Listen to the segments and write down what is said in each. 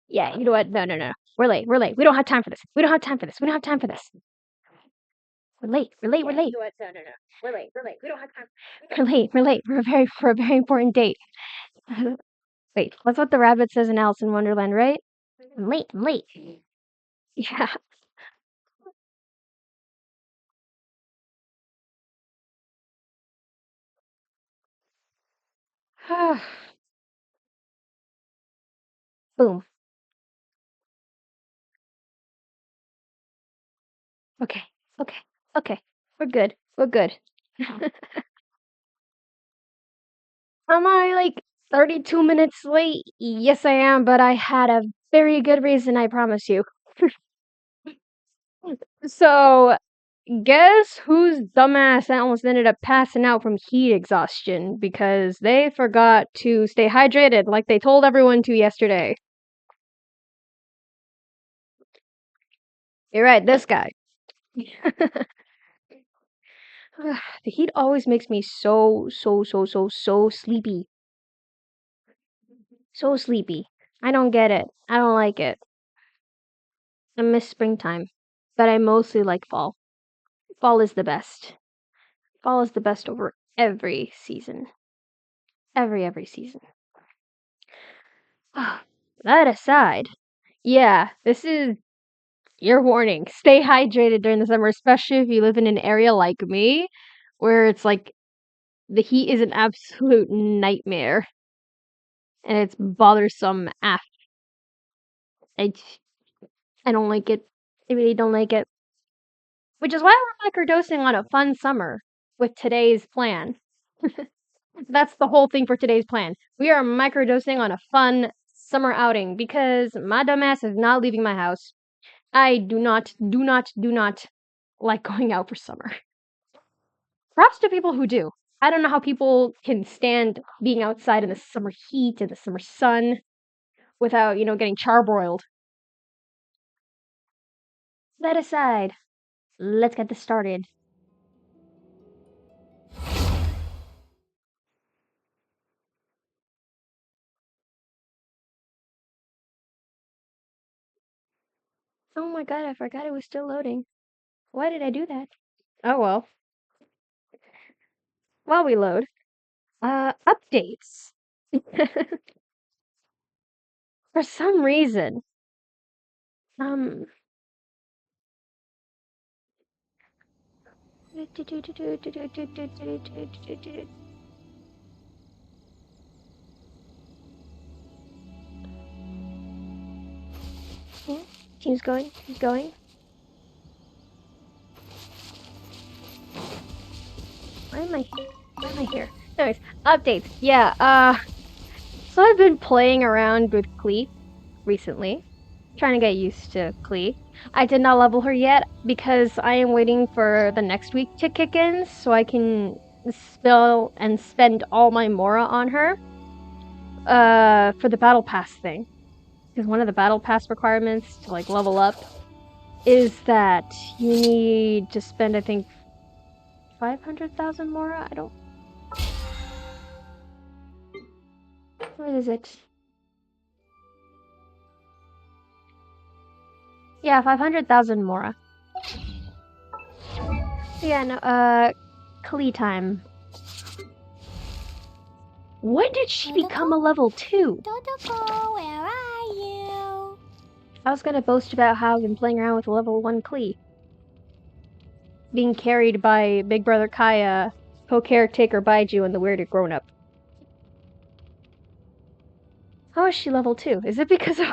Yeah, you know what? No, no, no. We're late. We're late. We don't have time for this. We don't have time for this. We don't have time for this. We're late. We're late. We're late. You know what? No, no, no. We're late. We're late. We don't have time. We're late. We're late. For a very important date. Wait, that's what the rabbit says in Alice in Wonderland, right? I'm late. I'm late. Yeah. Boom. Okay. Okay. Okay. We're good. We're good. Am I like 32 minutes late? Yes, I am, but I had a very good reason, I promise you. So, guess whose dumbass almost ended up passing out from heat exhaustion because they forgot to stay hydrated like they told everyone to yesterday. You're right, this guy. The heat always makes me so sleepy. So sleepy. I don't get it. I don't like it. I miss springtime, but I mostly like fall. Fall is the best. Fall is the best over every season. Every season. That aside, yeah, this is your warning. Stay hydrated during the summer, especially if you live in an area like me, where it's like the heat is an absolute nightmare. And it's bothersome af. I, I don't like it. I really don't like it. Which is why we're microdosing on a fun summer with today's plan. That's the whole thing for today's plan. We are microdosing on a fun summer outing because my dumbass is not leaving my house. I do not like going out for summer. Props to people who do. I don't know how people can stand being outside in the summer heat and the summer sun without, getting charbroiled. That aside, let's get this started. Oh my god, I forgot it was still loading. Why did I do that? Oh well. While we load. Updates. For some reason. Um. Yeah, he's going. He's going. Why am I? Why am I here? Anyways, updates. Yeah. So I've been playing around with Klee recently, trying to get used to Klee. I did not level her yet because I am waiting for the next week to kick in so I can spill and spend all my Mora on her. For the battle pass thing. Because one of the battle pass requirements to like level up is that you need to spend, I think, 500,000 Mora. I don't. Where is it? Yeah, 500,000 Mora. Yeah, no, Klee time. When did she become a level 2? Totoko, where are you? I was gonna boast about how I've been playing around with level 1 Klee. Being carried by Big Brother Kaya, co-caretaker Baiju, and the weirded grown-up. How is she level 2? Is it because of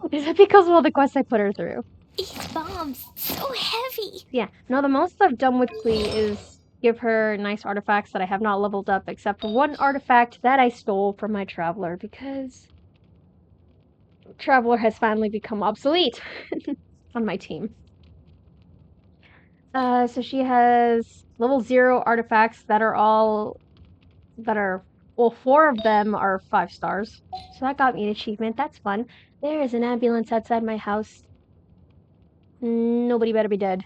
all the quests I put her through? These bombs, so heavy. Yeah, no, the most I've done with Klee is give her nice artifacts that I have not leveled up, except for one artifact that I stole from my Traveler, because Traveler has finally become obsolete on my team. So she has level 0 artifacts that are well, 4 of them are 5 stars. So that got me an achievement. That's fun. There is an ambulance outside my house. Nobody better be dead.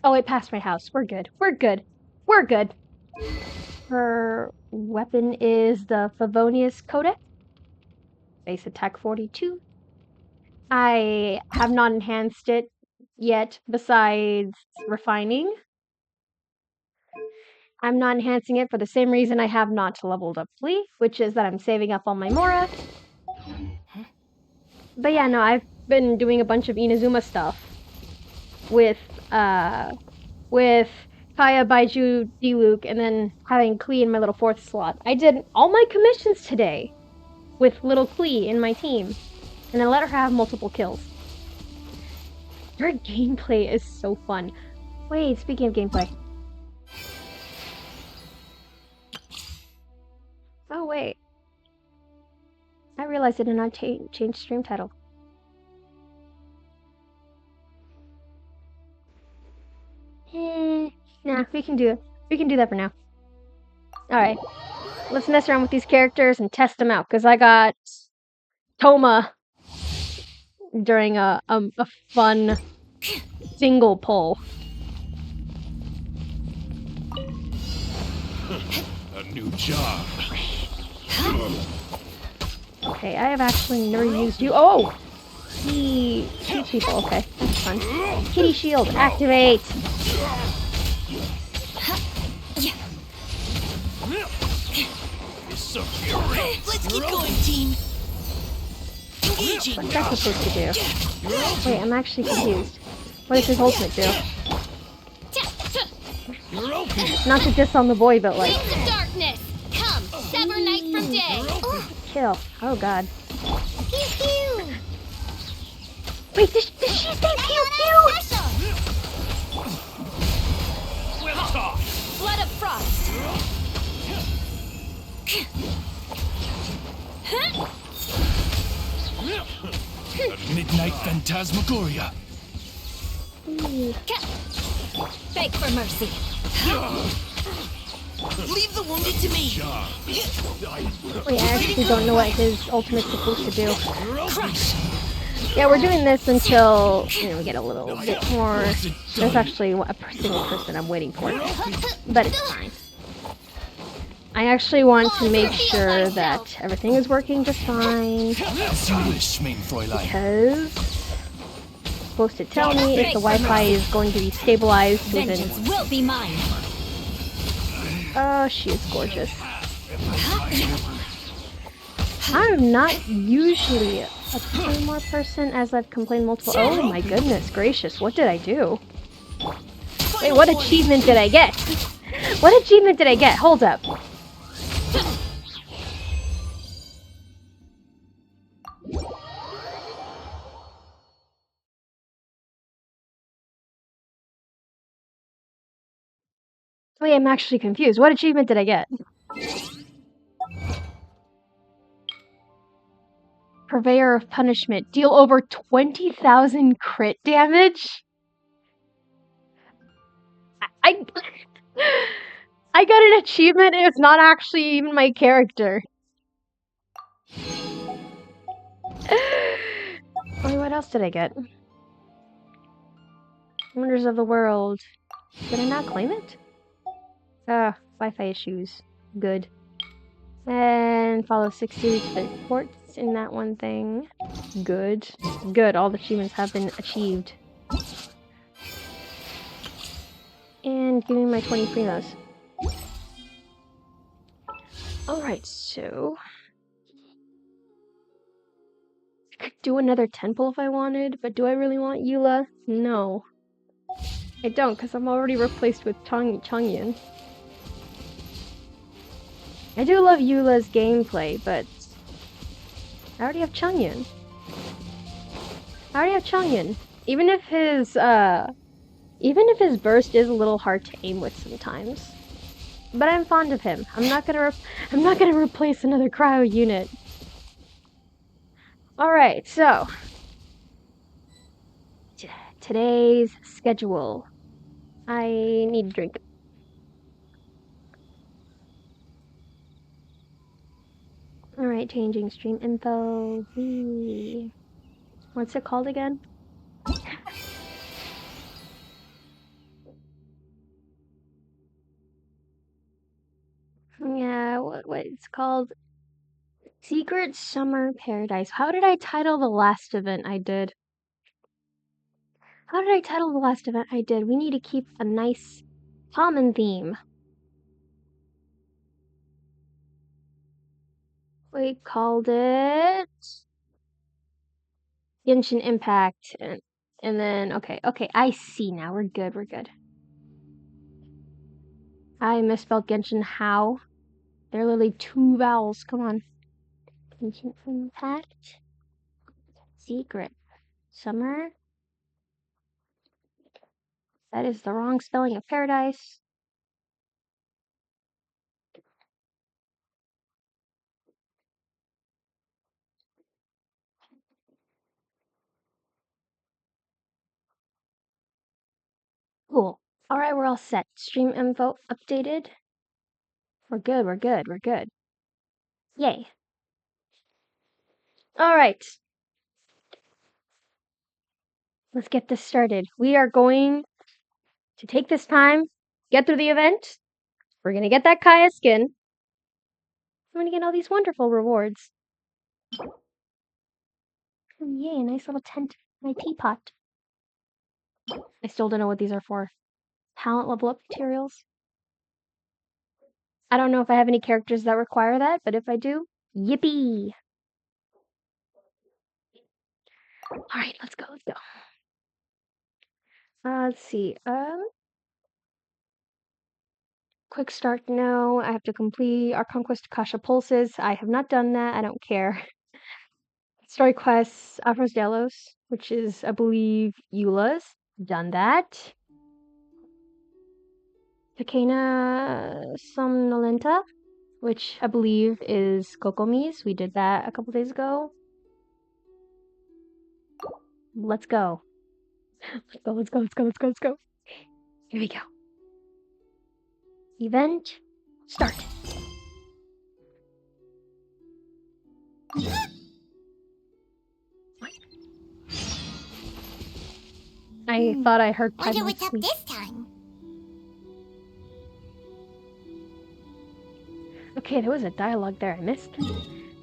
Oh, it passed my house. We're good. We're good. We're good. weapon is the Favonius Codex. Base attack 42. I have not enhanced it yet, besides refining. I'm not enhancing it for the same reason I have not leveled up Flea, which is that I'm saving up all my Mora. But yeah, no, I've been doing a bunch of Inazuma stuff with Kaya, Baiju, Diluc, and then having Klee in my little 4th slot. I did all my commissions today with little Klee in my team, and I let her have multiple kills. Her gameplay is so fun. Wait, speaking of gameplay. Oh wait. I realized I did not change stream title. Nah, we can do that for now. Alright. Let's mess around with these characters and test them out, because I got Toma during a fun single pull. A new job. Okay, I have actually never used you. Oh! Two people, okay. That's fun. Kitty Shield, activate! Let's keep going, team. Engaging. What's that supposed to do? Wait, I'm actually confused. What does his ultimate do? Not to diss on the boy, but like... Wings of darkness, come, sever night from day. Kill. Oh god. Pew pew. Wait, did she say pew pew? Blood of frost. A midnight phantasmagoria. Beg for mercy. Leave the wounded to me. Wait, I actually don't know what his ultimate's supposed to do. Crush. Yeah, we're doing this until, we get a little bit more... There's actually a single person I'm waiting for. But it's fine. I actually want to make sure that everything is working just fine. As you wish, mein Fräulein. Because... It's supposed to tell me if the Wi-Fi is going to be stabilized within... Vengeance will be mine. Oh, she is gorgeous. I'm not usually a Claymore person, as I've complained multiple... Oh my goodness gracious, what did I do? Wait, what achievement did I get? What achievement did I get? Hold up. Wait, I'm actually confused. What achievement did I get? Purveyor of Punishment. Deal over 20,000 crit damage? I I got an achievement and it's not actually even my character. Wait, what else did I get? Wonders of the World. Did I not claim it? Ah, Wi-Fi issues. Good. And follow 6 series of reports in that one thing. Good. Good, all the achievements have been achieved. And give me my 20 primos. Alright, so... I could do another temple if I wanted, but do I really want Eula? No. I don't, because I'm already replaced with Changyan. I do love Eula's gameplay, but... I already have Changyan. Even if his burst is a little hard to aim with sometimes. But I'm fond of him. I'm not gonna replace another cryo unit. Alright, so... Today's schedule. I need a drink. Alright, changing stream info. What's it called again? Yeah, It's called Secret Summer Paradise. How did I title the last event I did? We need to keep a nice common theme. We called it Genshin Impact, and then okay, I see now. We're good. I misspelled Genshin. How? There are literally 2 vowels. Come on. Genshin Impact. Secret. Summer. That is the wrong spelling of paradise. Cool. Alright, we're all set. Stream info updated. We're good. Yay. Alright. Let's get this started. We are going to take this time, get through the event. We're gonna get that Kaya skin. I'm gonna get all these wonderful rewards. Oh, yay, a nice little tent. My teapot. I still don't know what these are for. Talent level up materials. I don't know if I have any characters that require that, but if I do, yippee! Alright, let's go. Let's see. Quick start, no. I have to complete our Conquest Kasha Pulses. I have not done that. I don't care. Story quests, Afros Delos, which is, I believe, Eula's. Done that. Takena Somnolenta, which I believe is Kokomi's. We did that a couple days ago. Let's go. Let's go. Here we go. Event start. I thought I heard Wonder presence. what's up this time. Okay, there was a dialogue there I missed,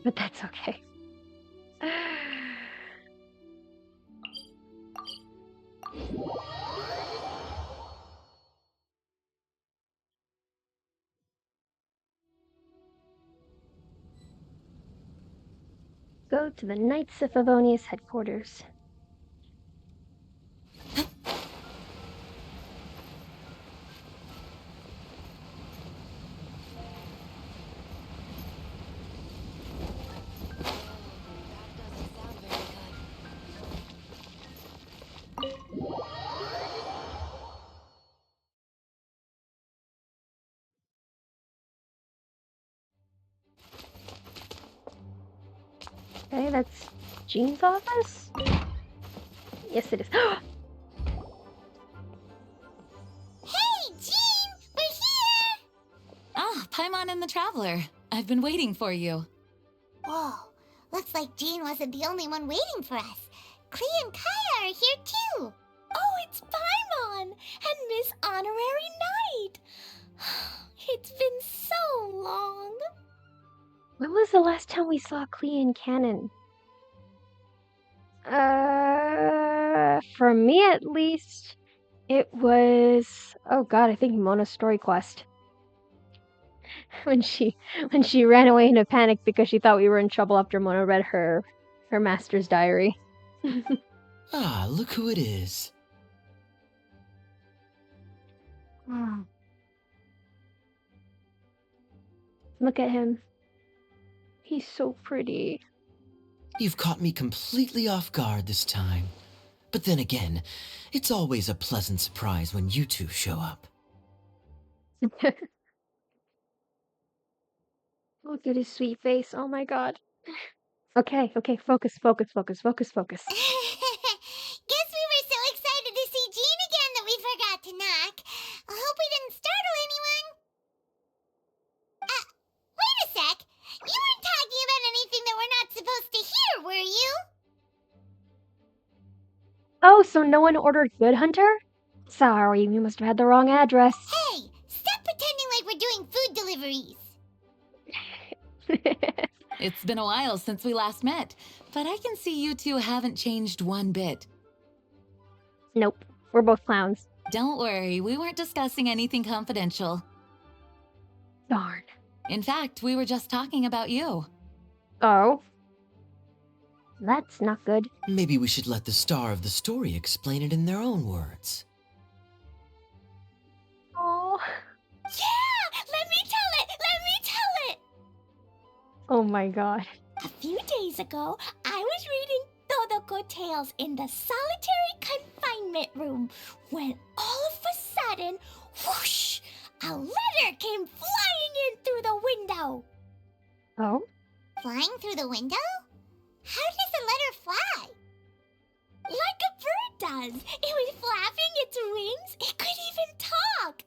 but that's okay. Go to the Knights of Favonius headquarters. Okay, that's Jean's office? Yes, it is. Hey, Jean! We're here! Ah, Paimon and the Traveler. I've been waiting for you. Whoa, looks like Jean wasn't the only one waiting for us. Klee and Kaya are here too. Oh, it's Paimon and Miss Honorary Knight. It's been so long. When was the last time we saw Klee in canon? For me at least, it was, oh god, I think Mona's story quest. when she ran away in a panic because she thought we were in trouble after Mona read her master's diary. Ah, look who it is. Look at him. He's so pretty. You've caught me completely off guard this time. But then again, it's always a pleasant surprise when you two show up. Look at his sweet face. Oh my god. Okay, focus. Guess we were so excited to see Jean again that we forgot to knock. I hope we didn't startle anyone. Wait a sec. You weren't talking about anything that we're not supposed to hear, were you? Oh, so no one ordered Good Hunter? Sorry, we must have had the wrong address. Hey, stop pretending like we're doing food deliveries. It's been a while since we last met, but I can see you two haven't changed one bit. Nope. We're both clowns. Don't worry, we weren't discussing anything confidential. Darn. In fact, we were just talking about you. Oh. That's not good. Maybe we should let the star of the story explain it in their own words. Oh. Yeah! Let me tell it! Let me tell it! Oh my god. A few days ago, I was reading Todoko Tales in the solitary confinement room when all of a sudden, whoosh, a letter came flying in through the window. Oh? Flying through the window? How does a letter fly? Like a bird does. It was flapping its wings. It could even talk.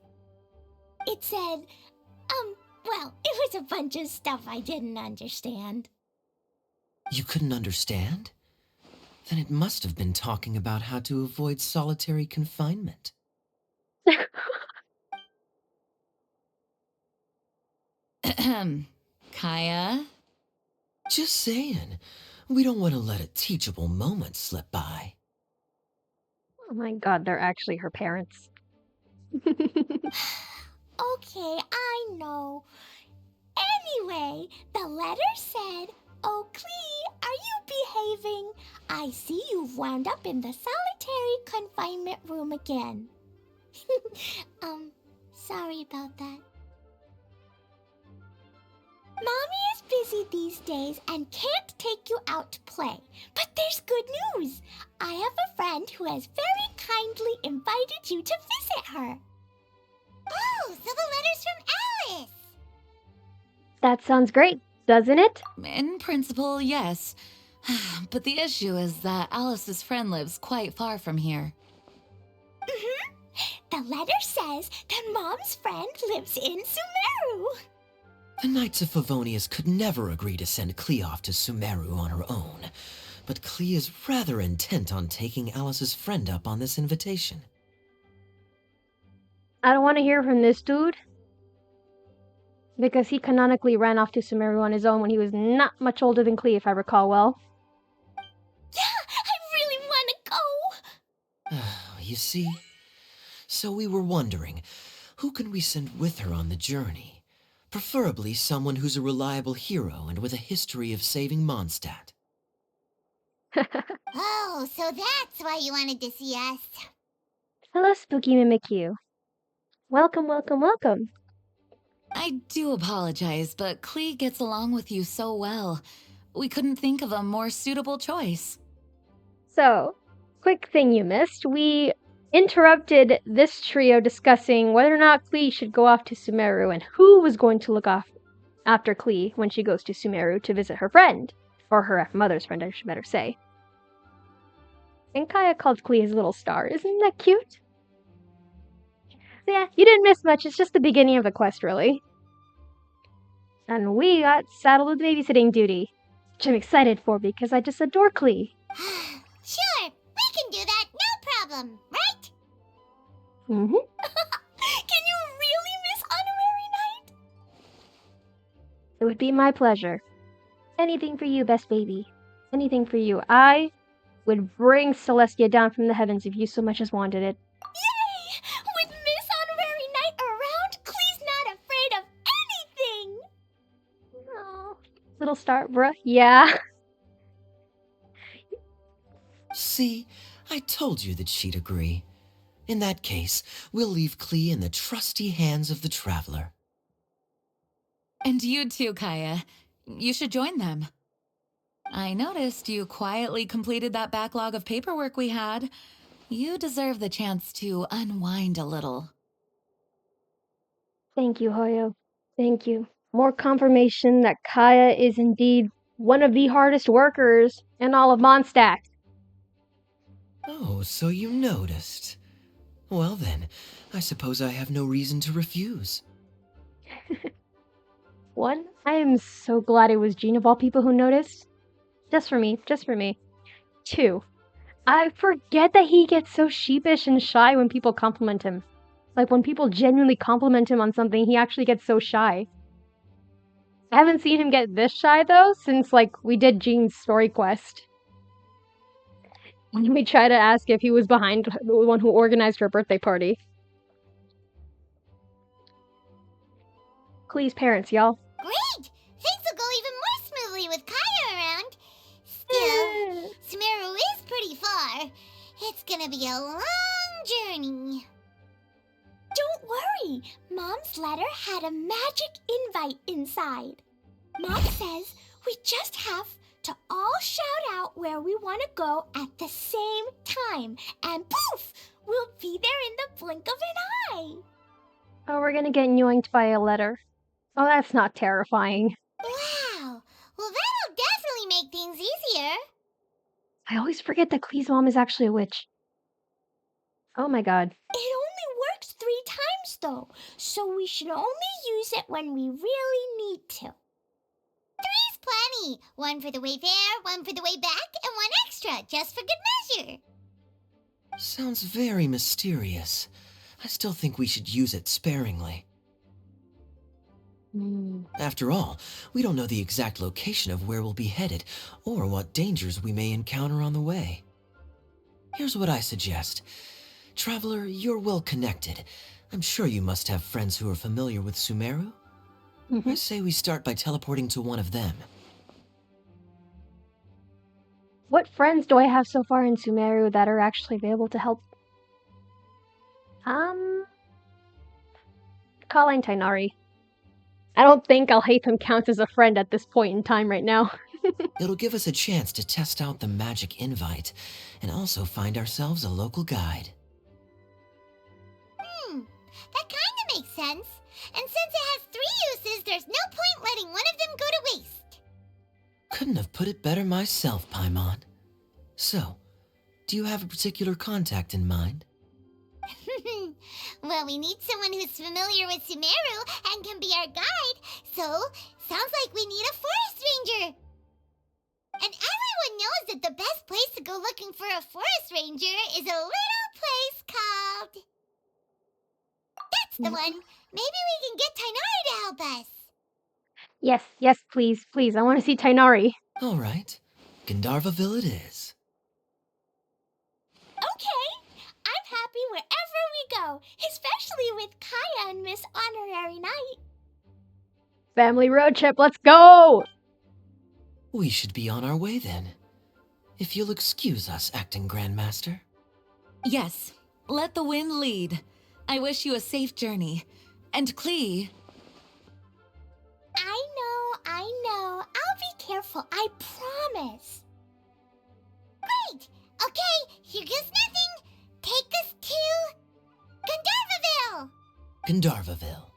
It said, well, it was a bunch of stuff I didn't understand. You couldn't understand? Then it must have been talking about how to avoid solitary confinement. Kaya? Just saying. We don't want to let a teachable moment slip by. Oh my god, they're actually her parents. Okay, I know. Anyway, the letter said, "Oh, Klee, are you behaving? I see you've wound up in the solitary confinement room again." Sorry about that. Mommy is busy these days and can't take you out to play. But there's good news. I have a friend who has very kindly invited you to visit her. Oh, so the letter's from Alice. That sounds great, doesn't it? In principle, yes. But the issue is that Alice's friend lives quite far from here. The letter says that Mom's friend lives in Sumeru. The Knights of Favonius could never agree to send Klee off to Sumeru on her own, but Klee is rather intent on taking Alice's friend up on this invitation. I don't want to hear from this dude. Because he canonically ran off to Sumeru on his own when he was not much older than Klee, if I recall well. Yeah, I really want to go. You see? So we were wondering, who can we send with her on the journey? Preferably someone who's a reliable hero and with a history of saving Mondstadt. Oh, so that's why you wanted to see us. Hello, Spooky Mimikyu. Welcome, welcome, welcome. I do apologize, but Klee gets along with you so well. We couldn't think of a more suitable choice. So, quick thing you missed. We interrupted this trio discussing whether or not Klee should go off to Sumeru and who was going to look after Klee when she goes to Sumeru to visit her friend. Or her mother's friend, I should better say. And Kaya called Klee his little star. Isn't that cute? Yeah, you didn't miss much. It's just the beginning of the quest, really. And we got saddled with babysitting duty, which I'm excited for because I just adore Klee. Sure, we can do that, no problem, right? Mm-hmm. Can you really miss Honorary Knight? It would be my pleasure. Anything for you, best baby. Anything for you. I would bring Celestia down from the heavens if you so much as wanted it. Yay! With Miss Honorary Knight around, Klee's not afraid of anything! Oh, little star, bruh. Yeah. See, I told you that she'd agree. In that case, we'll leave Klee in the trusty hands of the Traveler. And you too, Kaya. You should join them. I noticed you quietly completed that backlog of paperwork we had. You deserve the chance to unwind a little. Thank you, Hoyo. Thank you. More confirmation that Kaya is indeed one of the hardest workers in all of Mondstadt. Oh, so you noticed. Well then, I suppose I have no reason to refuse. One, I am so glad it was Jean of all people who noticed. Just for me, just for me. Two, I forget that he gets so sheepish and shy when people compliment him. Like when people genuinely compliment him on something, he actually gets so shy. I haven't seen him get this shy though since like we did Jean's story quest. We tried to ask if he was behind the one who organized her birthday party. Klee's parents, y'all. Great! Things will go even more smoothly with Kaya around. Still, Sumeru is pretty far. It's gonna be a long journey. Don't worry. Mom's letter had a magic invite inside. Mom says we just have to all shout out where we want to go at the same time. And poof! We'll be there in the blink of an eye. Oh, we're gonna get yoinked by a letter. Oh, that's not terrifying. Wow! Well, that'll definitely make things easier. I always forget that Klee's mom is actually a witch. Oh my god. It only works 3 times, though, so we should only use it when we really need to. 3's plenty. 1 for the way there, 1 for the way back, and 1 extra, just for good measure. Sounds very mysterious. I still think we should use it sparingly. After all, we don't know the exact location of where we'll be headed, or what dangers we may encounter on the way. Here's what I suggest. Traveler, you're well connected. I'm sure you must have friends who are familiar with Sumeru. I say we start by teleporting to one of them. What friends do I have so far in Sumeru that are actually able to help? Calling Tainari. I don't think Alhaitham counts as a friend at this point in time right now. It'll give us a chance to test out the magic invite, and also find ourselves a local guide. That kinda makes sense. And since it has 3 uses, there's no point letting one of them go to waste. Couldn't have put it better myself, Paimon. So, do you have a particular contact in mind? Well, we need someone who's familiar with Sumeru and can be our guide, so sounds like we need a forest ranger. And everyone knows that the best place to go looking for a forest ranger is a little place called... That's the one! Maybe we can get Tainari to help us. Yes, please, please. I want to see Tainari. All right. Gandharvaville it is. Okay, I'm happy wherever we go, especially with Kaya and Miss Honorary Knight. Family road trip, let's go! We should be on our way then. If you'll excuse us, Acting Grandmaster. Yes, let the wind lead. I wish you a safe journey. And Klee... I know. I'll be careful, I promise. Great! Okay, here goes nothing. Take us to... Gandharvaville! Gandharvaville.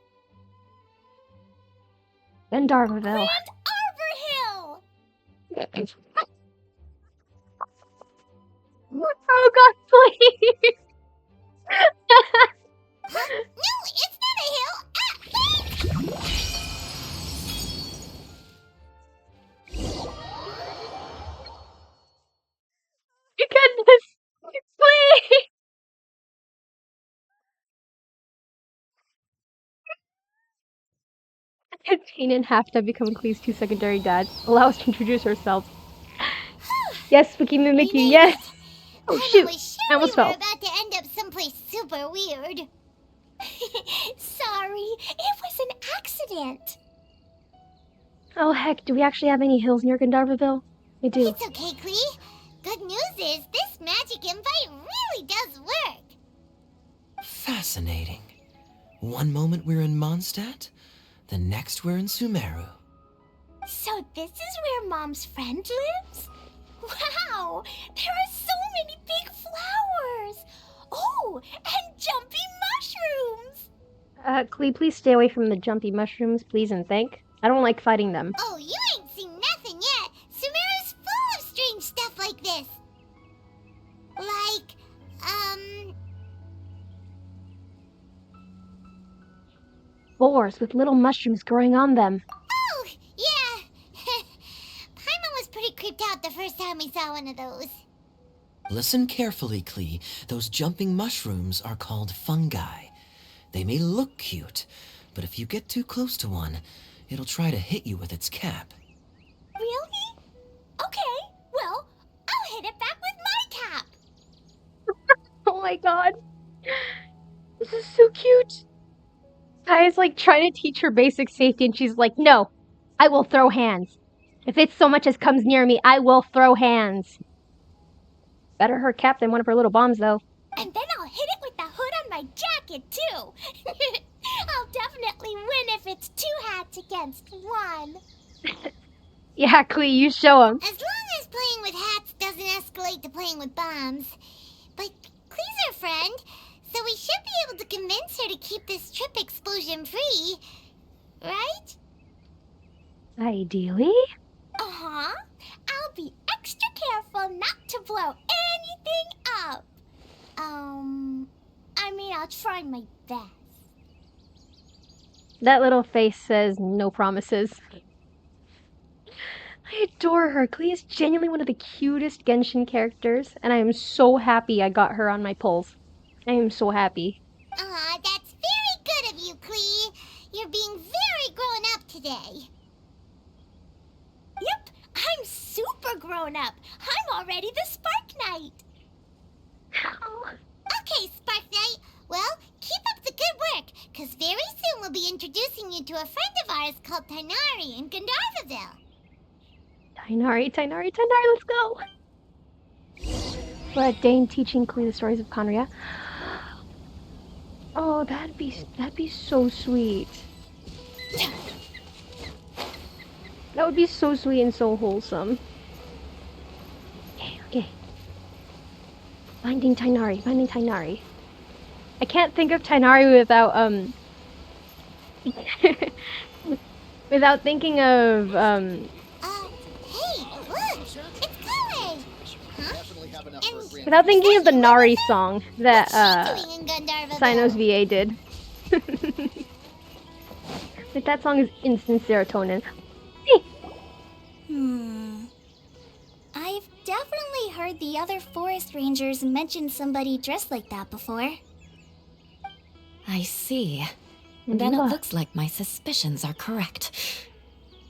Gandharvaville. Grand Arbor Hill! Oh god, please! No, it's not a hill! Goodness! Please! Jane and have to become Klee's 2 secondary dads. Allow us to introduce ourselves. Yes, Spooky Mimikyu, yes! Oh shoot! Was I sure almost we were fell. about to end up someplace super weird. Sorry, it was an accident. Oh heck, do we actually have any hills near Gandharvaville? We do. It's okay, Klee. Good news is this magic invite really does work. Fascinating. One moment we're in Mondstadt, the next we're in Sumeru. So this is where Mom's friend lives? Wow, there are so many big flowers. Oh, and jumpy mushrooms. Klee, please stay away from the jumpy mushrooms, please and thank. I don't like fighting them. Oh, you ain't seen nothing yet. Sumeru's full of strange stuff like this. Like, Boars with little mushrooms growing on them. Oh, yeah. Paimon was pretty creeped out the first time we saw one of those. Listen carefully, Klee. Those jumping mushrooms are called fungi. They may look cute, but if you get too close to one, it'll try to hit you with its cap. Really? Okay, well, I'll hit it back with my cap. Oh my god. This is so cute. Kaya's like trying to teach her basic safety and she's like, no, I will throw hands. If it so much as comes near me, I will throw hands. Better her cap than one of her little bombs, though. And then I'll hit it with the hood on my jacket, too. I'll definitely win if it's 2 hats against 1. Yeah, Klee, you show him. As long as playing with hats doesn't escalate to playing with bombs. But Klee's our friend, so we should be able to convince her to keep this trip explosion-free. Right? Ideally? Uh-huh. I'll be extra careful not to blow anything up. I'll try my best. That little face says no promises. I adore her. Klee is genuinely one of the cutest Genshin characters, and I am so happy I got her on my polls. I am so happy. Aw, that's very good of you, Klee. You're being very grown up today. Yep, I'm super grown up. I'm already the Spark Knight. Okay, Spark Knight. Well, keep up the good work, because very soon we'll be introducing you to a friend of ours called Tighnari in Gandharvaville. Tighnari, let's go! But Dane teaching Klee the stories of Conria. Oh, that'd be so sweet. That would be so sweet and so wholesome. Okay. Finding Tighnari. I can't think of Tighnari without without thinking of Hey, look! It's Chloe! Huh? without thinking of the Nari song that What's she doing in Gandharvaville? Cynos VA did. Like, that song is instant serotonin. Hey. I've definitely heard the other forest rangers mention somebody dressed like that before. I see. Then it looks like my suspicions are correct.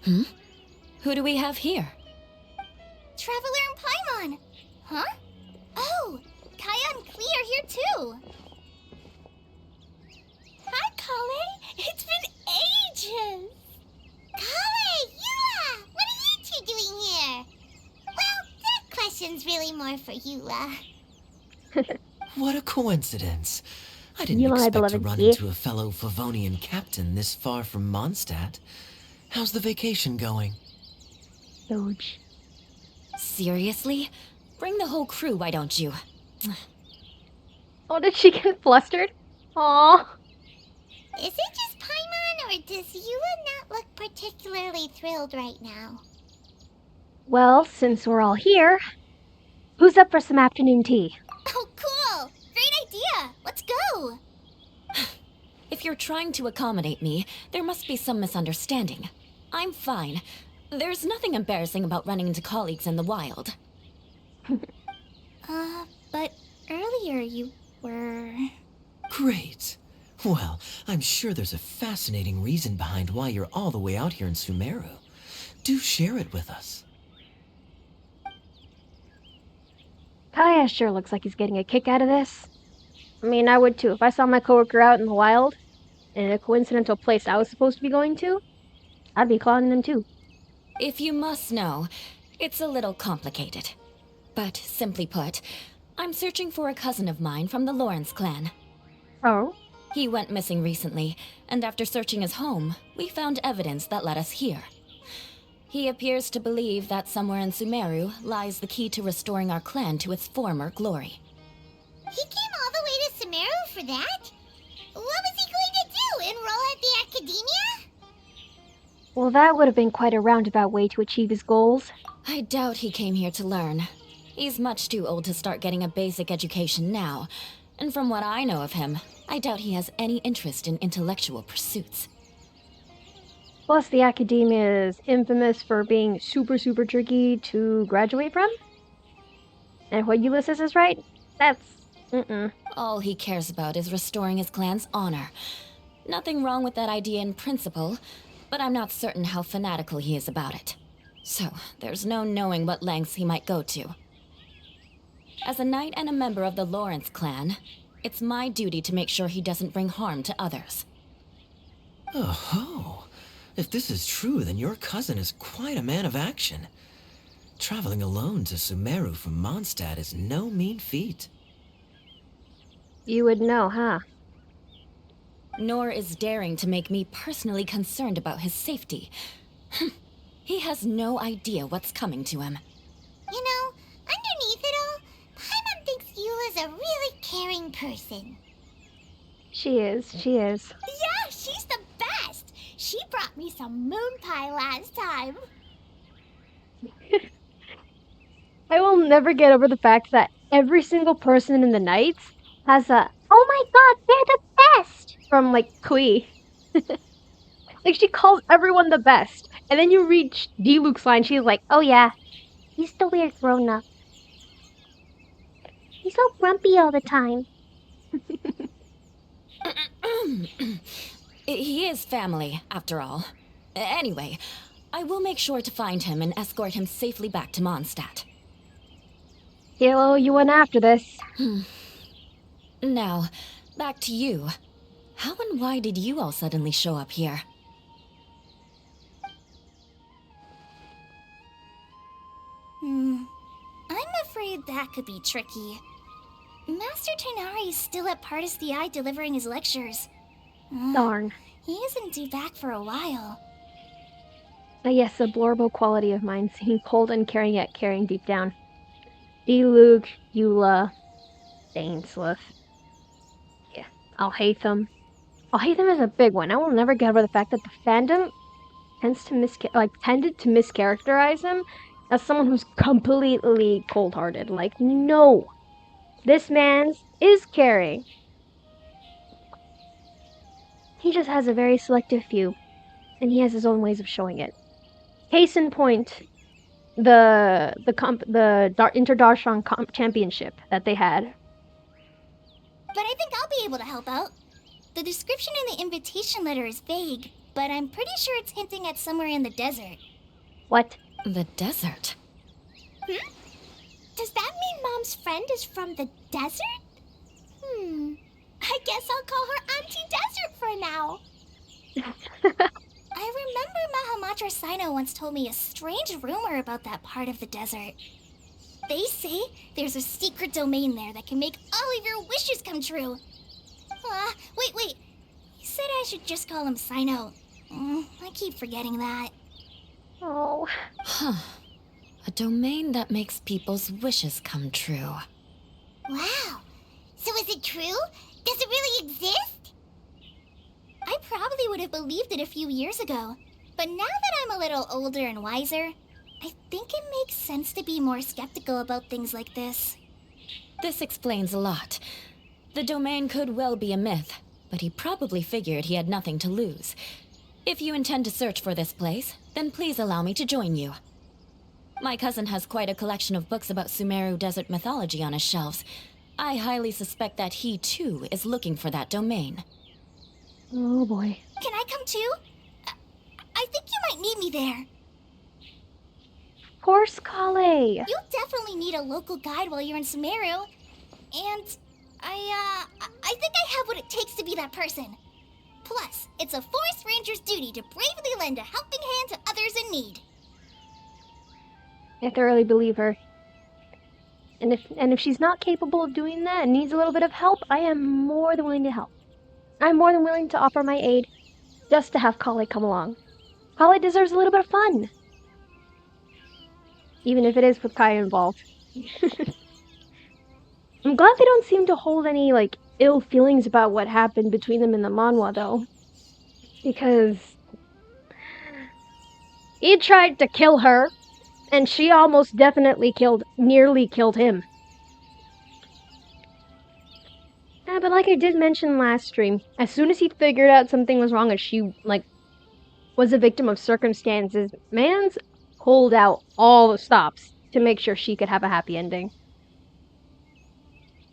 Who do we have here? Traveler and Paimon! Huh? Oh, Kaya and Klee are here too! Hi, Kale! It's been ages! Kale! Eula! What are you two doing here? Well, that question's really more for Eula. What a coincidence. I didn't You, my expect to beloved run Klee. into a fellow Favonian captain this far from Mondstadt. How's the vacation going? Doge. Seriously? Bring the whole crew, why don't you? Oh, did she get flustered? Aww. Is it just Paimon, or does Eula not look particularly thrilled right now? Well, since we're all here, who's up for some afternoon tea? Oh, cool! Great idea! Let's go! If you're trying to accommodate me, there must be some misunderstanding. I'm fine. There's nothing embarrassing about running into colleagues in the wild. But earlier you were... Great. Well, I'm sure there's a fascinating reason behind why you're all the way out here in Sumeru. Do share it with us. Kaya sure looks like he's getting a kick out of this. I mean, I would too. If I saw my coworker out in the wild, in a coincidental place I was supposed to be going to, I'd be clowning them too. If you must know, it's a little complicated. But simply put, I'm searching for a cousin of mine from the Lawrence clan. Oh? He went missing recently, and after searching his home, we found evidence that led us here. He appears to believe that somewhere in Sumeru lies the key to restoring our clan to its former glory. He came all the way to Sumeru for that? What was he going to do? Enroll at the academia? Well, that would have been quite a roundabout way to achieve his goals. I doubt he came here to learn. He's much too old to start getting a basic education now. And from what I know of him, I doubt he has any interest in intellectual pursuits. Plus, the academia is infamous for being super tricky to graduate from. And what Ulysses is right, that's... All he cares about is restoring his clan's honor. Nothing wrong with that idea in principle, but I'm not certain how fanatical he is about it. So, there's no knowing what lengths he might go to. As a knight and a member of the Lawrence clan, it's my duty to make sure he doesn't bring harm to others. Oh, if this is true, then your cousin is quite a man of action. Traveling alone to Sumeru from Mondstadt is no mean feat. You would know, huh? Nor is daring to make me personally concerned about his safety. He has no idea what's coming to him. You know, underneath it all, Paimon thinks Eula's a really caring person. She is. Yeah, she's the best. She brought me some moon pie last time. I will never get over the fact that every single person in the Knights has a "Oh my god, they're the best" from like Kui. Like she calls everyone the best, and then you reach Diluc's line, she's like, "Oh yeah, he's the weird grown up. He's so grumpy all the time." He is family, after all. Anyway, I will make sure to find him and escort him safely back to Mondstadt. He'll owe you one after this. Now, back to you. How and why did you all suddenly show up here? I'm afraid that could be tricky. Master Tighnari is still at Partis the Eye delivering his lectures. Darn. He isn't due back for a while. Yes, a blorbo quality of mine, seeming cold and caring yet caring deep down. Diluc, Eula, Dainsleif. Yeah, I'll hate them. I'll hate them is a big one. I will never get over the fact that the fandom tended to mischaracterize him as someone who's completely cold-hearted. Like, no, this man is caring. He just has a very selective few, and he has his own ways of showing it. Case in point, the Inter-Darshan championship that they had. But I think I'll be able to help out. The description in the invitation letter is vague, but I'm pretty sure it's hinting at somewhere in the desert. What? The desert? Does that mean Mom's friend is from the desert? I guess I'll call her Auntie Desert for now. I remember Mahamatra Sino once told me a strange rumor about that part of the desert. They say there's a secret domain there that can make all of your wishes come true. Wait. He said I should just call him Sino. I keep forgetting that. Oh. Huh. A domain that makes people's wishes come true. Wow. So is it true? Does it really exist? I probably would have believed it a few years ago. But now that I'm a little older and wiser, I think it makes sense to be more skeptical about things like this. This explains a lot. The domain could well be a myth, but he probably figured he had nothing to lose. If you intend to search for this place, then please allow me to join you. My cousin has quite a collection of books about Sumeru desert mythology on his shelves. I highly suspect that he, too, is looking for that domain. Oh boy. Can I come too? I think you might need me there. Of course, Kale. You'll definitely need a local guide while you're in Sumeru. And I think I have what it takes to be that person. Plus, it's a forest ranger's duty to bravely lend a helping hand to others in need. I thoroughly believe her. And if she's not capable of doing that and needs a little bit of help, I am more than willing to help. I'm more than willing to offer my aid just to have Kale come along. Kale deserves a little bit of fun. Even if it is with Kaya involved. I'm glad they don't seem to hold any, ill feelings about what happened between them in the manhwa, though. Because he tried to kill her, and she almost definitely nearly killed him. Yeah, but like I did mention last stream, as soon as he figured out something was wrong and she, was a victim of circumstances, man's pulled out all the stops to make sure she could have a happy ending.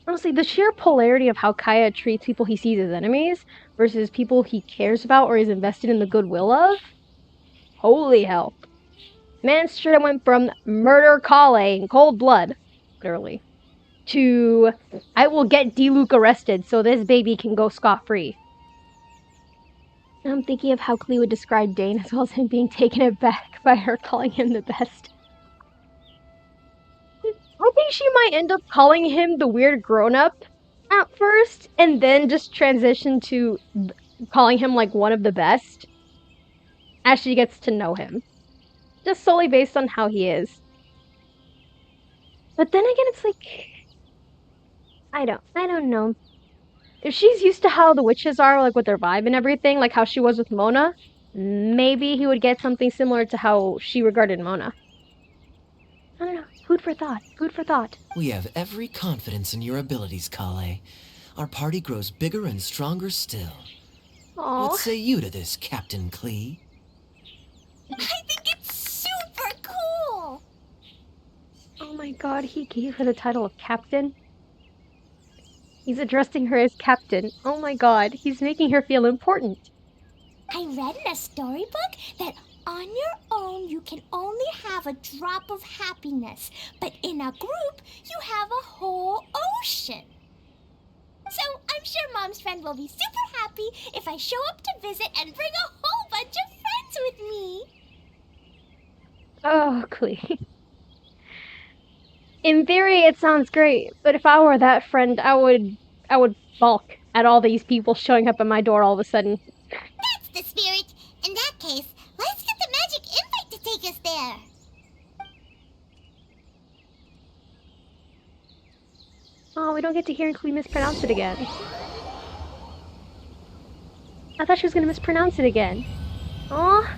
Honestly, the sheer polarity of how Kaya treats people he sees as enemies versus people he cares about or is invested in the goodwill of Holy hell. Man straight up went from murder Kale in cold blood, literally, to I will get D-Luke arrested so this baby can go scot-free. I'm thinking of how Klee would describe Dane as well as him being taken aback by her calling him the best. I think she might end up calling him the weird grown-up at first, and then just transition to calling him like one of the best as she gets to know him. Just solely based on how he is. But then again, it's like I don't know. If she's used to how the witches are, like with their vibe and everything, like how she was with Mona, maybe he would get something similar to how she regarded Mona. I don't know. Food for thought. Food for thought. We have every confidence in your abilities, Kale. Our party grows bigger and stronger still. Aww. What say you to this, Captain Klee? I think it's super cool! Oh my god, he gave her the title of Captain. He's addressing her as Captain. Oh my god, he's making her feel important. I read in a storybook that on your own you can only have a drop of happiness, but in a group you have a whole ocean. So I'm sure Mom's friend will be super happy if I show up to visit and bring a whole bunch of friends with me. Oh, Klee. In theory, it sounds great, but if I were that friend, I would balk at all these people showing up at my door all of a sudden. That's the spirit. In that case, let's get the magic invite to take us there. Oh, we don't get to hear Klee mispronounce it again. I thought she was gonna mispronounce it again. Aw.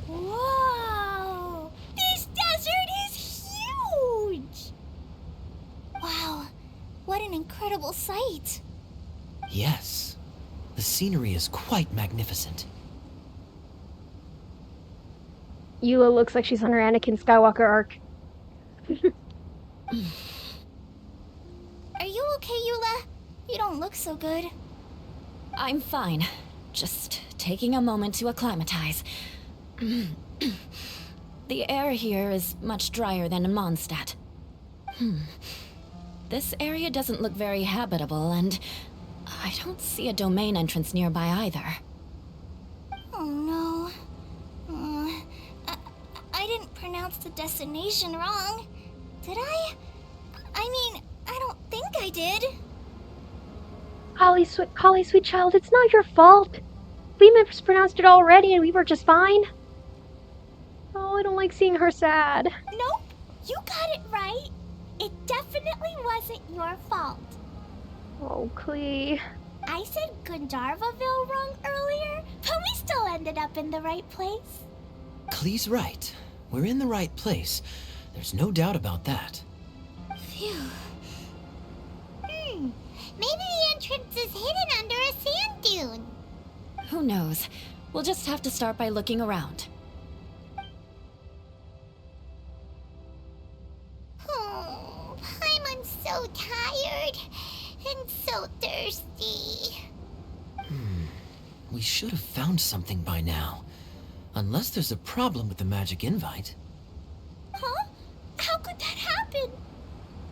Whoa! This desert is huge! Wow, what an incredible sight. Yes. The scenery is quite magnificent. Eula looks like she's on her Anakin Skywalker arc. Are you okay, Eula? You don't look so good. I'm fine. Just taking a moment to acclimatize. The air here is much drier than in Mondstadt. This area doesn't look very habitable, and I don't see a domain entrance nearby either. Oh no. I didn't pronounce the destination wrong. Did I? I mean, I don't think I did. Holly, sweet child, it's not your fault. We mispronounced it already and we were just fine. Oh, I don't like seeing her sad. Nope, you got it right. It definitely wasn't your fault. Oh, Klee. I said Gandharvaville wrong earlier, but we still ended up in the right place. Klee's right. We're in the right place. There's no doubt about that. Phew. Maybe the entrance is hidden under a sand dune. Who knows? We'll just have to start by looking around. Oh, Paimon's so tired and so thirsty. We should have found something by now. Unless there's a problem with the magic invite. Huh? How could that happen?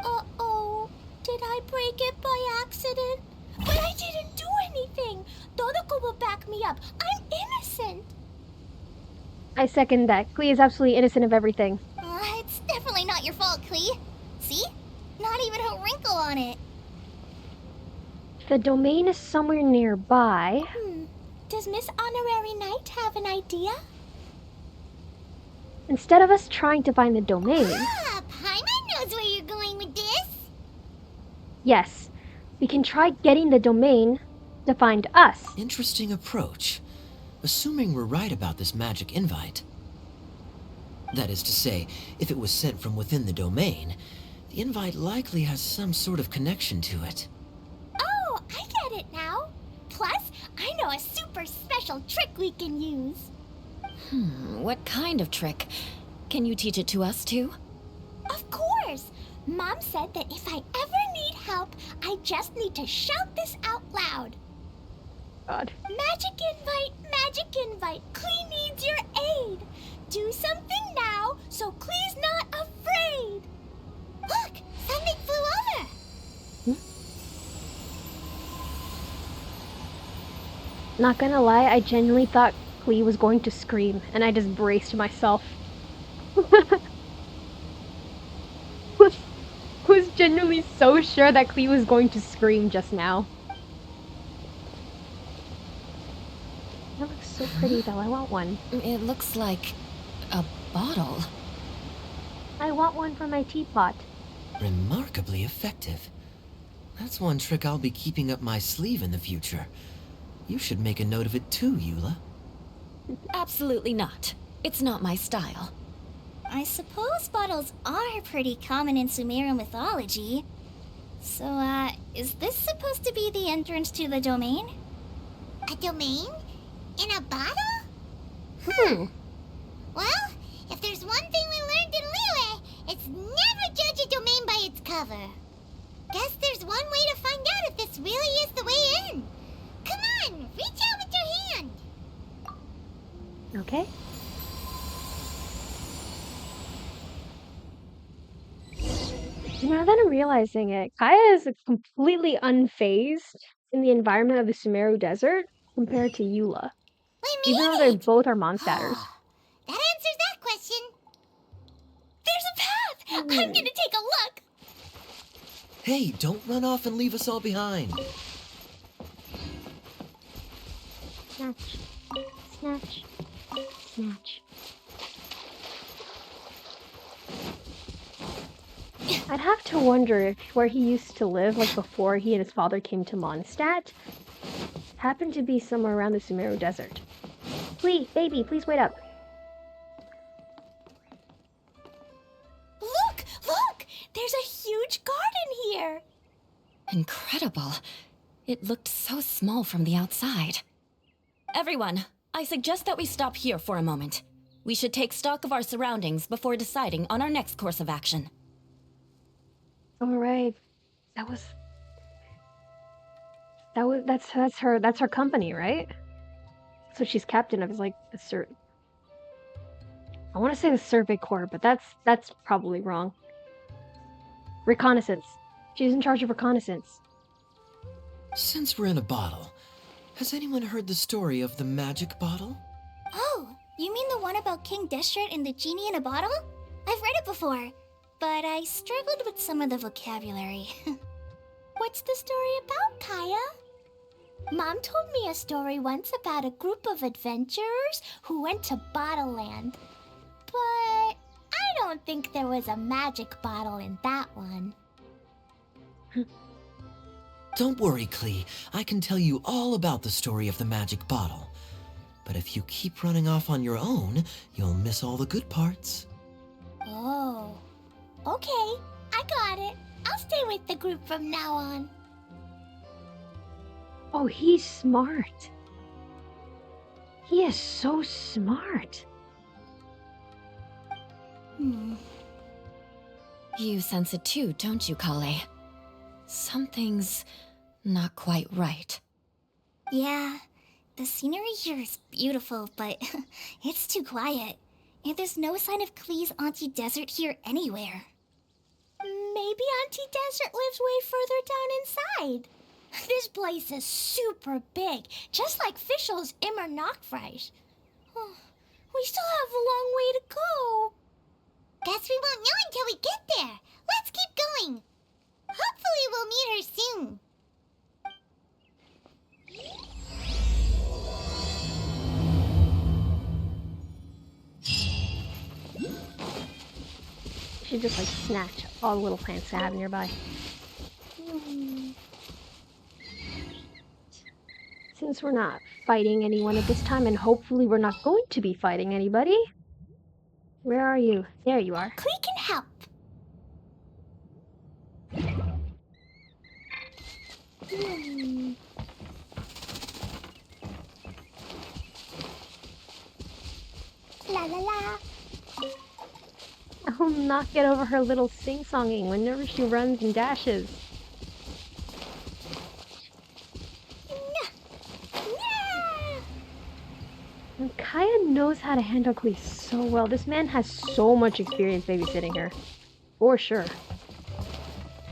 Uh-oh. Did I break it by accident? But I didn't do anything. Todoko will back me up. I'm innocent. I second that. Klee is absolutely innocent of everything. It's definitely not your fault, Klee. See? Not even a wrinkle on it. The domain is somewhere nearby. Does Miss Honorary Knight have an idea? Instead of us trying to find the domain, Paimon knows where you're going with this. yes, we can try getting the domain to find us. Interesting approach. Assuming we're right about this magic invite. That is to say, if it was sent from within the domain, the invite likely has some sort of connection to it. Oh, I get it now. Plus, I know a super special trick we can use. What kind of trick? Can you teach it to us too? Of course. Mom said that if I ever need help, I just need to shout this out loud. God. Magic invite, magic invite. Klee needs your aid. Do something now so Klee's not afraid. Look, something flew over. Not gonna lie, I genuinely thought Klee was going to scream, and I just braced myself. was genuinely so sure that Klee was going to scream just now. That looks so pretty though, I want one. It looks like a bottle. I want one for my teapot. Remarkably effective. That's one trick I'll be keeping up my sleeve in the future. You should make a note of it too, Eula. Absolutely not. It's not my style. I suppose bottles are pretty common in Sumeru mythology. So, is this supposed to be the entrance to the domain? A domain? In a bottle? Well, if there's one thing we learned in Liyue, it's never judge a domain by its cover. Guess there's one way to find out if this really is the way in. Come on, reach out with your hand. Okay. Now that I'm realizing it, Kaya is completely unfazed in the environment of the Sumeru Desert compared to Eula. We Even though made they it! both are monsters. That answers that question. There's a path! I'm gonna take a look. Hey, don't run off and leave us all behind. Snatch. Snatch. Snatch. I'd have to wonder if where he used to live, like before he and his father came to Mondstadt, happened to be somewhere around the Sumeru Desert. Please, baby, please wait up. Look! Look! There's a huge garden here. Incredible. It looked so small from the outside. Everyone, I suggest that we stop here for a moment. We should take stock of our surroundings before deciding on our next course of action. All right, that's her company, right? So she's captain of like the I want to say the Survey Corps, but that's probably wrong. Reconnaissance. She's in charge of reconnaissance. Since we're in a bottle, has anyone heard the story of the magic bottle? Oh, you mean the one about King Destret and the genie in a bottle? I've read it before, but I struggled with some of the vocabulary. What's the story about, Kaya? Mom told me a story once about a group of adventurers who went to Bottle Land. But I don't think there was a magic bottle in that one. Don't worry, Klee. I can tell you all about the story of the magic bottle. But if you keep running off on your own, you'll miss all the good parts. Oh. Okay, I got it. I'll stay with the group from now on. Oh, he's smart. He is so smart. You sense it too, don't you, Kale? Something's not quite right. Yeah, the scenery here is beautiful, but it's too quiet. And there's no sign of Klee's Auntie Desert here anywhere. Maybe Auntie Desert lives way further down inside. This place is super big, just like Fischl's Immer Nachtreich. We still have a long way to go. Guess we won't know until we get there. Let's keep going. Hopefully we'll meet her soon. You should just like snatch all the little plants I have nearby. Since we're not fighting anyone at this time, and hopefully we're not going to be fighting anybody. Where are you? There you are. Klee can help. La la la. I'll not get over her little sing-songing whenever she runs and dashes. And Kaya knows how to handle Klee so well. This man has so much experience babysitting her. For sure.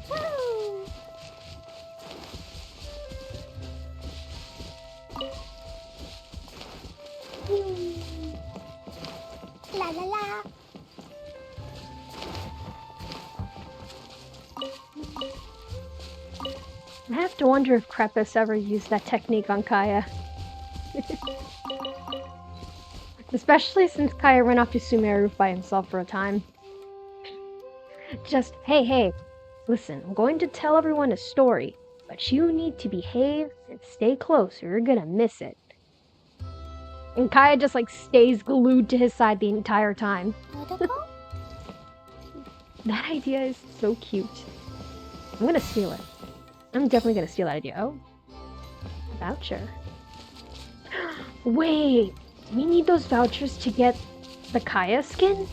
Woo! La la la. I have to wonder if Krepus ever used that technique on Kaya. Especially since Kaya ran off to Sumeru by himself for a time. Just, hey, listen, I'm going to tell everyone a story, but you need to behave and stay close or you're gonna miss it. And Kaya just like stays glued to his side the entire time. That idea is so cute. I'm gonna steal it. I'm definitely gonna steal that idea. Oh. Voucher. Wait! We need those vouchers to get the Kaya skin?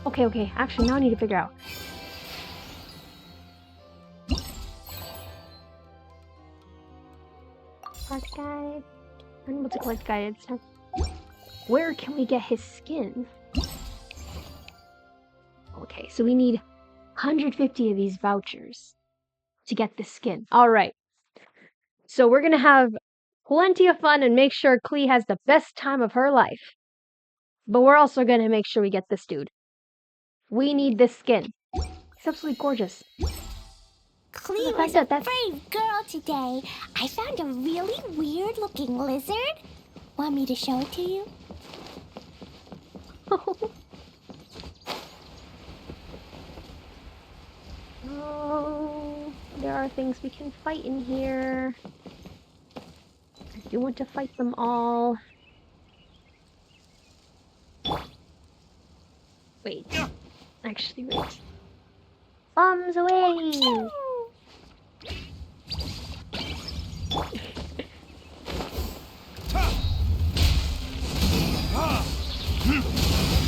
Okay. Actually, now I need to figure out. Park guide. Unable to collect guidance. Where can we get his skin? Okay, so we need 150 of these vouchers to get the skin. Alright. So we're gonna have plenty of fun and make sure Klee has the best time of her life. But we're also gonna make sure we get this dude. We need this skin. He's absolutely gorgeous. Klee was a brave girl today. I found a really weird-looking lizard. Want me to show it to you? Oh, there are things we can fight in here. I do want to fight them all. Wait. Actually, wait. Bombs away!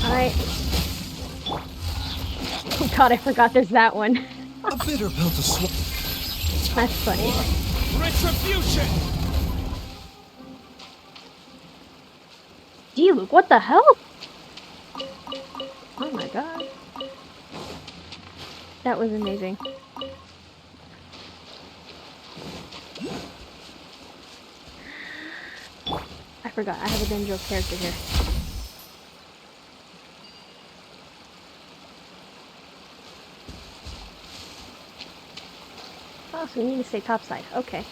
Alright. Oh god, I forgot there's that one. A bitter pill to swallow. That's funny. Retribution! Gee, Luke, what the hell? Oh my god. That was amazing. I forgot, I have a Denjo character here. Oh, so we need to stay topside. Okay.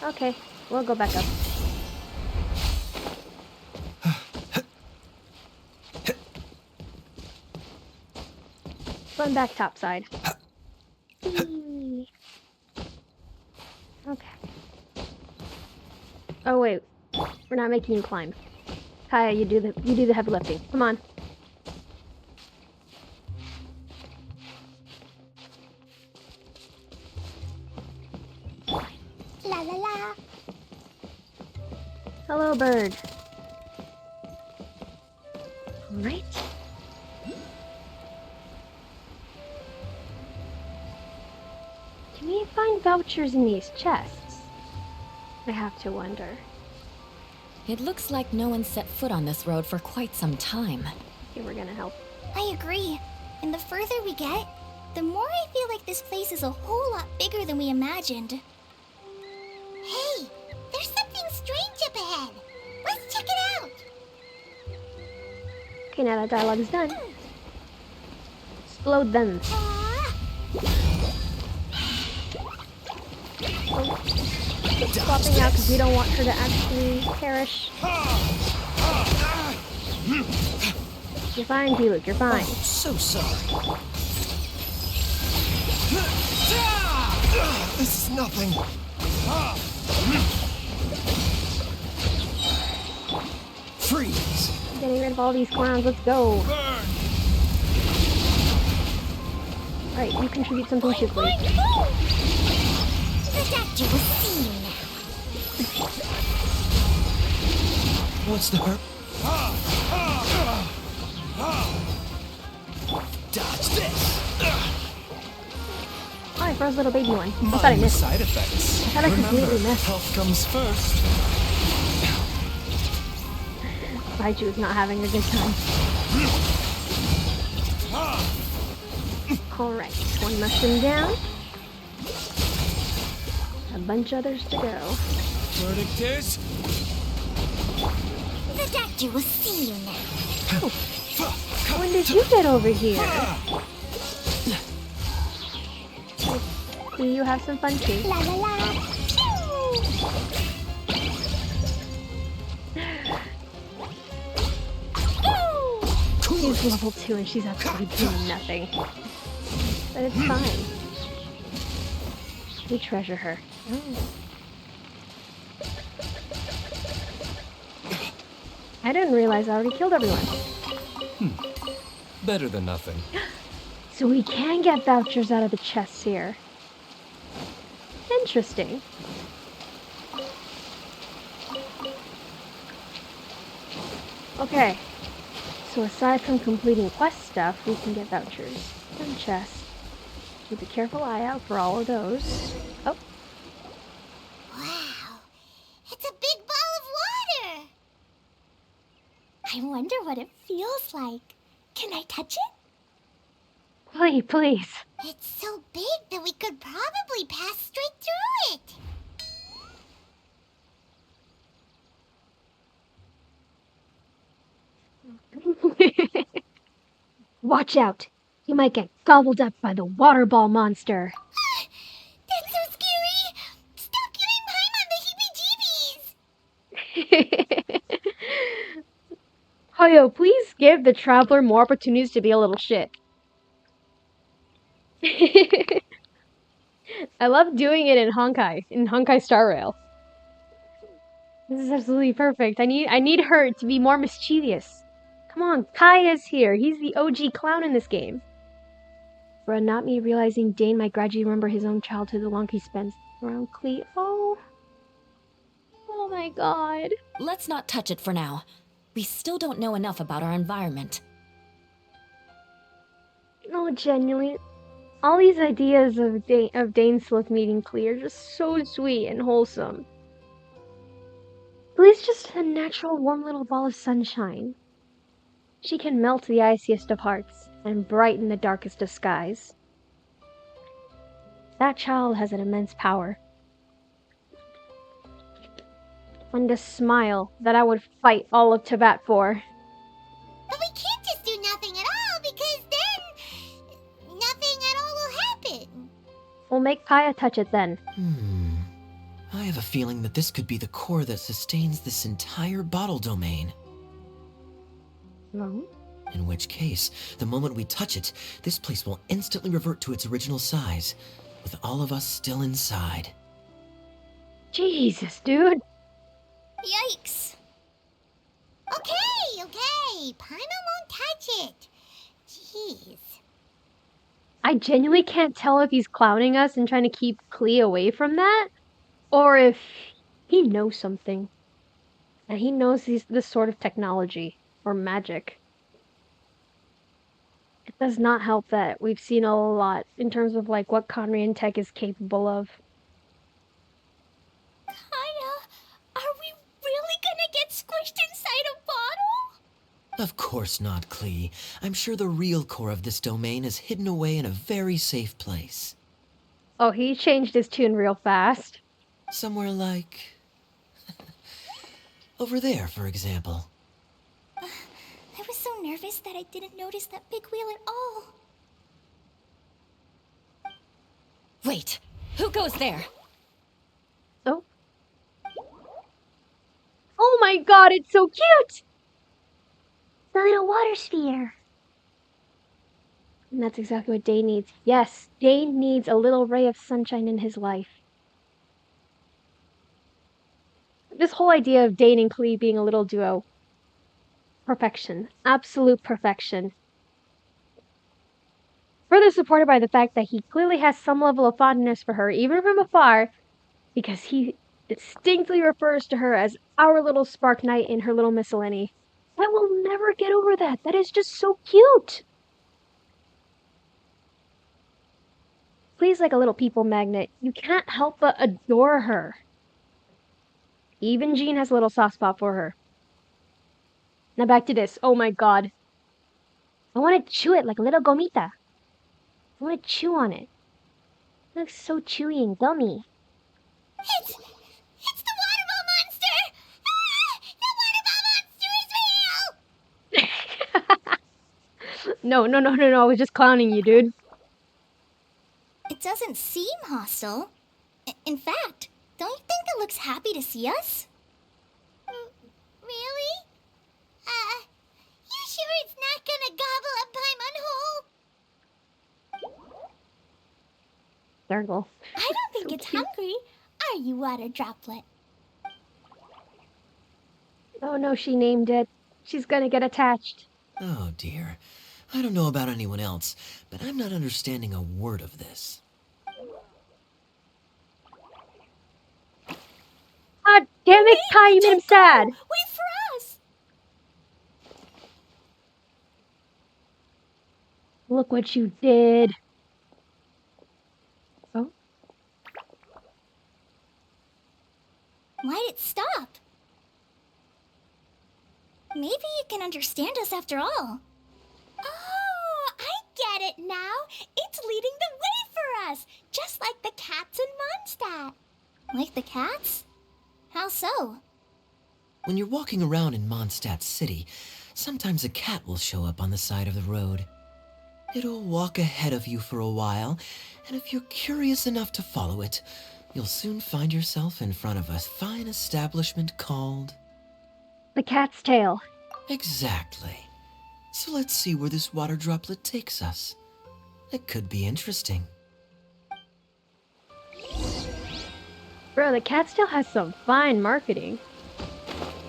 Okay, we'll go back up. Going back topside. Whee. Okay. Oh wait, we're not making you climb. Kaya, you do the heavy lifting. Come on. La la la. Hello, bird. Alright. Can we find vouchers in these chests? I have to wonder. It looks like no one set foot on this road for quite some time. Okay, we're gonna help. I agree. And the further we get, the more I feel like this place is a whole lot bigger than we imagined. Hey, there's something strange up ahead. Let's check it out. Okay, now that dialogue is done. Explode them. Swapping out because we don't want her to actually perish. You're fine, Luke. You're fine. Oh, so sorry. This is nothing. Freeze. Getting rid of all these clowns. Let's go. Alright, you contribute something to Klee. The doctor will see you now. What's the hurt? Dodge this. Oh, I froze little baby one. I thought I missed. Side effects. I thought I completely missed. Health comes first. Raiju's not having a good time. Alright, one mushroom down. A bunch others to go. Verdict is... The doctor will see you now. When did you get over here? See, you have some fun too. La la la. Pew! She's level 2 and she's absolutely doing nothing. But it's fine. We treasure her. I didn't realize I already killed everyone. Better than nothing. So we can get vouchers out of the chests here. Interesting. Okay. So aside from completing quest stuff, we can get vouchers and chests. Keep a careful eye out for all of those. Oh, Wow. It's a big ball of water. I wonder what it feels like. Can I touch it? please. It's so big that we could probably pass straight through it. Watch out. You might get gobbled up by the water ball monster. That's so scary. Stop giving Paimon the heebie-jeebies. Hoyo, please give the traveler more opportunities to be a little shit. I love doing it in Honkai Star Rail. This is absolutely perfect. I need her to be more mischievous. Come on, Kaya's here. He's the OG clown in this game. For not me realizing Dane might gradually remember his own childhood the longer he spends around Klee. Oh my god. Let's not touch it for now. We still don't know enough about our environment. No, genuinely. All these ideas of Dane Slith meeting Klee are just so sweet and wholesome. Klee's just a natural warm little ball of sunshine. She can melt the iciest of hearts and brighten the darkest of skies. That child has an immense power. And a smile that I would fight all of Tibet for. But we can't just do nothing at all because then nothing at all will happen. We'll make Kaya touch it then. I have a feeling that this could be the core that sustains this entire bottle domain. No? In which case, the moment we touch it, this place will instantly revert to its original size, with all of us still inside. Jesus, dude. Yikes. Okay. Paimon won't touch it. Jeez. I genuinely can't tell if he's clowning us and trying to keep Klee away from that, or if he knows something. And he knows this sort of technology, or magic. It does not help that we've seen a lot in terms of like what Conrian tech is capable of. Kaya, are we really gonna get squished inside a bottle? Of course not, Klee. I'm sure the real core of this domain is hidden away in a very safe place. Oh, he changed his tune real fast. Somewhere like... over there, for example. I was so nervous that I didn't notice that big wheel at all. Wait, who goes there? Oh. Oh my god, it's so cute! The little water sphere. And that's exactly what Dane needs. Yes, Dane needs a little ray of sunshine in his life. This whole idea of Dane and Klee being a little duo. Perfection. Absolute perfection. Further supported by the fact that he clearly has some level of fondness for her, even from afar, because he distinctly refers to her as our little Spark Knight in her little miscellany. I will never get over that. That is just so cute. Please, like a little people magnet, you can't help but adore her. Even Jean has a little soft spot for her. Now back to this. Oh my god. I want to chew it like a little gomita. I want to chew on it. It looks so chewy and gummy. It's the waterball monster! Ah, the waterball monster is real! No. I was just clowning you, dude. It doesn't seem hostile. In fact, don't you think it looks happy to see us? Really? You sure it's not gonna gobble up Paimon whole? Circle. I don't think So it's cute. hungry. Are you, Water Droplet? Oh no, she named it. She's gonna get attached. Oh dear. I don't know about anyone else, but I'm not understanding a word of this. God damn it, Kai, you made him sad. Wait for us! Look what you did. Oh, Why'd it stop? Maybe it can understand us after all. Oh, I get it now. It's leading the way for us, just like the cats in Mondstadt. Like the cats? How so? When you're walking around in Mondstadt City, sometimes a cat will show up on the side of the road. It'll walk ahead of you for a while, and if you're curious enough to follow it, you'll soon find yourself in front of a fine establishment called... the cat's tail. Exactly. So let's see where this water droplet takes us. It could be interesting. Bro, the cat's tail has some fine marketing.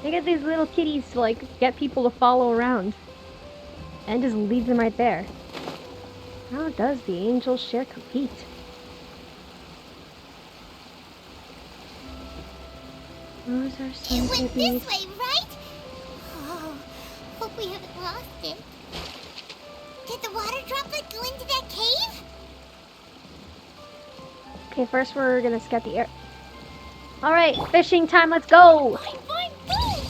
They get these little kitties to like get people to follow around. And just leaves them right there. How does the angel share compete? Those are It some went kitties. this way, right? Oh, hope we haven't lost it. Did the water droplet go into that cave? Okay, first we're gonna scout the air. Alright, fishing time, let's go! Fine, go!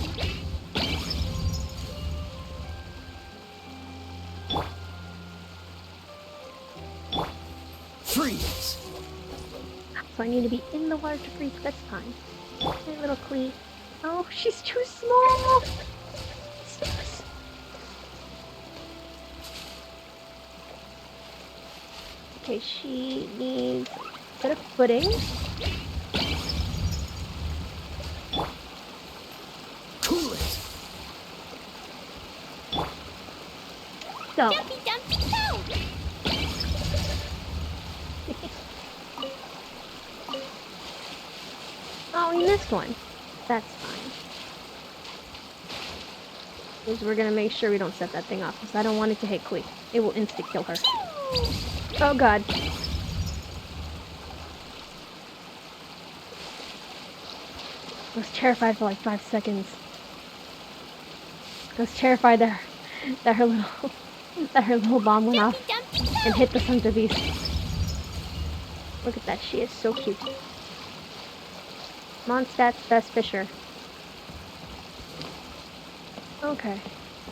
Freeze! So I need to be in the water to freeze, that's fine. Hey, little Clee. Oh, she's too small! Okay, she needs a bit of footing. Cool it! Go! Dumpy, dumpy, go! Oh, we missed one. That's fine. Because we're gonna make sure we don't set that thing off, because I don't want it to hit Clee. It will insta-kill her. Oh god. I was terrified for like 5 seconds. I was terrified that her little bomb went off Dumpy, dumpy, go! and hit the sons of beast. Look at that, she is so cute. Mondstadt's best fisher. Okay.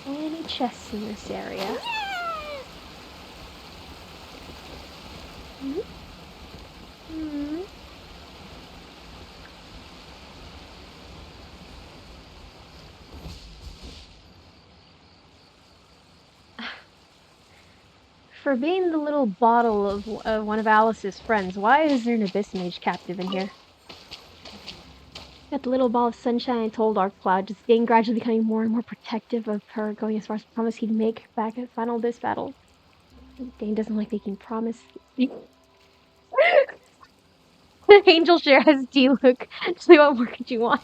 Any chests in this area? Hmm? Hmm. For being the little bottle of one of Alice's friends, why is there an Abyss Mage captive in here? Got the little ball of sunshine and told Dark Cloud, just getting gradually becoming more and more protective of her, going as far as promise he'd make back at Final Abyss battle. Dane doesn't like making promises. Angel Share has D-Look. Actually, what more could you want?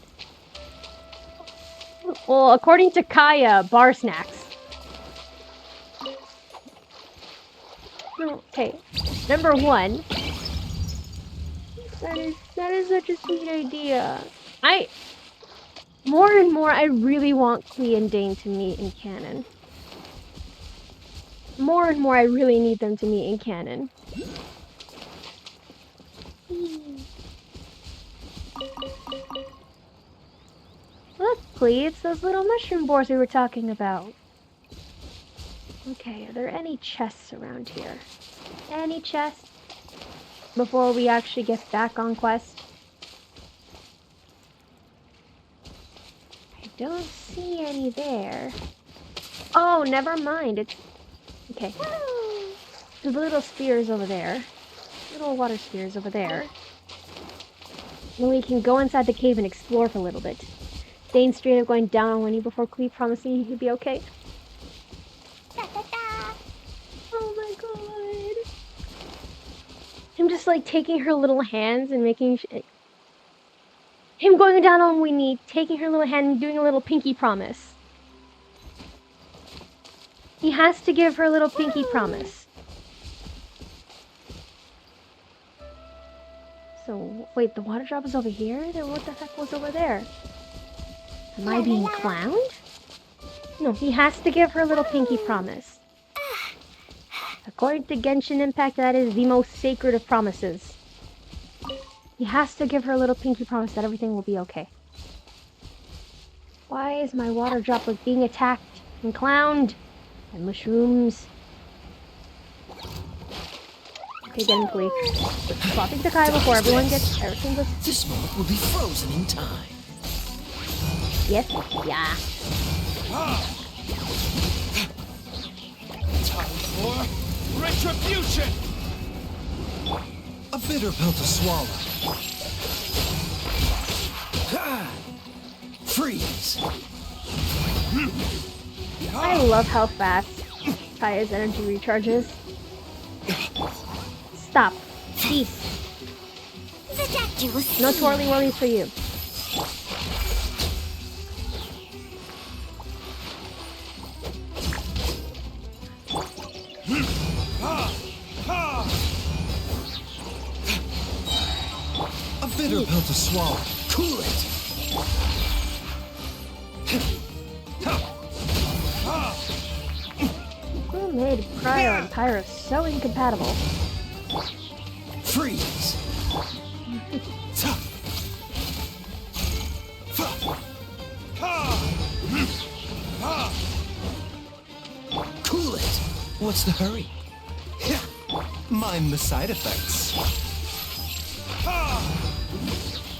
Well, according to Kaya, bar snacks. Okay, number one. That is such a sweet idea. More and more, I really want Clee and Dane to meet in canon. More and more, I really need them to meet in canon. Look, Clee, it's those little mushroom boars we were talking about. Okay, are there any chests around here? Any chests? Before we actually get back on quest? I don't see any there. Oh, never mind. It's... Okay. The little spears over there. Little water spears over there. Then we can go inside the cave and explore for a little bit. Dane straight up going down on one knee before Clee promising he could be okay. Oh my god. Him just like taking her little hands and making him going down on one knee, taking her little hand and doing a little pinky promise. He has to give her a little pinky promise. So, wait, the water drop is over here? Then what the heck was over there? Am I being clowned? No, he has to give her a little pinky promise. According to Genshin Impact, that is the most sacred of promises. He has to give her a little pinky promise that everything will be okay. Why is my water droplet being attacked and clowned? And mushrooms. Okay, get him, Clee. Swapping to Kai before everyone gets everything goes. This moment will be frozen in time. Yes? Yeah. Time for retribution! A bitter pill to swallow. Freeze! I love how fast Kaya's energy recharges. Stop. Cease. The doctor will see. No twirly whirlies for you. A bitter pill to swallow. Cool it! Who made Cryo and Pyro so incompatible? Freeze! Cool it! What's the hurry? Mind the side effects.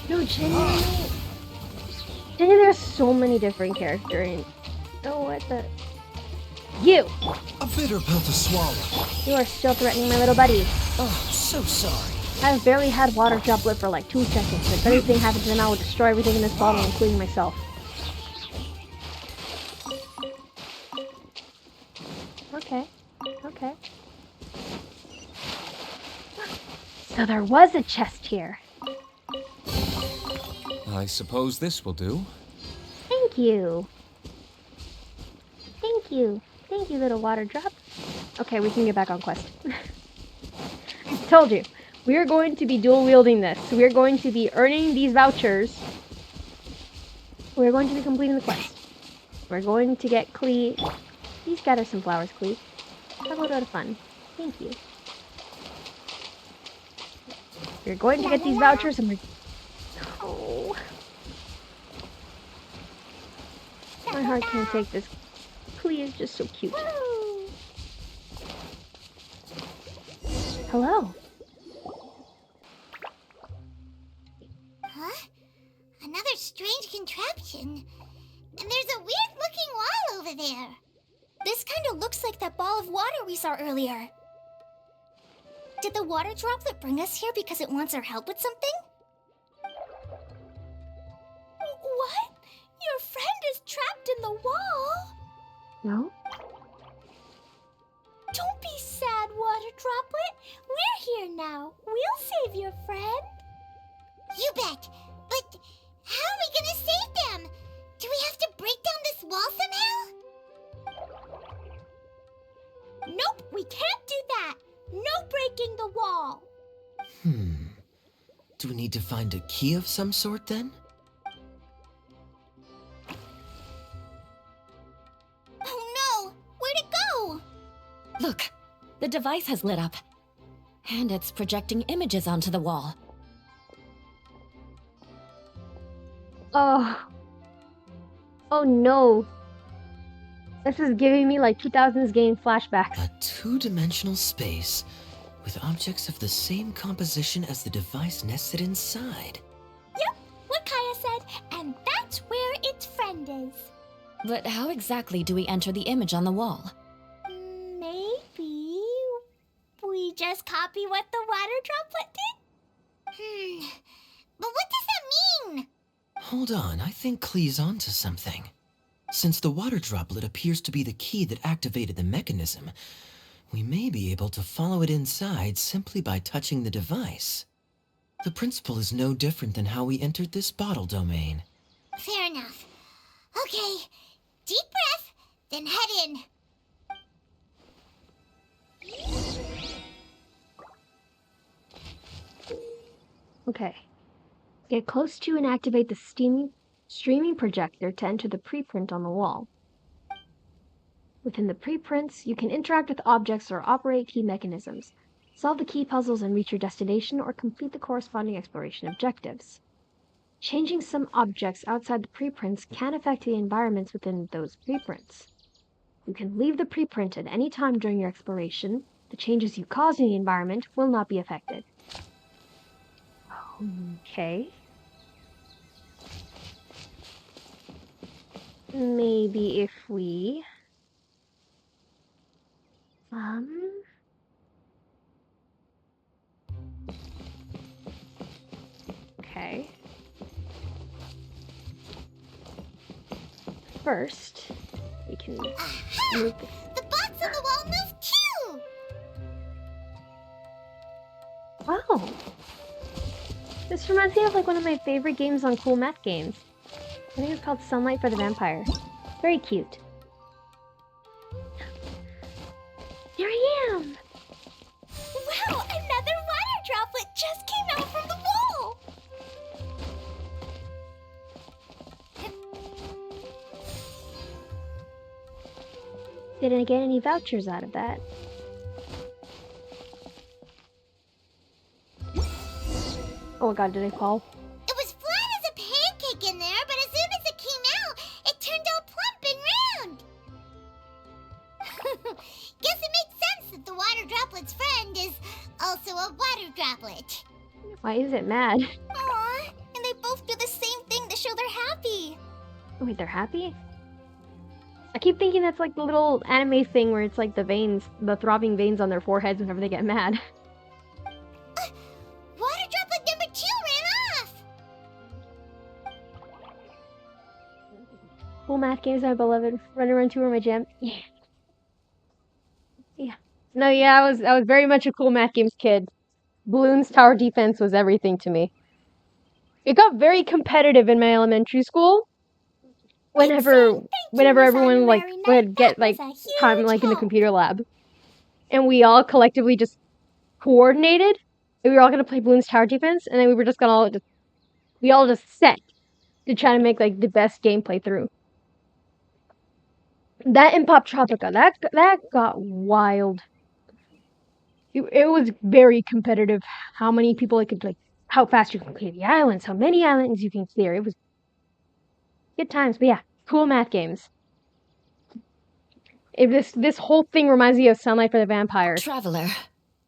No, genuinely. Genuinely, there's so many different characters. Oh, what the... You! A bitter pill to swallow. You are still threatening my little buddy. Oh, so sorry. I've barely had water droplet for like 2 seconds. If anything happens to them, I will destroy everything in this bottle, including myself. Okay. Okay. So there was a chest here. I suppose this will do. Thank you. Thank you. Thank you, little water drop. Okay, we can get back on quest. Told you. We are going to be dual wielding this. We are going to be earning these vouchers. We're going to be completing the quest. We're going to get Clee. Please gather some flowers, Clee. Have a little bit of fun. Thank you. We're going to get these vouchers and we're... Oh. My heart can't take this. Clee is just so cute. Hello. Huh? Another strange contraption. And there's a weird-looking wall over there. This kind of looks like that ball of water we saw earlier. Did the water droplet bring us here because it wants our help with something? What? Your friend is trapped in the wall? No? Don't be sad, water droplet. We're here now. We'll save your friend. You bet. But how are we gonna save them? Do we have to break down this wall somehow? Nope, we can't do that. No breaking the wall. Do we need to find a key of some sort then? Oh no! Where'd it go? Look, the device has lit up. And it's projecting images onto the wall. Oh no. This is giving me like 2000s game flashbacks. A two-dimensional space with objects of the same composition as the device nested inside. Yep, what Kaya said, and that's where its friend is. But how exactly do we enter the image on the wall? Maybe we just copy what the water droplet did? But what does that mean? Hold on, I think Klee's onto something. Since the water droplet appears to be the key that activated the mechanism, we may be able to follow it inside simply by touching the device. The principle is no different than how we entered this bottle domain. Fair enough. Okay, deep breath, then head in. Okay. Get close to and activate the streaming projector to enter the preprint on the wall. Within the preprints, you can interact with objects or operate key mechanisms, solve the key puzzles and reach your destination, or complete the corresponding exploration objectives. Changing some objects outside the preprints can affect the environments within those preprints. You can leave the preprint at any time during your exploration. The changes you cause in the environment will not be affected. Okay. Maybe if we... Okay. First, we can move this. The box on the wall moved too! Wow! This reminds me of like one of my favorite games on Cool Math Games. I think it's called Sunlight for the Vampire. Very cute. Here I am! Wow, another water droplet just came out from the wall! Didn't get any vouchers out of that. Oh my god, did I fall? It was flat as a pancake in there, but as soon as it came out, it turned out plump and round. Guess it makes sense that the water droplet's friend is also a water droplet. Why is it mad? Aww, and they both do the same thing to show they're happy. Oh wait, they're happy? I keep thinking that's like the little anime thing where it's like the veins, the throbbing veins on their foreheads whenever they get mad. Water droplet number 2 ran off! Cool Math Games, my beloved. Run Around 2 are my jam. Yeah. Yeah. No, yeah, I was very much a Cool Math Games kid. Bloons Tower Defense was everything to me. It got very competitive in my elementary school. Whenever everyone like would get like time like in the computer lab, and we all collectively just coordinated, and we were all gonna play Bloons Tower Defense, and then we were just gonna we all just set to try to make like the best gameplay through. That in Pop Tropica, that got wild. It was very competitive. How many people it could like, how fast you can clear the islands, how many islands you can clear. It was good times, but yeah, Cool Math Games. This whole thing reminds me of Sunlight for the Vampire. Traveler,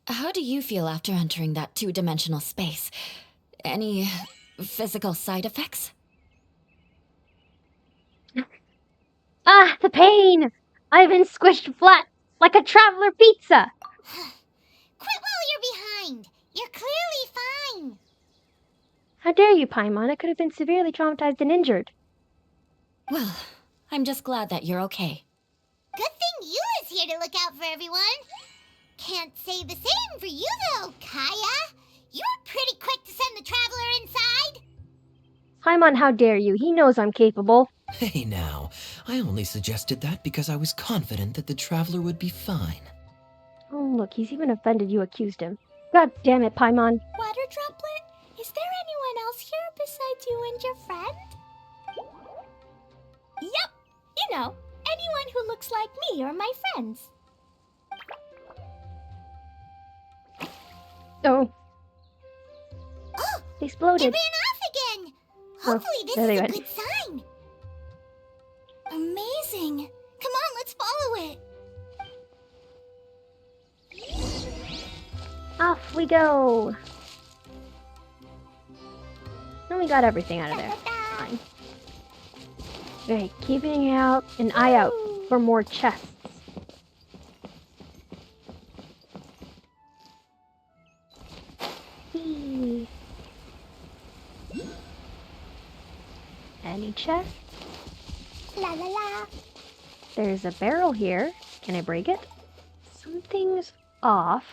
how do you feel after entering that two-dimensional space? Any physical side effects? Ah, the pain! I've been squished flat like a traveler pizza! Quit while you're behind! You're clearly fine! How dare you, Paimon? I could have been severely traumatized and injured. Well, I'm just glad that you're okay. Good thing you is here to look out for everyone. Can't say the same for you though, Kaya. You were pretty quick to send the traveler inside. Paimon, how dare you? He knows I'm capable. Hey now, I only suggested that because I was confident that the traveler would be fine. Oh, look, he's even offended you accused him. God damn it, Paimon. Water droplet, is there anyone else here besides you and your friend? Yep, you know, anyone who looks like me or my friends. Oh. Oh, They it exploded. ran off again. Hopefully this there is they a went. good sign. Amazing! Come on, let's follow it! Off we go! And we got everything out of there. Fine. Okay, keeping out an eye out for more chests. Whee. Any chest? La la la! There's a barrel here. Can I break it? Something's off.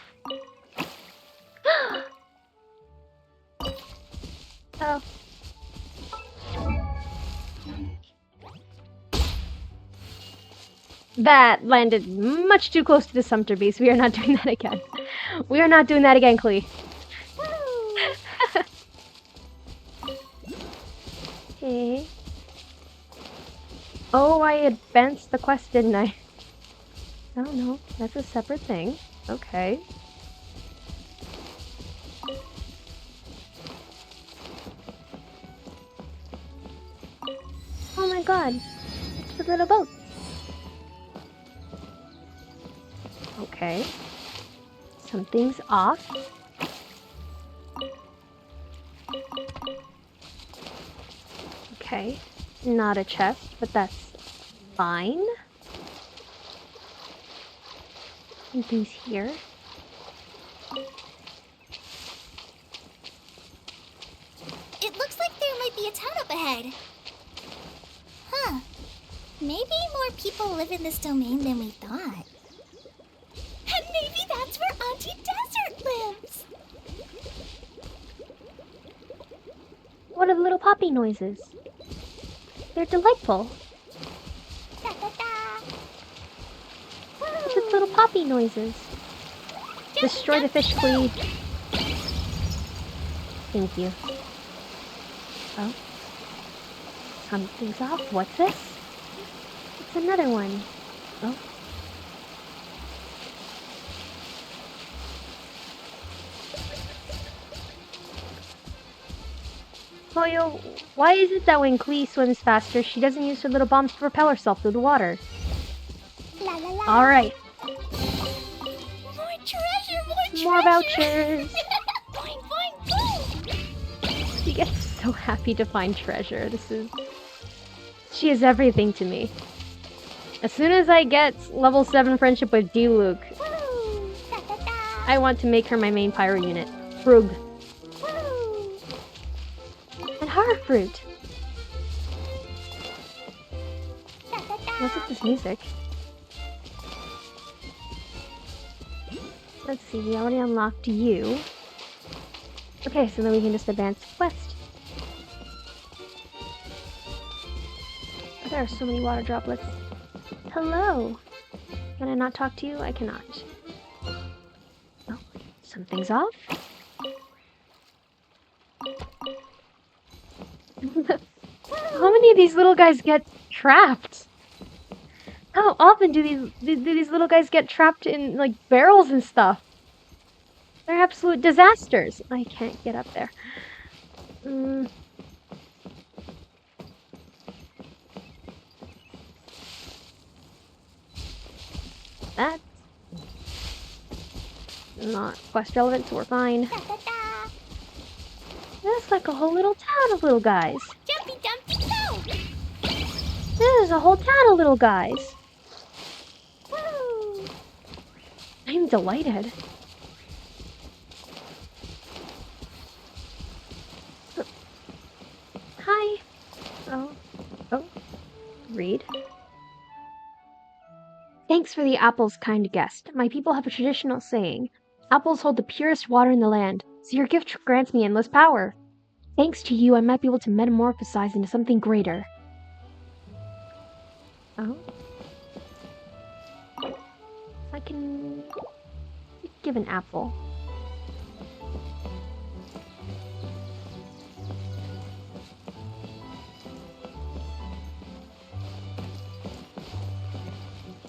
Oh. That landed much too close to the sumpter beast. We are not doing that again. We are not doing that again, Klee. Okay. Oh, I advanced the quest, didn't I? Oh no, that's a separate thing. Okay. Oh my god, it's the little boat. Okay. Something's off. Okay. Not a chest, but that's fine. Something's here. It looks like there might be a town up ahead. Huh. Maybe more people live in this domain than we thought. And maybe that's where Auntie Desert lives! What are the little poppy noises? They're delightful. Da da da! Just little poppy noises. Destroy the fish, Klee. Thank you. Oh. Something's off. What's this? It's another one. Oh. Koyo, why is it that when Klee swims faster, she doesn't use her little bombs to propel herself through the water? La la la! Alright. More treasure! More vouchers! Boing, boing, boing! She gets so happy to find treasure. She is everything to me. As soon as I get level 7 friendship with D-Luke, Woo! Da da da! I want to make her my main pyro unit. Frug. Woo! And Horror Fruit. Da da da! What's with this music? Let's see, we already unlocked you. Okay, so then we can just advance the quest. Oh, there are so many water droplets. Hello! Can I not talk to you? I cannot. Oh, something's off? How many of these little guys get trapped? How often do these little guys get trapped in, like, barrels and stuff? They're absolute disasters. I can't get up there. That's not quest relevant, so we're fine. Da da da! That's like a whole little town of little guys. Jumpy dumpty go! There's a whole town of little guys. Woo! I'm delighted. Hi. Oh. Read. Thanks for the apples, kind guest. My people have a traditional saying. Apples hold the purest water in the land, so your gift grants me endless power. Thanks to you, I might be able to metamorphosize into something greater. Oh? I can give an apple.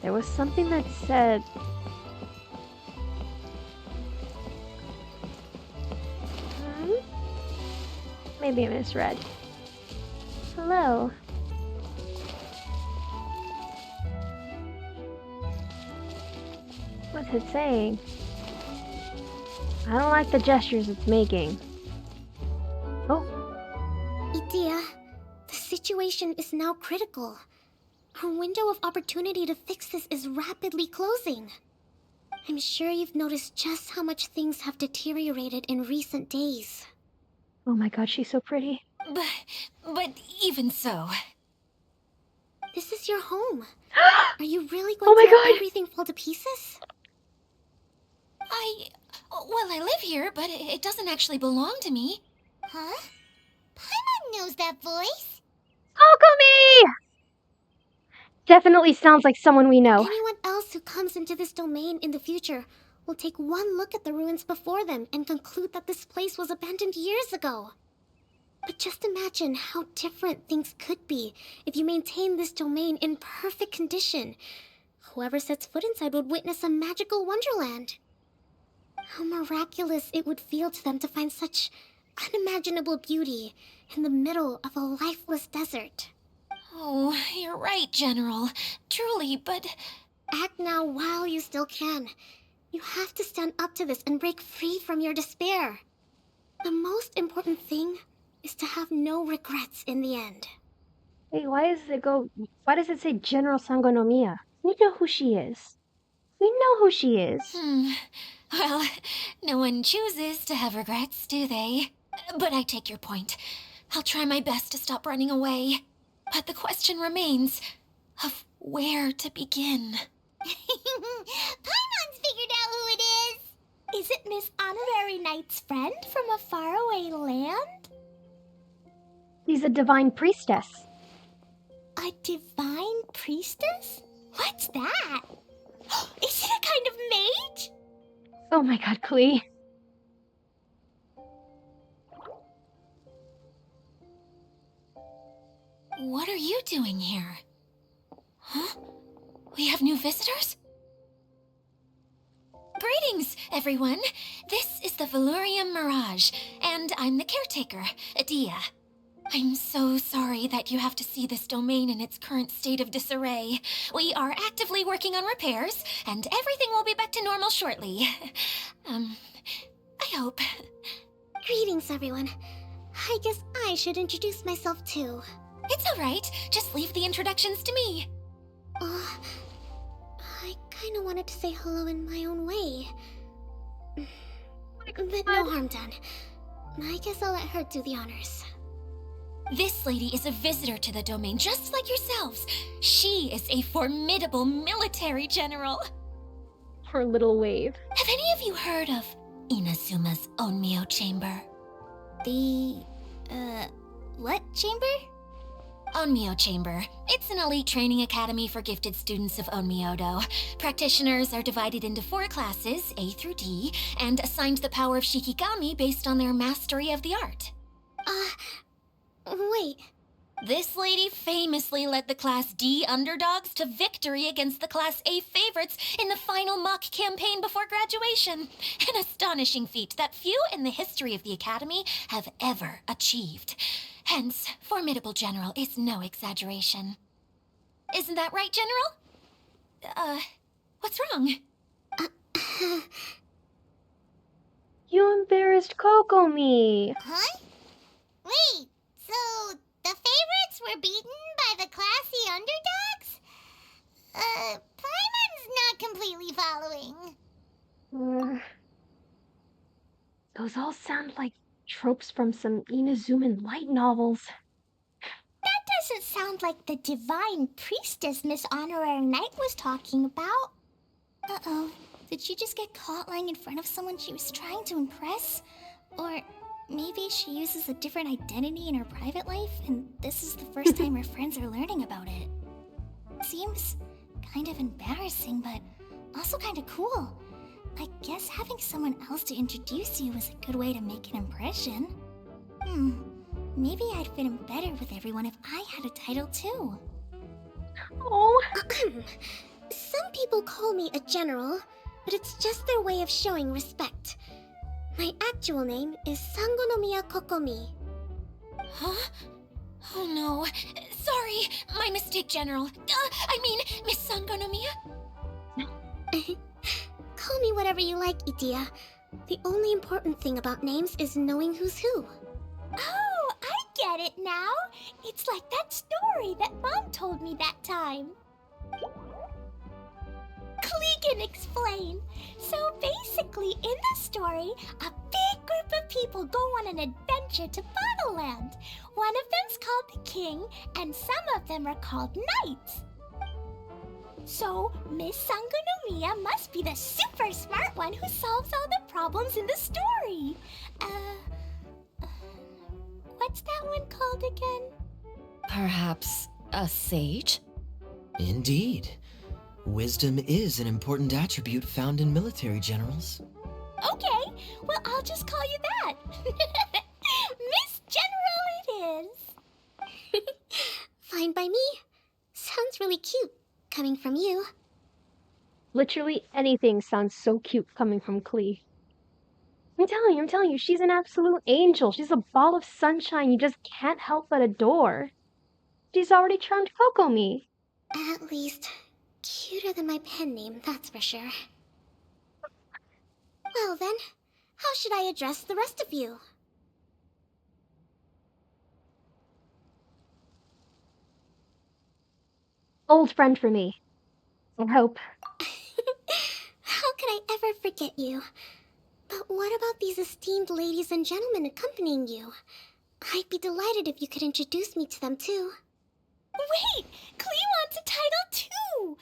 There was something that said... Maybe I misread. Hello. What's it saying? I don't like the gestures it's making. Oh, Itia, the situation is now critical. Our window of opportunity to fix this is rapidly closing. I'm sure you've noticed just how much things have deteriorated in recent days. oh my god, she's so pretty. But even so... This is your home. Are you really Oh going my to let God. everything fall to pieces? Well, I live here, but it doesn't actually belong to me. Huh? Paimon knows that voice. Kokomi! Definitely sounds like someone we know. Anyone else who comes into this domain in the future will take one look at the ruins before them and conclude that this place was abandoned years ago. But just imagine how different things could be if you maintain this domain in perfect condition. Whoever sets foot inside would witness a magical wonderland. How miraculous it would feel to them to find such unimaginable beauty in the middle of a lifeless desert. Oh, you're right, General. Truly, but... Act now while you still can. You have to stand up to this and break free from your despair. The most important thing is to have no regrets in the end. Wait, why does it say General Sangonomiya? We know who she is. We know who she is. Well, no one chooses to have regrets, do they? But I take your point. I'll try my best to stop running away. But the question remains of where to begin. Paimon's figured out who it is! Is it Miss Honorary Knight's friend from a faraway land? She's a divine priestess. A divine priestess? What's that? Is it a kind of mage? Oh my god, Klee. What are you doing here? Huh? We have new visitors? Greetings, everyone. This is the Valurium Mirage, and I'm the caretaker, Adia. I'm so sorry that you have to see this domain in its current state of disarray. We are actively working on repairs, and everything will be back to normal shortly. I hope. Greetings, everyone. I guess I should introduce myself too. It's all right. Just leave the introductions to me. I kinda wanted to say hello in my own way. But no harm done. I guess I'll let her do the honors. This lady is a visitor to the domain, just like yourselves. She is a formidable military general. Her little wave. Have any of you heard of Inazuma's Onmyo Chamber? The, what chamber? Onmyo Chamber. It's an elite training academy for gifted students of Onmyodo. Practitioners are divided into 4 classes, A through D, and assigned the power of Shikigami based on their mastery of the art. Wait. This lady famously led the Class D underdogs to victory against the Class A favorites in the final mock campaign before graduation. An astonishing feat that few in the history of the Academy have ever achieved. Hence, formidable general is no exaggeration. Isn't that right, General? What's wrong? You embarrassed Kokomi. Huh? Wait, so the favorites were beaten by the classy underdogs? Paimon's not completely following. Those all sound like tropes from some Inazuman light novels. That doesn't sound like the divine priestess Miss Honorary Knight was talking about. Uh-oh. Did she just get caught lying in front of someone she was trying to impress? Or maybe she uses a different identity in her private life, and this is the first time her friends are learning about it. Seems kind of embarrassing, but also kind of cool. I guess having someone else to introduce you is a good way to make an impression. Maybe I'd fit in better with everyone if I had a title too. Oh. Some people call me a general, but it's just their way of showing respect. My actual name is Sangonomiya Kokomi. Huh? Oh no. Sorry, my mistake, General. I mean, Miss Sangonomiya. whatever you like, Idia. The only important thing about names is knowing who's who. Oh, I get it now. It's like that story that Mom told me that time. Klee can explain. So basically, in the story, a big group of people go on an adventure to Bottleland. One of them's called the King, and some of them are called Knights. So, Miss Sangonomiya must be the super smart one who solves all the problems in the story. What's that one called again? Perhaps a sage? Indeed. Wisdom is an important attribute found in military generals. Okay, well, I'll just call you that. Miss General it is. Fine by me. Sounds really cute, coming from you. Literally anything sounds so cute coming from Klee. I'm telling you, she's an absolute angel. She's a ball of sunshine you just can't help but adore. She's already charmed Kokomi. At least, cuter than my pen name, that's for sure. Well then, how should I address the rest of you? Old friend for me. I hope. How could I ever forget you? But what about these esteemed ladies and gentlemen accompanying you? I'd be delighted if you could introduce me to them too. Wait! Klee wants a title too!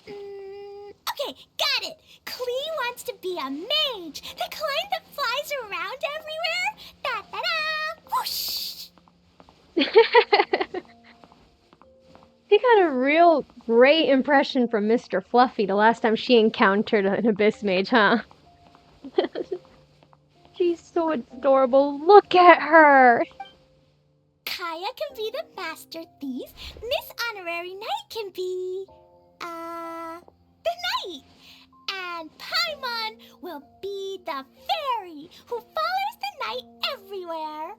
Okay, got it! Klee wants to be a mage! The kind that flies around everywhere! Da-da-da! Whoosh! She got a real great impression from Mr. Fluffy the last time she encountered an Abyss Mage, huh? She's so adorable. Look at her! Kaya can be the Master Thief. Miss Honorary Knight can be... the Knight. And Paimon will be the Fairy who follows the Knight everywhere.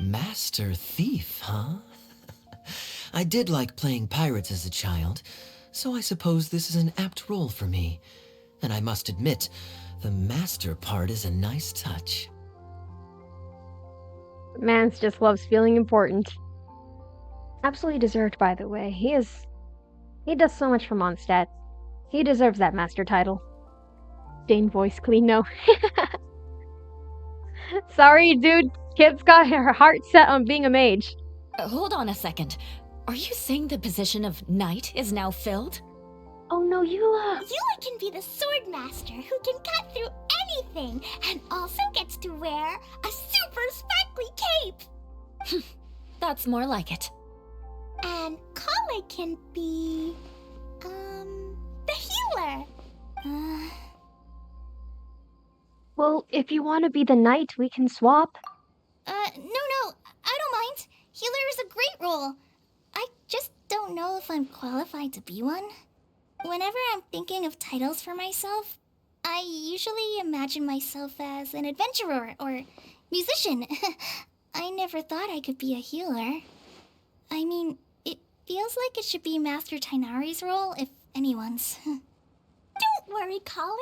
Master Thief, huh? I did like playing pirates as a child, so I suppose this is an apt role for me. And I must admit, the master part is a nice touch. Mance just loves feeling important. Absolutely deserved, by the way. He does so much for Mondstadt. He deserves that master title. Dane voice clean, no. Sorry, dude. Kid's got her heart set on being a mage. Hold on a second. Are you saying the position of knight is now filled? Oh no, Eula! Eula can be the sword master who can cut through anything and also gets to wear a super sparkly cape. That's more like it. And Kale can be... the healer. Well, if you want to be the knight, we can swap. No, I don't mind. Healer is a great role. I just don't know if I'm qualified to be one. Whenever I'm thinking of titles for myself, I usually imagine myself as an adventurer or musician. I never thought I could be a healer. I mean, it feels like it should be Master Tainari's role, if anyone's. Don't worry, Kale.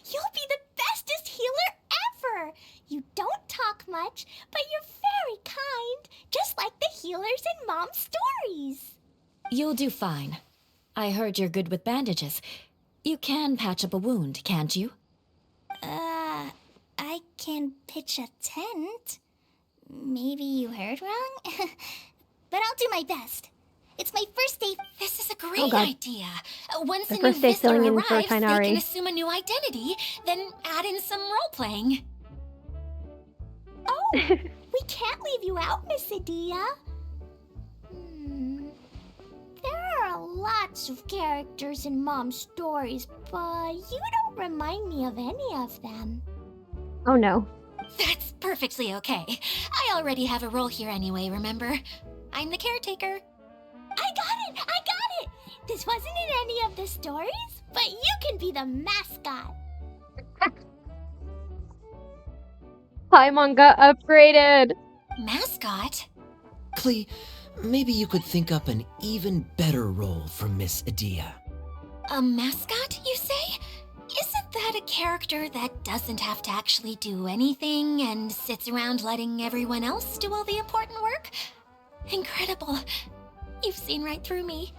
You'll be the bestest healer ever. You don't talk much, but you're very kind, just like the healers in Mom's stories. You'll do fine. I heard you're good with bandages. You can patch up a wound, can't you? I can pitch a tent. Maybe you heard wrong? But I'll do my best. It's my first day. This is a Oh, great God. idea. Once The a new first day visitor filling in arrives, for they can Tainari. assume a new identity, then add in some role-playing. Oh, we can't leave you out, Miss Adia. There are lots of characters in Mom's stories, but you don't remind me of any of them. Oh no. That's perfectly okay. I already have a role here anyway, remember? I'm the caretaker. I got it! This wasn't in any of the stories, but you can be the mascot. Paimon got upgraded! Mascot? Klee, maybe you could think up an even better role for Miss Adia. A mascot, you say? Isn't that a character that doesn't have to actually do anything and sits around letting everyone else do all the important work? Incredible. You've seen right through me.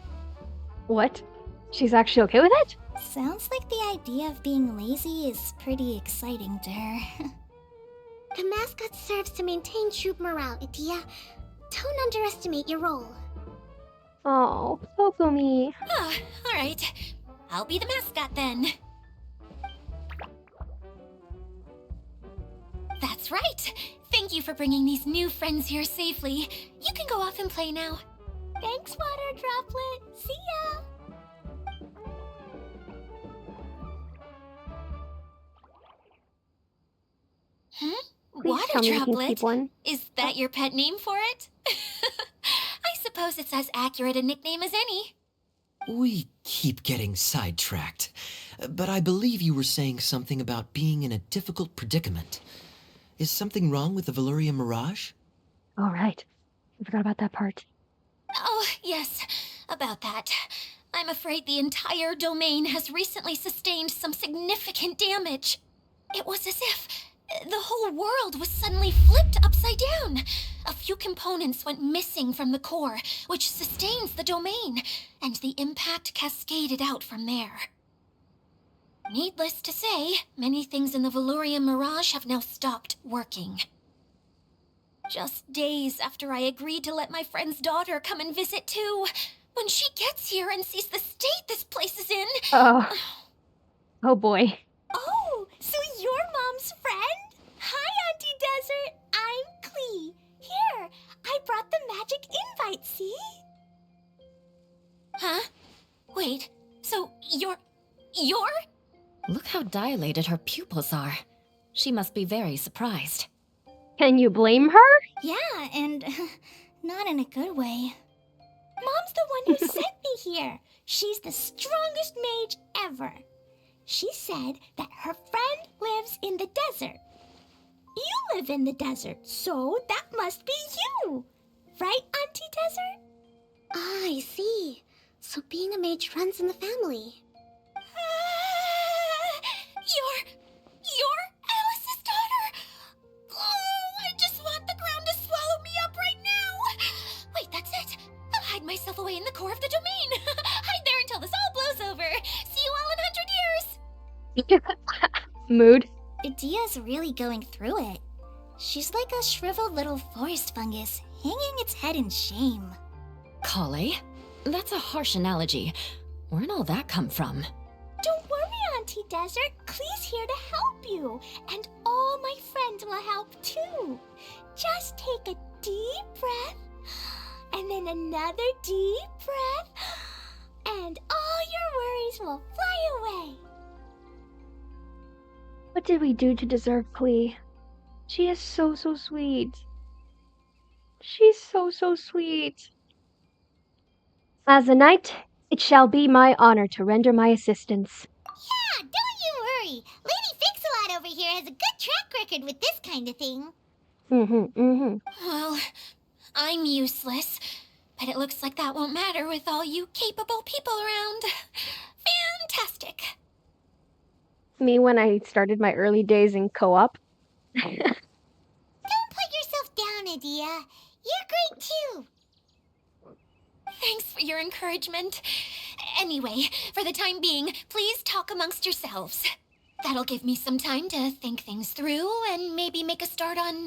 What? She's actually okay with it? Sounds like the idea of being lazy is pretty exciting to her. The mascot serves to maintain troop morale, Idia. Don't underestimate your role. Oh, Kokumi. Oh, alright. I'll be the mascot then. That's right. Thank you for bringing these new friends here safely. You can go off and play now. Thanks, Water Droplet. See ya! Please Water tell me you can Droplet? keep one. Is that your pet name for it? I suppose it's as accurate a nickname as any. We keep getting sidetracked. But I believe you were saying something about being in a difficult predicament. Is something wrong with the Valyria Mirage? All right. I forgot about that part. Oh, yes, about that. I'm afraid the entire domain has recently sustained some significant damage. It was as if the whole world was suddenly flipped upside down. A few components went missing from the core, which sustains the domain, and the impact cascaded out from there. Needless to say, many things in the Valyria Mirage have now stopped working. Just days after I agreed to let my friend's daughter come and visit too. When she gets here and sees the state this place is in... Oh boy. Oh, so you're Mom's friend? Hi, Auntie Desert. I'm Klee. Here, I brought the magic invite, see? Huh? Wait, so you're... Look how dilated her pupils are. She must be very surprised. Can you blame her? Yeah, and not in a good way. Mom's the one who sent me here. She's the strongest mage ever. She said that her friend lives in the desert. You live in the desert, so that must be you. Right, Auntie Desert? Ah, I see. So being a mage runs in the family. You're Alice's daughter! Oh, I just want the ground to swallow me up right now! Wait, that's it! I'll hide myself away in the core of the domain! Hide there until this all blows over! See you all in 100 years! Mood. Idia's really going through it. She's like a shriveled little forest fungus, hanging its head in shame. Kale? That's a harsh analogy. Where'd all that come from? Don't worry, Auntie Desert. Klee's here to help you. And all my friends will help too. Just take a deep breath, and then another deep breath, and all your worries will fly away. What did we do to deserve Klee? She is so sweet. She's so sweet. As a knight, it shall be my honor to render my assistance. Yeah, don't you worry. Lady Fix-A-Lot over here has a good track record with this kind of thing. Well, I'm useless, but it looks like that won't matter with all you capable people around. Fantastic. Me when I started my early days in co-op. Don't put yourself down, Idia. You're great too. Thanks for your encouragement. Anyway, for the time being, please talk amongst yourselves. That'll give me some time to think things through and maybe make a start on,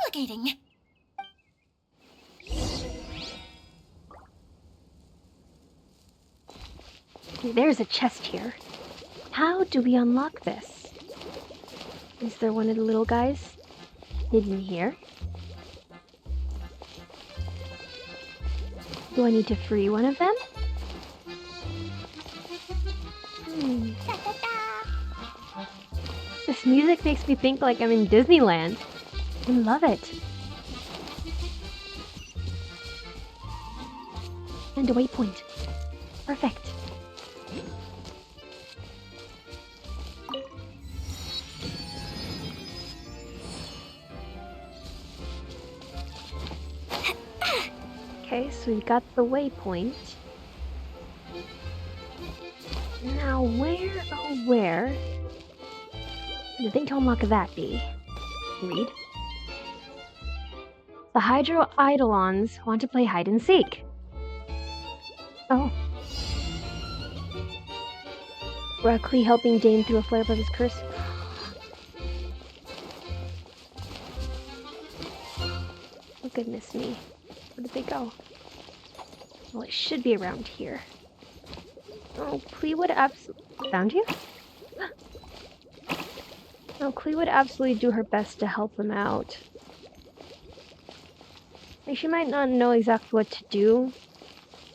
delegating. There's a chest here. How do we unlock this? Is there one of the little guys hidden here? Do I need to free one of them? This music makes me think like I'm in Disneyland. I love it. And a waypoint. Perfect. Okay, so we got the waypoint. Now Now, where, oh, where did they unlock that be? Read. The Hydro Eidolons want to play hide and seek. Oh. Klee helping Dane through a flare of his curse. Oh, goodness me. Where did they go? Well, it should be around here. Oh, Klee would absolutely... Found you? No, Klee would absolutely do her best to help him out. Like, she might not know exactly what to do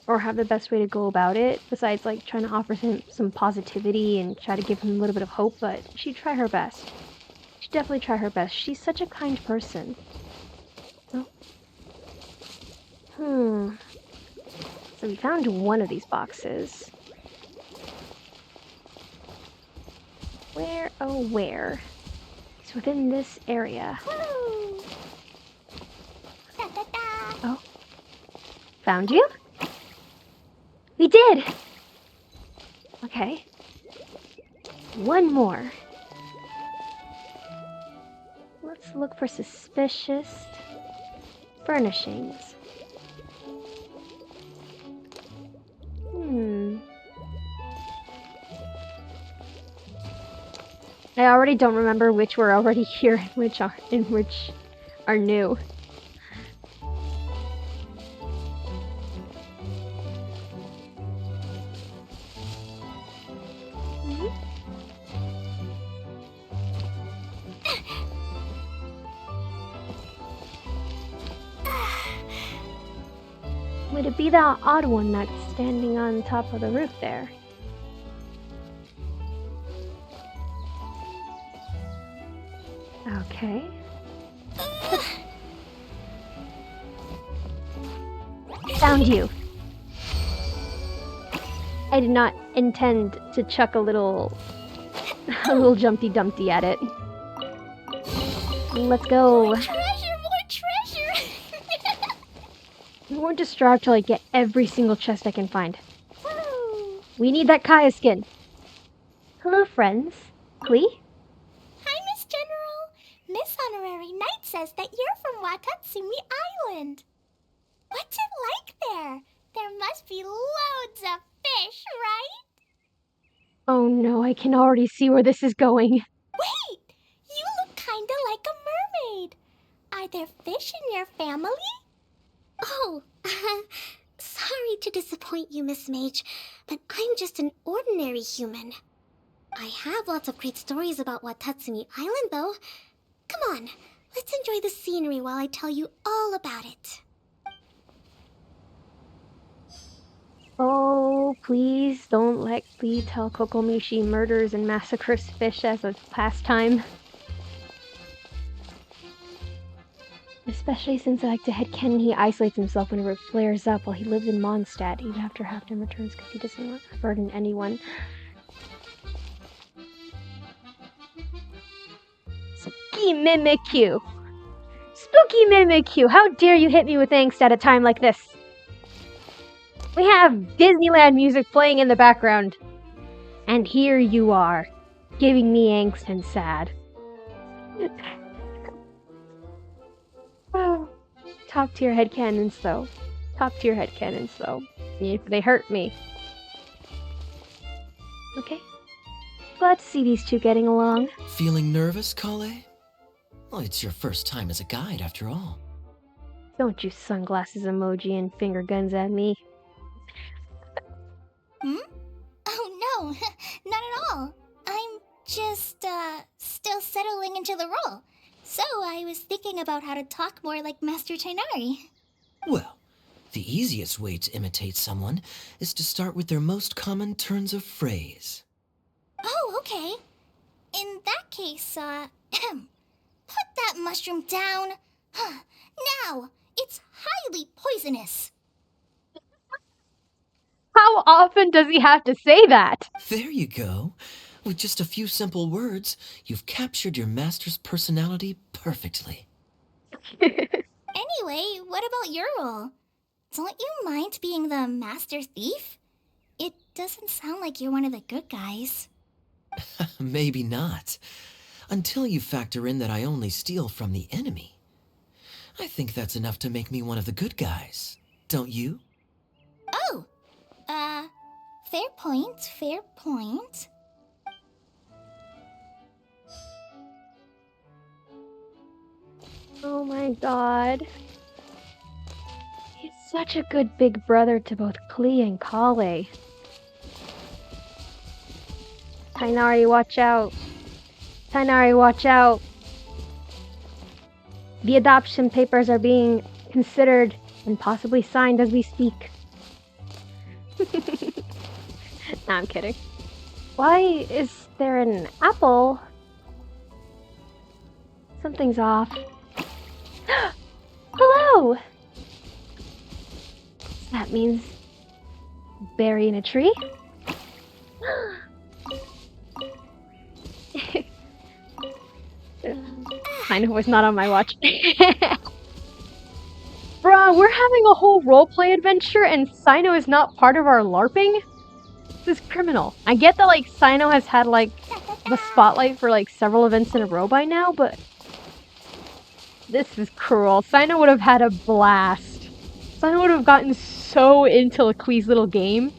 or have the best way to go about it, besides like trying to offer him some positivity and try to give him a little bit of hope, but she'd try her best. She'd definitely try her best. She's such a kind person. Oh. So we found one of these boxes. Where, oh where? It's within this area. Woo! Da, da, da. Oh. Found you? We did! Okay. One more. Let's look for suspicious furnishings. I already don't remember which were already here and which are new. Would it be that odd one that's standing on top of the roof there? Okay. Found you. I did not intend to chuck a little Jumpty Dumpty at it. Let's go. More treasure! I'm going to strive till I get every single chest I can find. Woo! We need that Kaya skin. Hello, friends. Klee? Hi, Miss General. Miss Honorary Knight says that you're from Watatsumi Island. What's it like there? There must be loads of fish, right? Oh no, I can already see where this is going. Wait! You look kinda like a mermaid. Are there fish in your family? Oh, sorry to disappoint you, Miss Mage, but I'm just an ordinary human. I have lots of great stories about Watatsumi Island, though. Come on, let's enjoy the scenery while I tell you all about it. Oh, please don't let Klee tell Kokomi she murders and massacres fish as a pastime. Especially since I like to headcanon he isolates himself whenever it flares up while he lives in Mondstadt, even after Halfdan returns because he doesn't want to burden anyone. Spooky Mimikyu! Spooky Mimikyu! How dare you hit me with angst at a time like this? We have Disneyland music playing in the background. And here you are, giving me angst and sad. Oh, top tier headcanons though. Top tier headcanons though. If they hurt me. Okay. Glad to see these two getting along. Feeling nervous, Kale? Well, it's your first time as a guide, after all. Don't you sunglasses emoji and finger guns at me. Oh no, not at all. I'm just, still settling into the role. So I was thinking about how to talk more like Master Tainari. Well, the easiest way to imitate someone is to start with their most common turns of phrase. Oh, okay. In that case, put that mushroom down. Now, it's highly poisonous. How often does he have to say that? There you go. With just a few simple words, you've captured your master's personality perfectly. Anyway, what about your role? Don't you mind being the master thief? It doesn't sound like you're one of the good guys. Maybe not. Until you factor in that I only steal from the enemy. I think that's enough to make me one of the good guys. Don't you? Oh! Fair point, fair point. Oh my god. He's such a good big brother to both Klee and Kale. Tainari, watch out. Tainari, watch out. The adoption papers are being considered and possibly signed as we speak. Nah, I'm kidding. Why is there an apple? Something's off. Hello! That means berry in a tree? I know it's not on my watch. Bruh, we're having a whole roleplay adventure and Cyno is not part of our LARPing? This is criminal. I get that, like, Cyno has had, like, the spotlight for, like, several events in a row by now, but this is cruel. Cyno would have had a blast. Cyno would have gotten so into Klee's little game.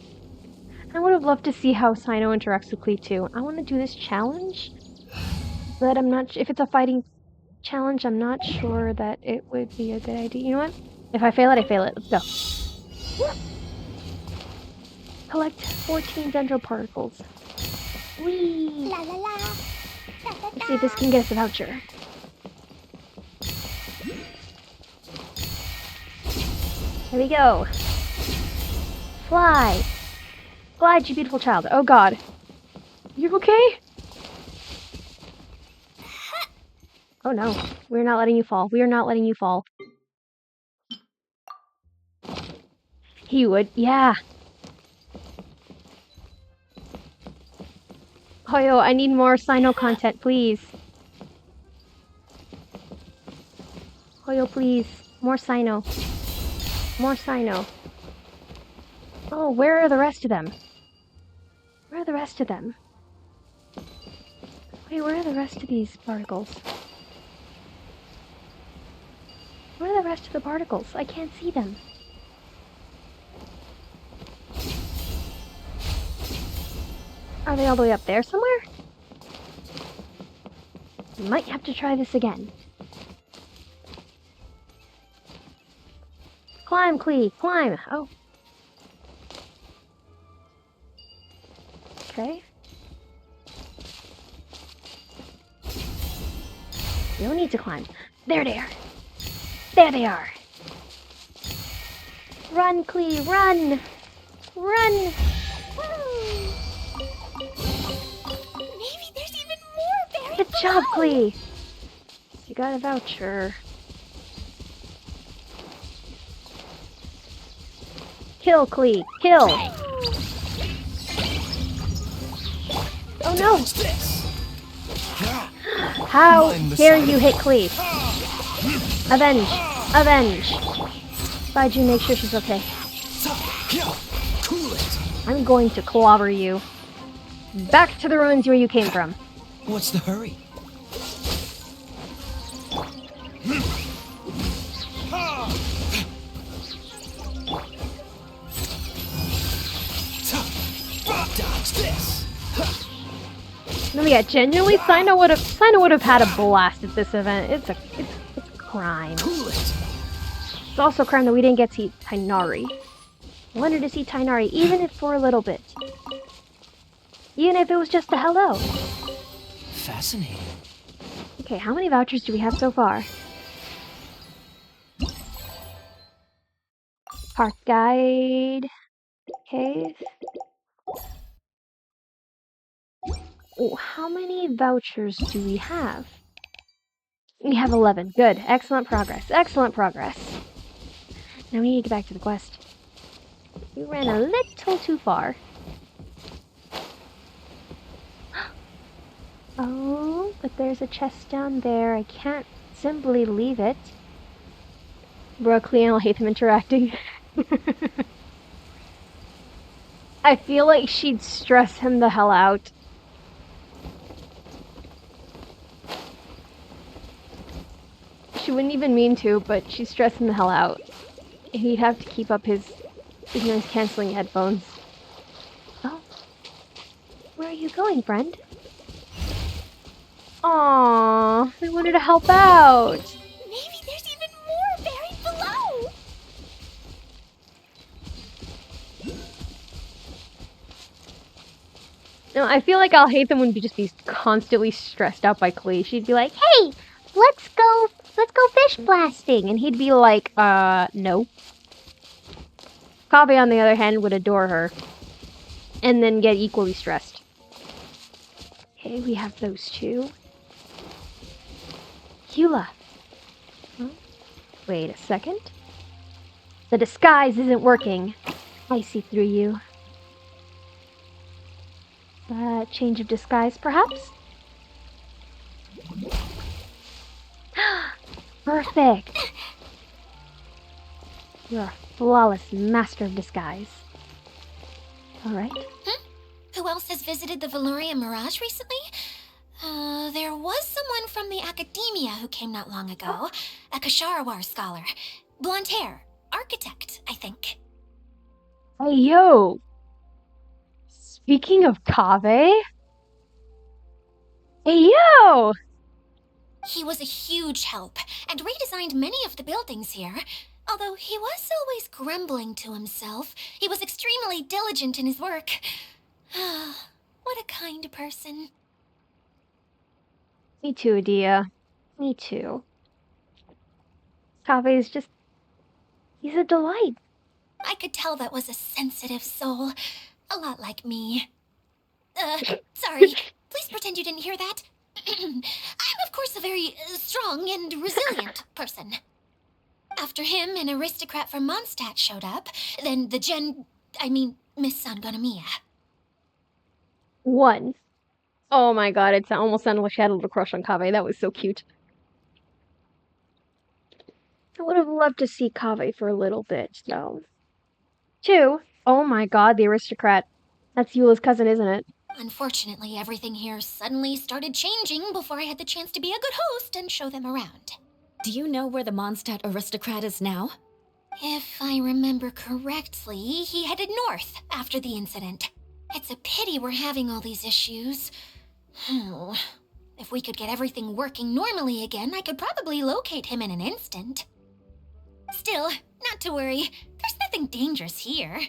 I would have loved to see how Cyno interacts with Klee too. I want to do this challenge, but I'm not if it's a fighting challenge, I'm not sure that it would be a good idea. You know what? If I fail it, I fail it. Let's go. Collect 14 dendro particles. Whee! La la la. Let's see if this can get us a voucher. Here we go. Fly! Glide, you beautiful child. Oh god. You okay? Oh no. We're not letting you fall. We are not letting you fall. He would. Yeah. Hoyo, I need more Cyno content, please. Hoyo, please. More Cyno. More Cyno. Oh, where are the rest of them? Where are the rest of them? Wait, where are the rest of these particles? Where are the rest of the particles? I can't see them. Are they all the way up there somewhere? Might have to try this again. Climb, Klee, climb! Oh. Okay. You don't need to climb. There they are! There they are! Run, Klee, run! Run! Maybe there's even more berries. Good job, Klee! You got a voucher. Kill, Klee! Kill! Oh no! How dare you hit Klee? Avenge! Avenge! Baiju, make sure she's okay. I'm going to clobber you. Back to the ruins where you came from. What's the hurry? Dodge this. No, yeah, genuinely, Cyno would have had a blast at this event. It's a crime. Cool it. It's also a crime that we didn't get to see Tainari. I wanted to see Tainari, even if for a little bit. Even if it was just a hello. Fascinating. Okay, how many vouchers do we have so far? Park guide. Cave. Oh, how many vouchers do we have? We have 11. Good. Excellent progress. Excellent progress. Now we need to get back to the quest. You ran a little too far. Oh, but there's a chest down there. I can't simply leave it. Brooklyn will hate him interacting. I feel like she'd stress him the hell out. She wouldn't even mean to, but she's stressing the hell out. He'd have to keep up his noise canceling headphones. Oh. Where are you going, friend? Aww, I wanted to help out. Maybe there's even more buried below. No, I feel like Alhaitham would just be constantly stressed out by Klee. She'd be like, "Hey, let's go fish blasting," and he'd be like, no." Kaveh, on the other hand, would adore her, and then get equally stressed. Okay, we have those two. Eula. Huh? Wait a second. The disguise isn't working. I see through you. Change of disguise, perhaps? Perfect! You're a flawless master of disguise. Alright. Who else has visited the Veloria Mirage recently? There was someone from the academia who came not long ago. A Kasharawar scholar. Blonde hair. Architect, I think. Hey, yo! Speaking of Kaveh... Hey, yo! He was a huge help, and redesigned many of the buildings here. Although he was always grumbling to himself, he was extremely diligent in his work. What a kind person. Me too, Adia. Me too. Kaveh is just... he's a delight. I could tell that was a sensitive soul. A lot like me. Sorry. Please pretend you didn't hear that. I'm, of course, a very strong and resilient person. After him, an aristocrat from Mondstadt showed up. Then Miss Sangonomiya. One. Oh my god, it almost sounded like she had a little crush on Kaveh. That was so cute. I would have loved to see Kaveh for a little bit, though. Two. Oh my god, the aristocrat. That's Eula's cousin, isn't it? Unfortunately, everything here suddenly started changing before I had the chance to be a good host and show them around. Do you know where the Mondstadt aristocrat is now? If I remember correctly, he headed north after the incident. It's a pity we're having all these issues. If we could get everything working normally again, I could probably locate him in an instant. Still, not to worry. There's nothing dangerous here.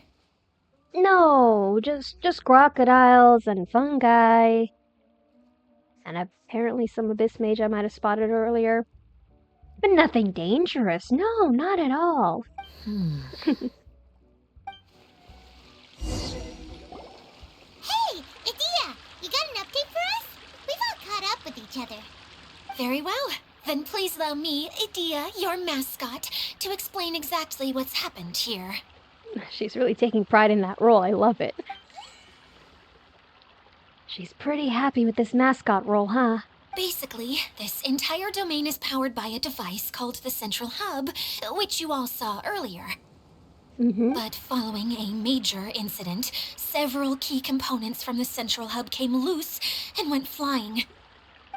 No, just crocodiles and fungi. And apparently some abyss mage I might have spotted earlier. But nothing dangerous. No, not at all. Hey, Adia! You got an update for us? We've all caught up with each other. Very well. Then please allow me, Adia, your mascot, to explain exactly what's happened here. She's really taking pride in that role. I love it. She's pretty happy with this mascot role, huh? Basically, this entire domain is powered by a device called the Central Hub, which you all saw earlier. But following a major incident, several key components from the Central Hub came loose and went flying.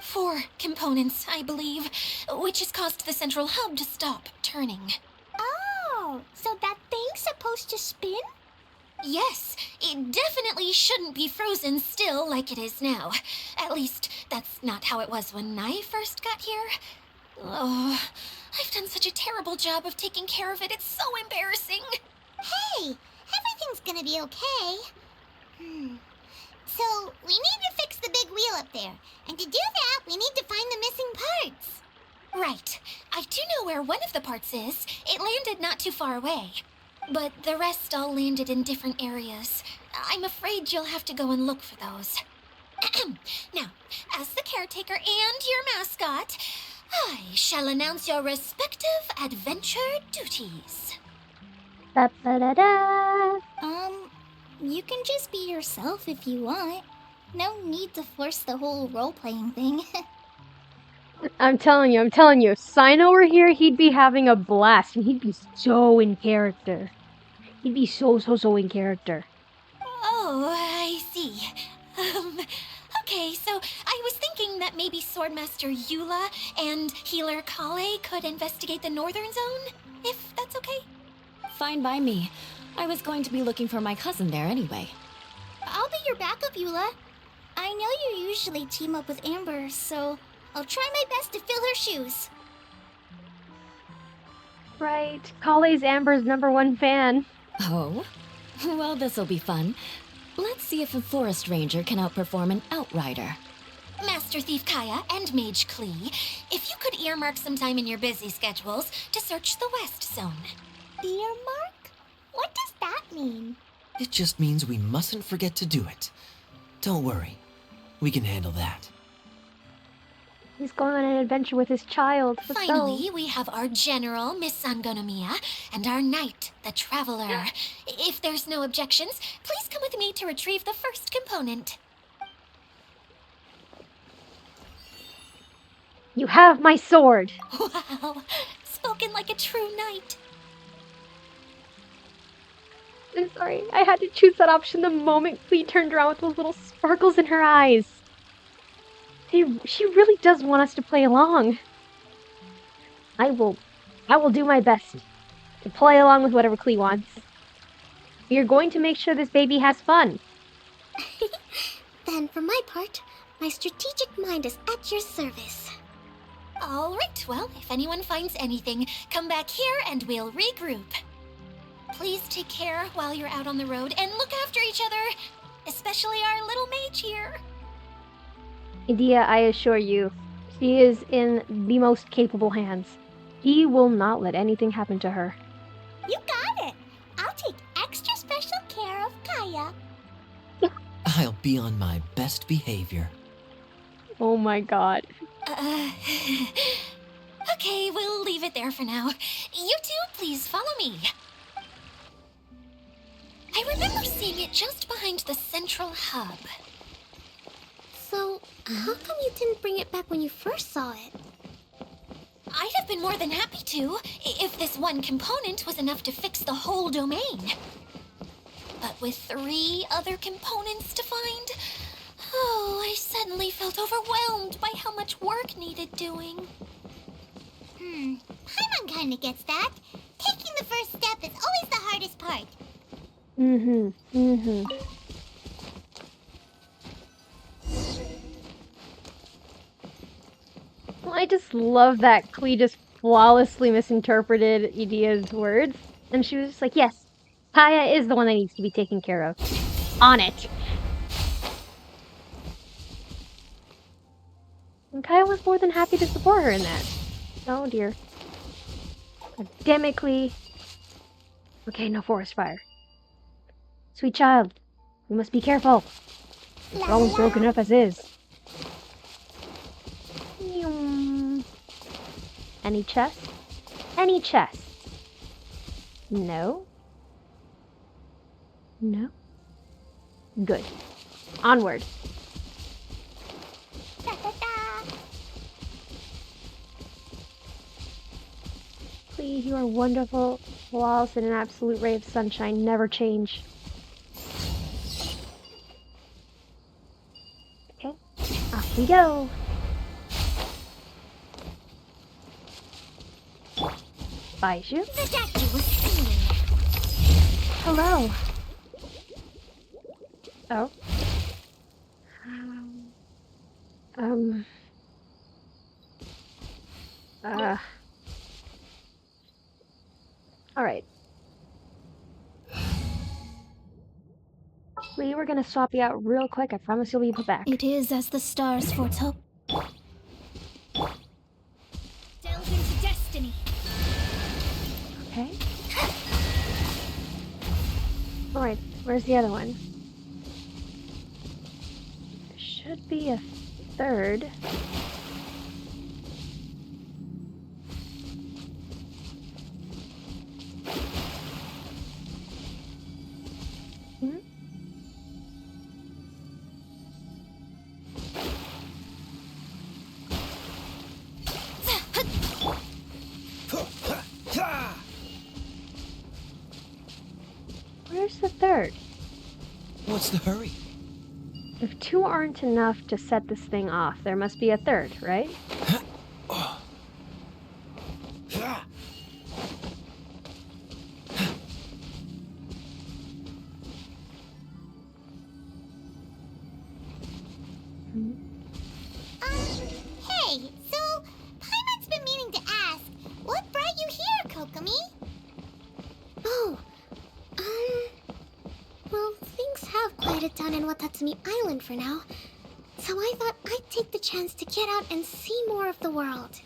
4 components, I believe, which has caused the Central Hub to stop turning. Oh, so that thing's supposed to spin? Yes, it definitely shouldn't be frozen still like it is now. At least, that's not how it was when I first got here. Oh, I've done such a terrible job of taking care of it, it's so embarrassing. Hey, everything's gonna be okay. So, we need to fix the big wheel up there. And to do that, we need to find the missing parts. Right. I do know where one of the parts is. It landed not too far away. But the rest all landed in different areas. I'm afraid you'll have to go and look for those. Now, as the caretaker and your mascot, I shall announce your respective adventure duties. Da-da-da-da. You can just be yourself if you want. No need to force the whole role-playing thing. I'm telling you, if Cyno were here, he'd be having a blast, and he'd be so in character. He'd be so in character. Oh, I see. Okay, so I was thinking that maybe Swordmaster Eula and Healer Kale could investigate the Northern Zone, if that's okay? Fine by me. I was going to be looking for my cousin there anyway. I'll be your backup, Eula. I know you usually team up with Amber, so I'll try my best to fill her shoes. Right. Kale's Amber's #1 fan. Oh? Well, this'll be fun. Let's see if a forest ranger can outperform an outrider. Master Thief Kaya and Mage Klee, if you could earmark some time in your busy schedules to search the West Zone. Earmark? What does that mean? It just means we mustn't forget to do it. Don't worry. We can handle that. He's going on an adventure with his child. Let's Finally, go. we have our General, Miss Sangonomiya, and our Knight, the Traveler. If there's no objections, please come with me to retrieve the first component. You have my sword. Wow, spoken like a true knight. I'm sorry. I had to choose that option the moment Clee turned around with those little sparkles in her eyes. She really does want us to play along. I will do my best to play along with whatever Clee wants. We are going to make sure this baby has fun. Then, for my part, my strategic mind is at your service. All right, well, if anyone finds anything, come back here and we'll regroup. Please take care while you're out on the road and look after each other, especially our little mage here. Idea, I assure you, she is in the most capable hands. He will not let anything happen to her. You got it. I'll take extra special care of Kaya. I'll be on my best behavior. Oh my god. Okay, we'll leave it there for now. You two, please follow me. I remember seeing it just behind the central hub. So, how come you didn't bring it back when you first saw it? I'd have been more than happy to, if this one component was enough to fix the whole domain. But with 3 other components to find, I suddenly felt overwhelmed by how much work needed doing. Paimon kinda gets that. Taking the first step is always the hardest part. Well, I just love that Clee just flawlessly misinterpreted Idea's words. And she was just like, yes, Kaya is the one that needs to be taken care of. On it. And Kaya was more than happy to support her in that. Oh dear. God damn it, Clee. Okay, no forest fire. Sweet child, you must be careful. We're almost broken up as is. Any chest? Any chest? No? No? Good. Onward. Please, you are wonderful, flawless, and an absolute ray of sunshine. Never change. Okay, off we go. Baiju? The statue was singing. Hello. Oh. Alright. Lee, we're gonna swap you out real quick. I promise you'll be put back. It is as the stars foretold. Delve into destiny. Okay. Alright, where's the other one? There should be a third. Hmm? Where's the third? What's the hurry? If two aren't enough to set this thing off, there must be a third, right? Hey, so Paimon's been meaning to ask, what brought you here, Kokomi? Oh, well, things have quieted down in Watatsumi Island for now. So I thought I'd take the chance to get out and see more of the world.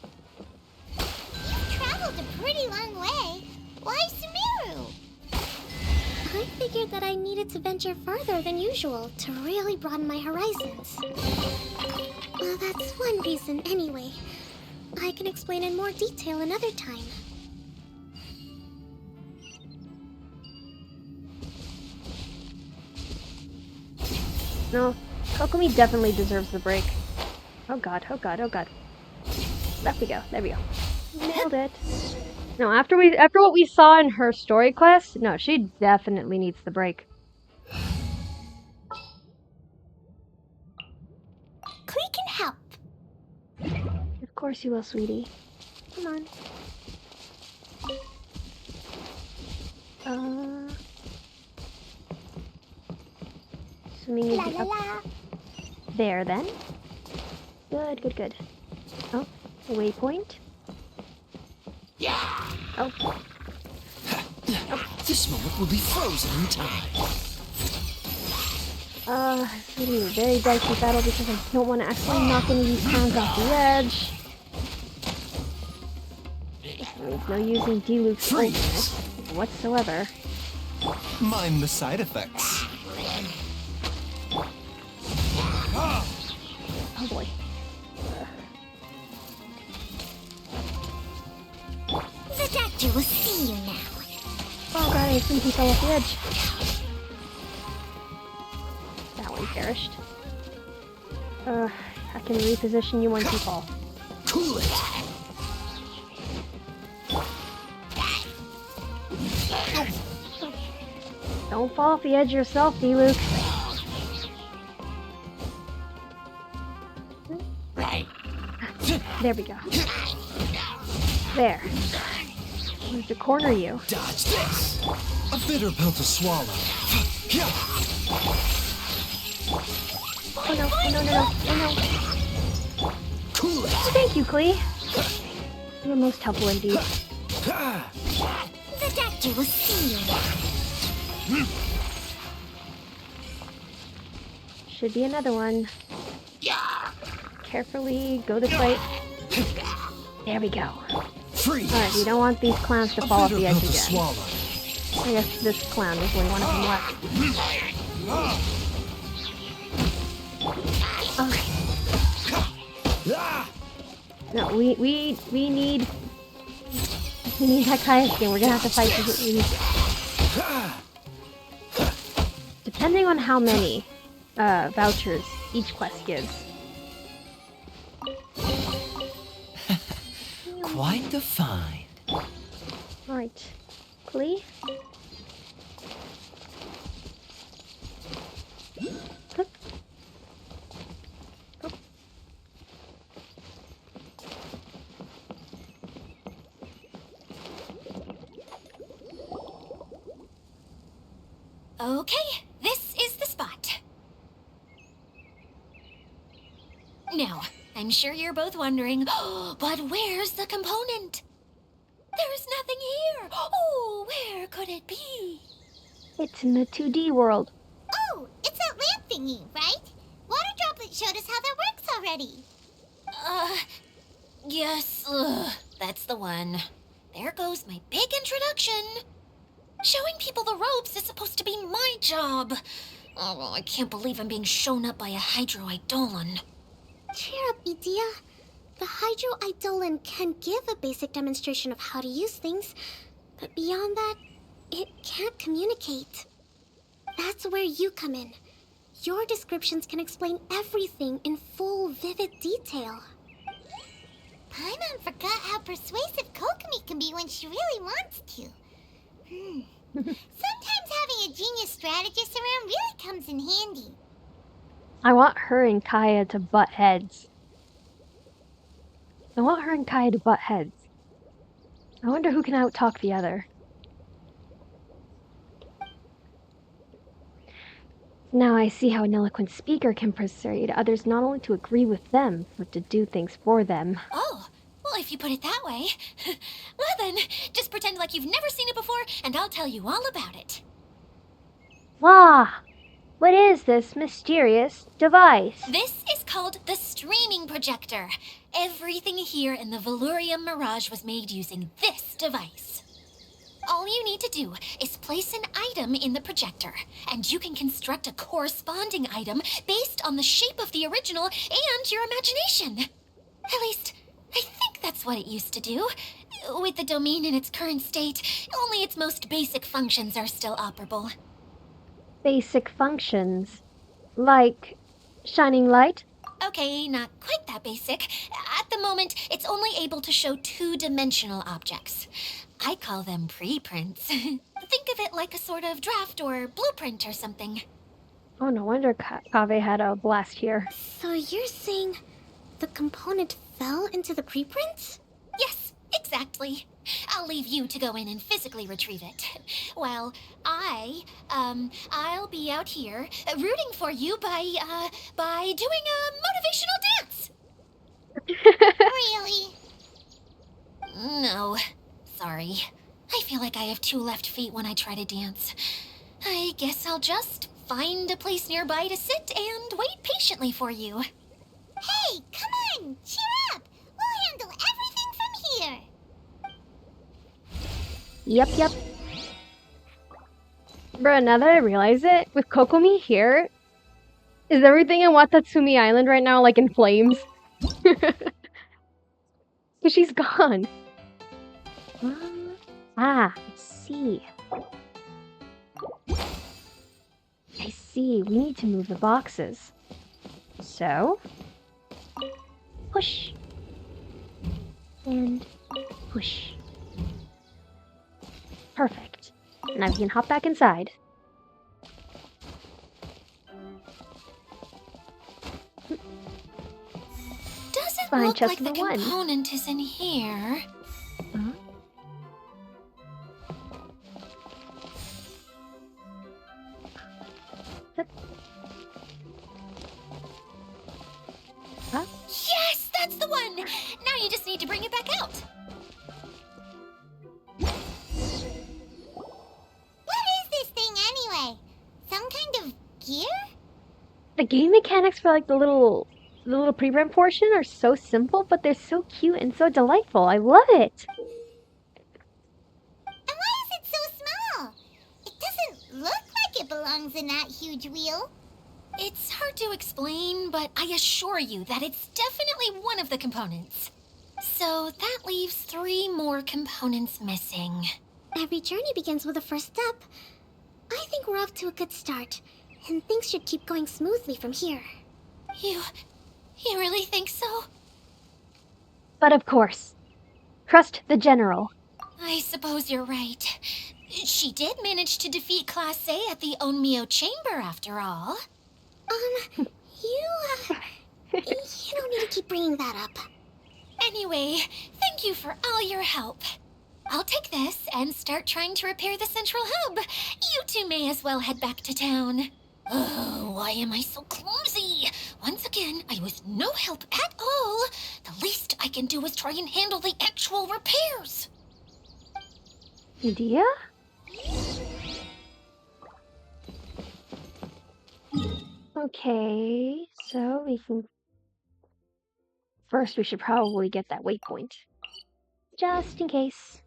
You've traveled a pretty long way. Why Sumeru? I figured that I needed to venture further than usual to really broaden my horizons. Well, that's one reason anyway. I can explain in more detail another time. No, Kokomi definitely deserves the break. Oh god, oh god, oh god. There we go, there we go. Nailed it. No, after what we saw in her story quest, no, she definitely needs the break. Klee can help. Of course you will, sweetie. Come on. Assuming you'd be up there then. Good, good, good. Oh, waypoint. Yeah. Oh. This moment will be frozen in time. It's gonna be a very dicey battle because I don't want to accidentally knock any of these clowns off the edge. There's no using D-Luke's ultimate whatsoever. Mind the side effects. Oh boy. The doctor will see you now. Oh god, I think he fell off the edge. That one perished. I can reposition you once you fall. Cool it. Don't fall off the edge yourself, D-Luke. There we go. There. I wanted to corner you. Dodge this. A bitter pill to swallow. Oh no, oh no, no, no, oh no. Cool it. Oh, thank you, Klee. You're most helpful indeed. The doctor will see you now. Should be another one. Carefully go this way. There we go. Freeze. Alright, you don't want these clowns to A fall off bitter the pill edge to again. swallow. I guess this clown was only one of them left. No, we need that Kaya skin. We're gonna have to fight depending on how many vouchers each quest gives. Quite the find. Alright. Klee? Hup. Oh. Okay, this is the spot. Now, I'm sure you're both wondering, but where's the component? There's nothing here. Oh, where could it be? It's in the 2D world. Oh, it's that lamp thingy, right? Water Droplet showed us how that works already. Yes, that's the one. There goes my big introduction. Showing people the ropes is supposed to be my job. Oh, well, I can't believe I'm being shown up by a Hydro Eidolon. Cheer up, Edea. The Hydro Eidolon can give a basic demonstration of how to use things, but beyond that, it can't communicate. That's where you come in. Your descriptions can explain everything in full, vivid detail. Paimon forgot how persuasive Kokomi can be when she really wants to. Sometimes having a genius strategist around really comes in handy. I want her and Kaya to butt heads. I wonder who can outtalk the other. Now I see how an eloquent speaker can persuade others not only to agree with them, but to do things for them. Oh, well, if you put it that way. Well then, just pretend like you've never seen it before, and I'll tell you all about it. Ah! What is this mysterious device? This is called the streaming projector. Everything here in the Valurium Mirage was made using this device. All you need to do is place an item in the projector, and you can construct a corresponding item based on the shape of the original and your imagination. At least, I think that's what it used to do. With the domain in its current state, only its most basic functions are still operable. Basic functions. Like shining light? Okay, not quite that basic. At the moment, it's only able to show two-dimensional objects. I call them preprints. Think of it like a sort of draft or blueprint or something. Oh, no wonder Kave had a blast here. So you're saying the component fell into the preprints? Yes, exactly. I'll leave you to go in and physically retrieve it. While I'll be out here rooting for you by doing a motivational dance. Really? No, sorry. I feel like I have two left feet when I try to dance. I guess I'll just find a place nearby to sit and wait patiently for you. Hey, come on! Cheer up! We'll handle everything from here! Yep. Bruh, now that I realize it, with Kokomi here, is everything in Watatsumi Island right now like in flames? Because she's gone. I see. We need to move the boxes. So, push. And push. Perfect. Now we can hop back inside. Doesn't Find look chest like the number 1. component is in here. Huh? Huh? Yes, that's the one! Now you just need to bring it back out. What is this thing anyway? Some kind of gear? The game mechanics for like the little pre-print portion are so simple, but they're so cute and so delightful. I love it. And why is it so small? It doesn't look like it belongs in that huge wheel. It's hard to explain, but I assure you that it's definitely one of the components. So that leaves 3 more components missing. Every journey begins with a first step. I think we're off to a good start, and things should keep going smoothly from here. You really think so? But of course, trust the general. I suppose you're right. She did manage to defeat Class A at the Onmyo Chamber after all. You don't need to keep bringing that up. Anyway, thank you for all your help. I'll take this and start trying to repair the central hub. You two may as well head back to town. Oh, why am I so clumsy? Once again, I was no help at all. The least I can do is try and handle the actual repairs. Idea? Okay, so we can... First, we should probably get that waypoint. Just in case.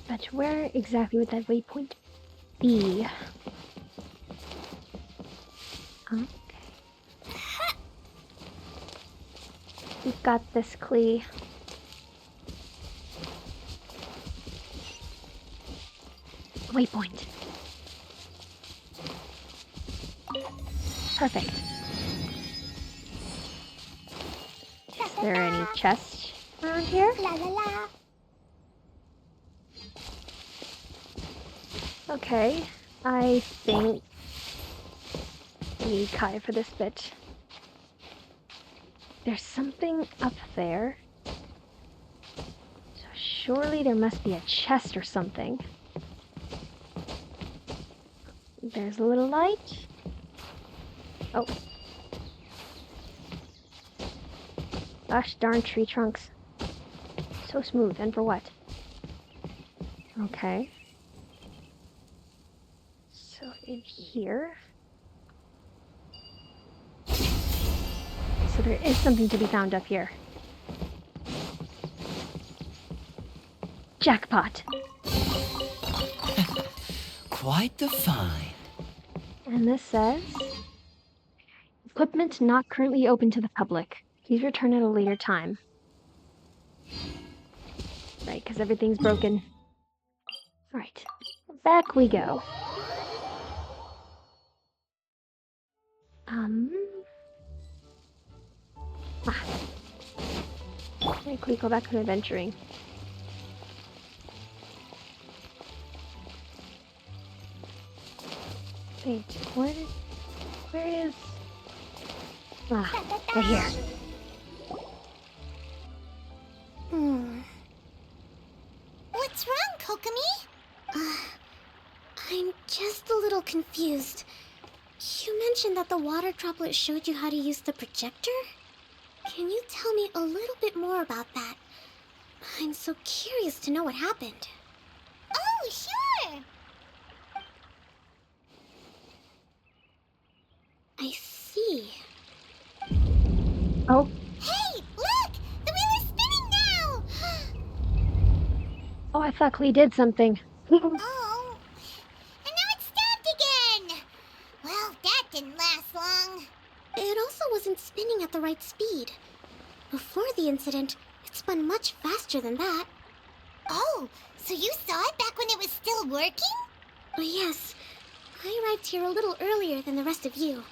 But where exactly would that waypoint be? Okay. We've got this, Klee. Waypoint. Perfect. Is there any chest around here? La la la. Okay, I think we need Kai for this bit. There's something up there. So surely there must be a chest or something. There's a little light. Oh. Gosh darn tree trunks. So smooth, and for what? Okay. So in here... So there is something to be found up here. Jackpot! Quite the find. And this says... Equipment not currently open to the public. Please return at a later time. Right, because everything's broken. Alright, back we go. Quickly go back to adventuring. Wait, where is... right here. What's wrong, Kokomi? I'm just a little confused. You mentioned that the water droplet showed you how to use the projector? Can you tell me a little bit more about that? I'm so curious to know what happened. Oh, sure. I see. Oh, Hey, look! The wheel is spinning now! oh, I thought Klee did something. Oh, and now it's stopped again! Well, that didn't last long. It also wasn't spinning at the right speed. Before the incident, it spun much faster than that. Oh, so you saw it back when it was still working? Yes, I arrived here a little earlier than the rest of you.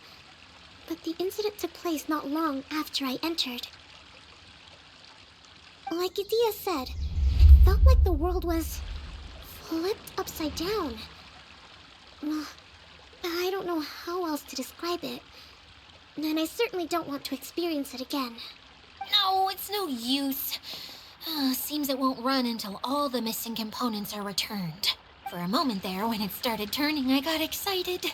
But the incident took place not long after I entered. Like Idia said, it felt like the world was flipped upside down. Well, I don't know how else to describe it. And I certainly don't want to experience it again. No, it's no use. Seems it won't run until all the missing components are returned. For a moment there, when it started turning, I got excited.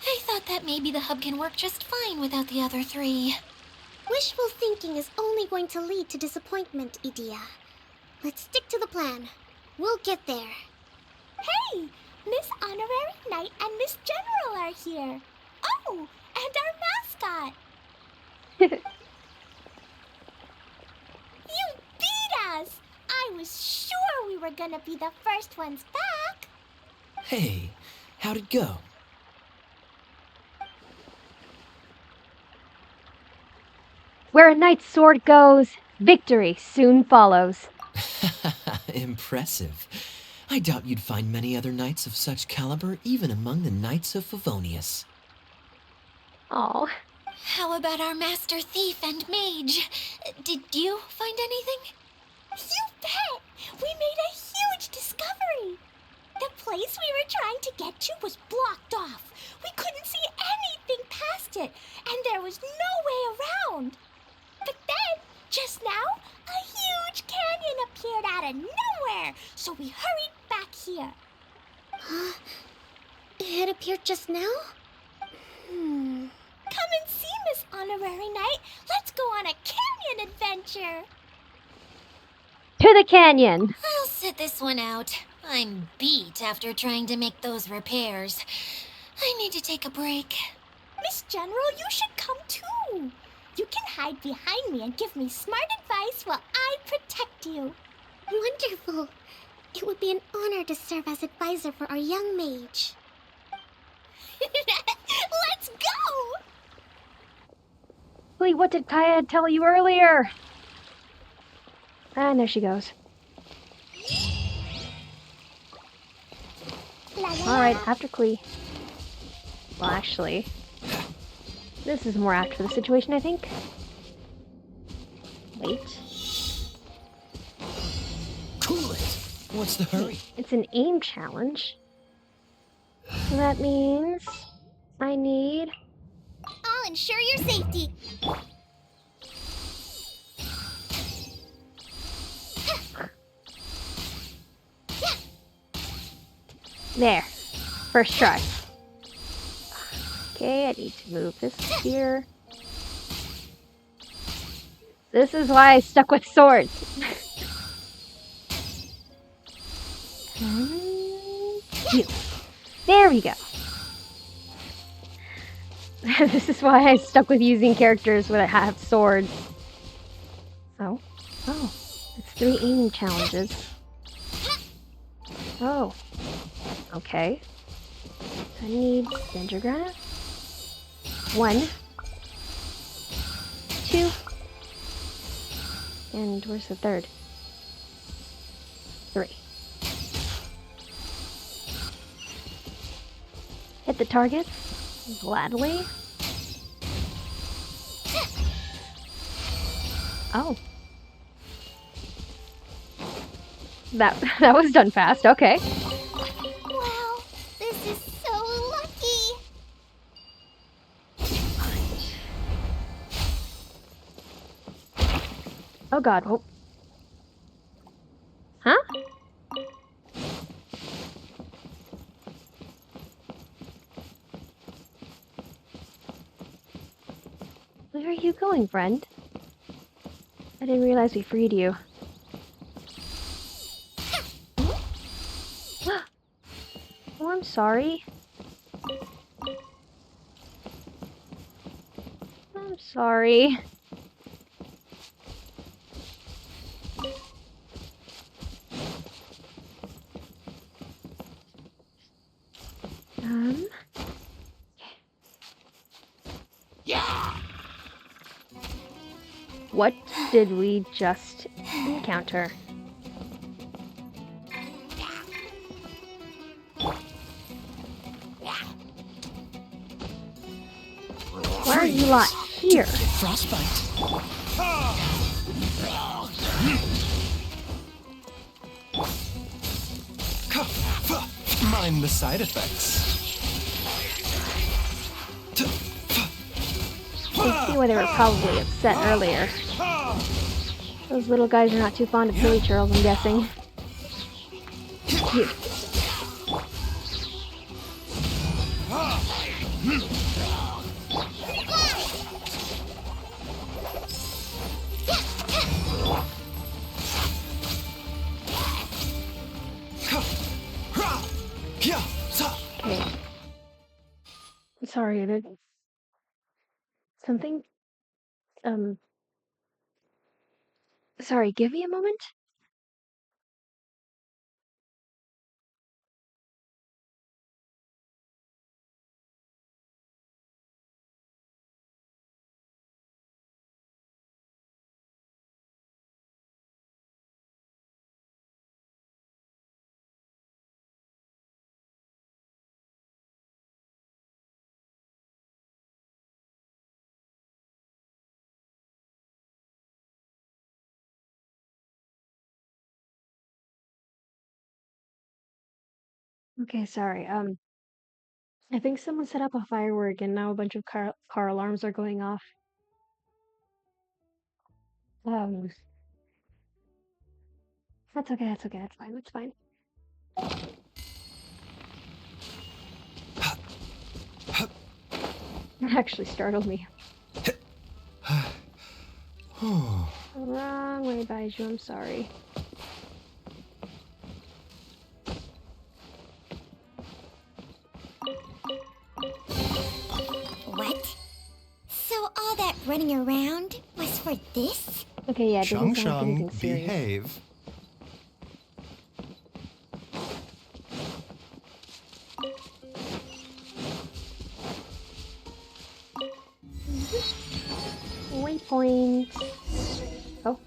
I thought that maybe the hub can work just fine without the other three. Wishful thinking is only going to lead to disappointment, Idia. Let's stick to the plan. We'll get there. Hey! Miss Honorary Knight and Miss General are here. Oh, and our mascot. You beat us! I was sure we were gonna be the first ones back. Hey, how'd it go? Where a knight's sword goes, victory soon follows. Impressive. I doubt you'd find many other knights of such caliber even among the Knights of Favonius. Oh, How about our master thief and mage? Did you find anything? You bet! We made a huge discovery! The place we were trying to get to was blocked off. We couldn't see anything past it, and there was no way around. But then, just now, a huge canyon appeared out of nowhere, so we hurried back here. It appeared just now? Come and see, Miss Honorary Knight. Let's go on a canyon adventure. to the canyon! I'll sit this one out. I'm beat after trying to make those repairs. I need to take a break. Miss General, you should come too. You can hide behind me and give me smart advice while I protect you. Wonderful. It would be an honor to serve as advisor for our young mage. Let's go! Klee, what did Kaya tell you earlier? And there she goes. Alright, after Klee. Well, actually, this is more apt for the situation, I think. Wait. What's the hurry? It's an aim challenge. So that means I need... I'll ensure your safety. There. First try. Okay, I need to move this here. This is why I stuck with swords. Heal. There we go. This is why I stuck with using characters that have swords. Oh. Oh. It's 3 aiming challenges. Oh. Okay. I need Danger Granite. 1. 2. And where's the 3rd? 3. Hit the target. Gladly. Oh. That was done fast. Okay. Wow, this is so lucky. Oh god. Oh. Huh? Where are you going, friend? I didn't realize we freed you. Oh, I'm sorry. I'm sorry. What did we just encounter? Why are you lot here? Frostbite. Mind the side effects. I see why they were probably upset earlier. Those little guys are not too fond of hilly churls, I'm guessing. You. Okay. Sorry, there's something. Sorry, give me a moment. Okay, sorry. I think someone set up a firework and now a bunch of car alarms are going off. Um, that's okay, that's okay, that's fine, that's fine. It actually startled me. Wrong way, Baiju, I'm sorry. What? So all that running around was for this? Okay, yeah, it doesn't Chung sound like anything Chung, serious. behave. Waypoint. Oh,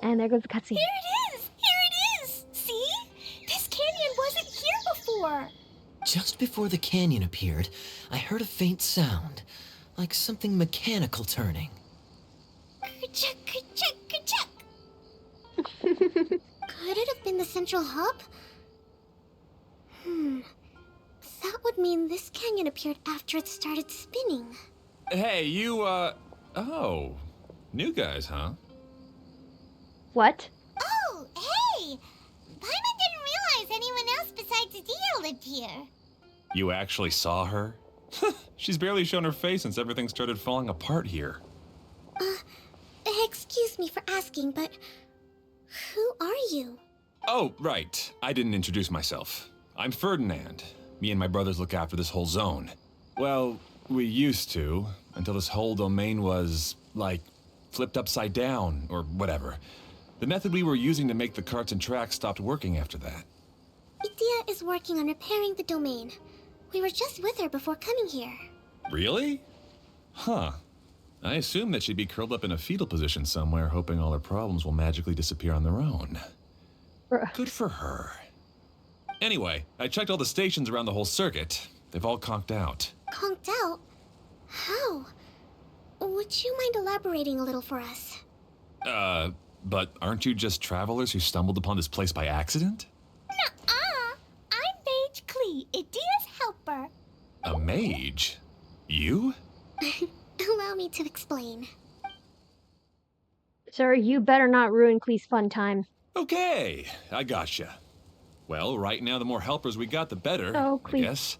and there goes the cutscene. Here it is! Here it is! See? This canyon wasn't here before! Just before the canyon appeared, I heard a faint sound, like something mechanical turning. Ka-chuck, ka-chuck, ka-chuck! Could it have been the central hub? That would mean this canyon appeared after it started spinning. Hey, you, oh. New guys, huh? What? Oh, hey! Paimon didn't realize anyone else besides Dia lived here. You actually saw her? She's barely shown her face since everything started falling apart here. Excuse me for asking, but who are you? Oh, right. I didn't introduce myself. I'm Ferdinand. Me and my brothers look after this whole zone. Well, we used to, until this whole domain was, like, flipped upside down, or whatever. The method we were using to make the carts and tracks stopped working after that. Idia is working on repairing the domain. We were just with her before coming here. Really? Huh. I assume that she'd be curled up in a fetal position somewhere, hoping all her problems will magically disappear on their own. Good for her. Anyway, I checked all the stations around the whole circuit. They've all conked out. Conked out? How? Would you mind elaborating a little for us? But aren't you just travelers who stumbled upon this place by accident? Nuh-uh! I'm Mage Klee, Idia's helper. A mage? You? Allow me to explain. Sir, you better not ruin Klee's fun time. Okay, I gotcha. Well, right now the more helpers we got, the better, Oh, I Klee. guess.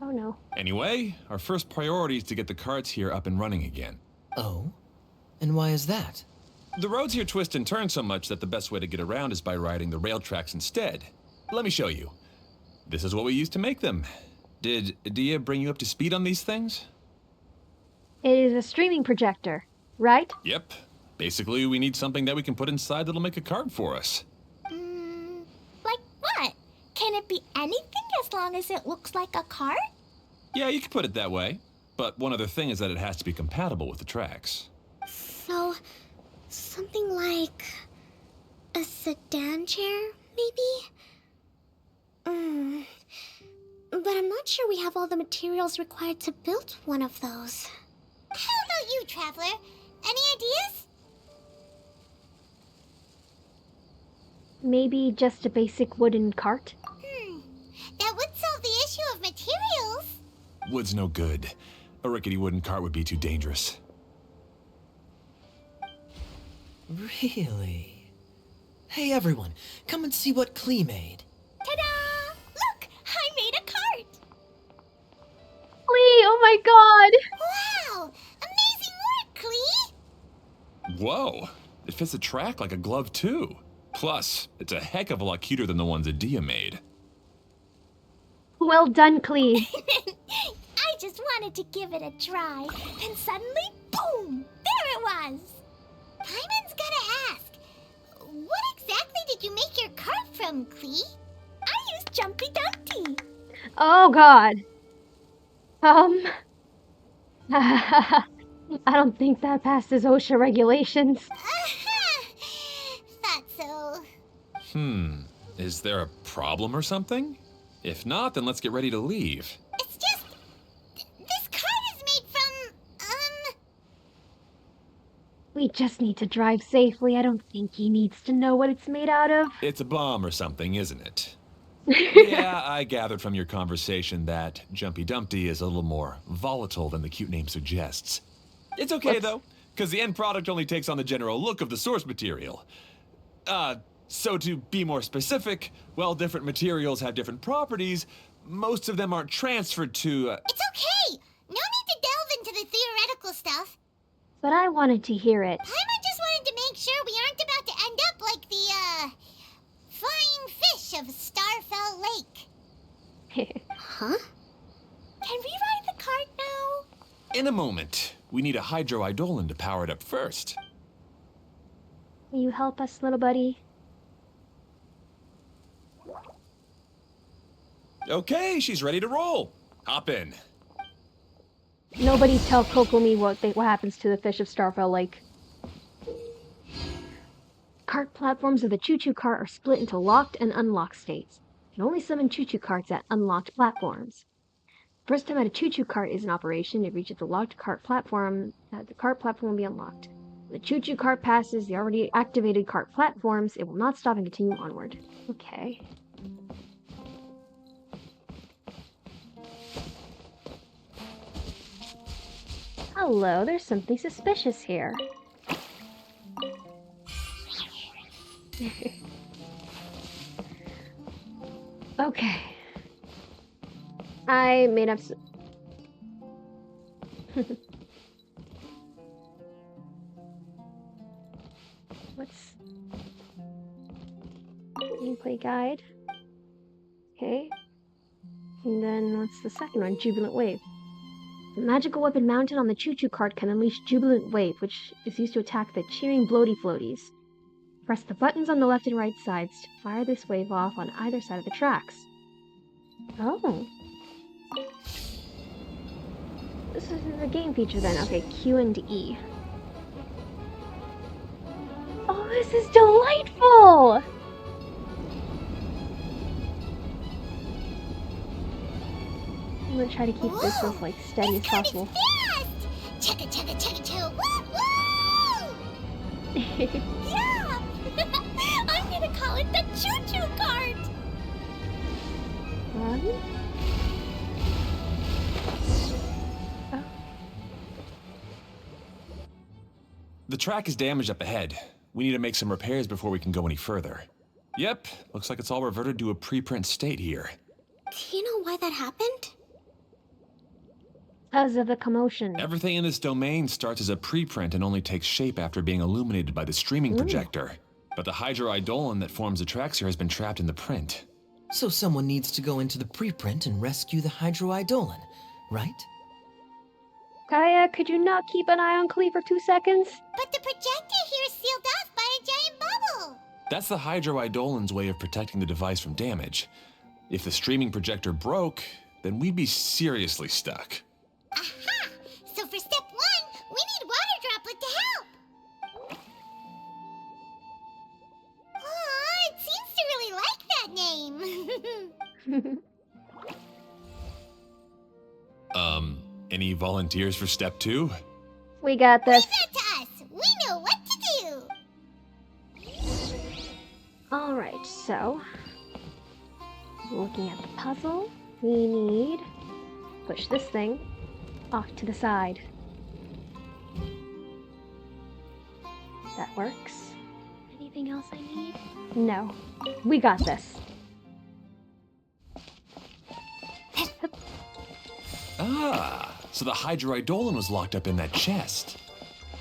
Oh no. Anyway, our first priority is to get the carts here up and running again. Oh? And why is that? The roads here twist and turn so much that the best way to get around is by riding the rail tracks instead. Let me show you. This is what we used to make them. Did Dia bring you up to speed on these things? It is a streaming projector, right? Yep. Basically, we need something that we can put inside that'll make a card for us. Like what? Can it be anything as long as it looks like a cart? Yeah, you could put it that way. But one other thing is that it has to be compatible with the tracks. So, something like a sedan chair, maybe? But I'm not sure we have all the materials required to build one of those. How about you, Traveler? Any ideas? Maybe just a basic wooden cart? That would solve the issue of materials. Wood's no good. A rickety wooden cart would be too dangerous. Really? Hey everyone, come and see what Klee made. Ta-da! Look, I made a cart. Klee, oh my god! Wow! Amazing work, Klee! Whoa! It fits the track like a glove, too. Plus, it's a heck of a lot cuter than the ones that Dia made. Well done, Klee. I just wanted to give it a try, and suddenly, boom! There it was! Paimon's gotta ask, what exactly did you make your cart from, Klee? I used Jumpy Dumpty. Oh god. I don't think that passes OSHA regulations. Thought so. Is there a problem or something? If not, then let's get ready to leave. It's just, this cart is made from, We just need to drive safely. I don't think he needs to know what it's made out of. It's a bomb or something, isn't it? Yeah, I gathered from your conversation that Jumpy Dumpty is a little more volatile than the cute name suggests. It's okay, though, because the end product only takes on the general look of the source material. So to be more specific, while different materials have different properties, most of them aren't transferred to, It's okay! No need to delve into the theoretical stuff. But I wanted to hear it. Paimon just wanted to make sure we aren't about to end up like the, flying fish of Starfell Lake. Huh? Can we ride the cart now? In a moment. We need a hydroidolin to power it up first. Will you help us, little buddy? Okay, she's ready to roll. Hop in. Nobody tell Kokomi what happens to the fish of Starfell Lake. Cart platforms of the choo-choo cart are split into locked and unlocked states. You can only summon choo-choo carts at unlocked platforms. First time that a choo-choo cart is in operation, it reaches the locked cart platform, the cart platform will be unlocked. The choo-choo cart passes the already activated cart platforms. It will not stop and continue onward. Okay. Hello, there's something suspicious here. Okay. I made up What's gameplay guide? Okay. And then what's the second one? Jubilant Wave. The magical weapon mounted on the choo-choo cart can unleash Jubilant Wave, which is used to attack the cheering bloaty floaties. Press the buttons on the left and right sides to fire this wave off on either side of the tracks. Oh. This is a game feature then. Okay, Q and E. Oh, this is delightful! I'm gonna try to keep this as like steady as possible. Fast! Chugga chugga chugga chugga! Woo woo! Yeah! I'm gonna call it the choo-choo cart! Oh. The track is damaged up ahead. We need to make some repairs before we can go any further. Yep, looks like it's all reverted to a preprint state here. Do you know why that happened? Because of the commotion. Everything in this domain starts as a preprint and only takes shape after being illuminated by the streaming projector. But the hydroidolin that forms the tracks here has been trapped in the print. So someone needs to go into the preprint and rescue the hydroidolin, right? Kaya, could you not keep an eye on Klee for 2 seconds? But the projector here is sealed off by a giant bubble! That's the hydroidolin's way of protecting the device from damage. If the streaming projector broke, then we'd be seriously stuck. Aha! So for step 1, we need Water Droplet to help! Aw, it seems to really like that name! Any volunteers for step 2? We got this. Leave that to us! We know what to do! Alright, so looking at the puzzle, we need push this thing off to the side. That works. Anything else I need? No. We got this. Ah, so the hydroidolin was locked up in that chest.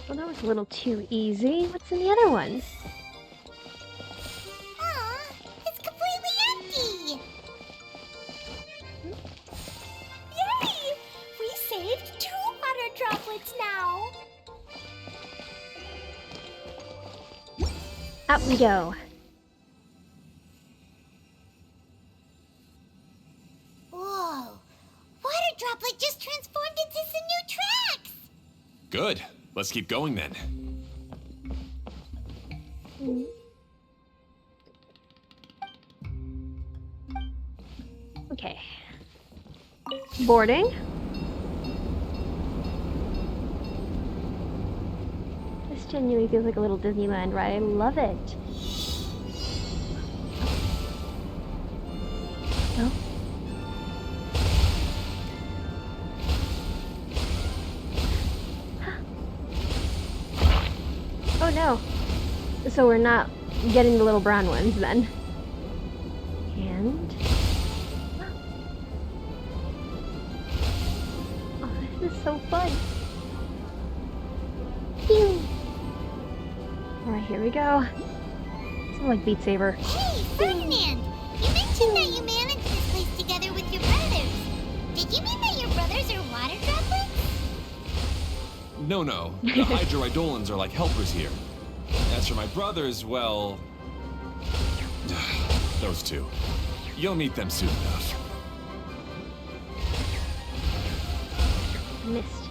Well, that was a little too easy. What's in the other ones? Aw, it's completely empty! Yay! We saved 2 water droplets now! Out we go. Whoa! Water Droplet just transformed into some new tracks! Good. Let's keep going then. Okay. Boarding. This genuinely feels like a little Disneyland ride. I love it. Oh. Oh no. So we're not getting the little brown ones then. And... oh, this is so fun. Phew. Alright, here we go. It's like Beat Saber. Hey, Ferdinand! You mentioned that you managed this place together with your brothers. Did you mean that your brothers are water droplets? No, the hydroidolins are like helpers here. As for my brothers, well... those two. You'll meet them soon enough. Missed.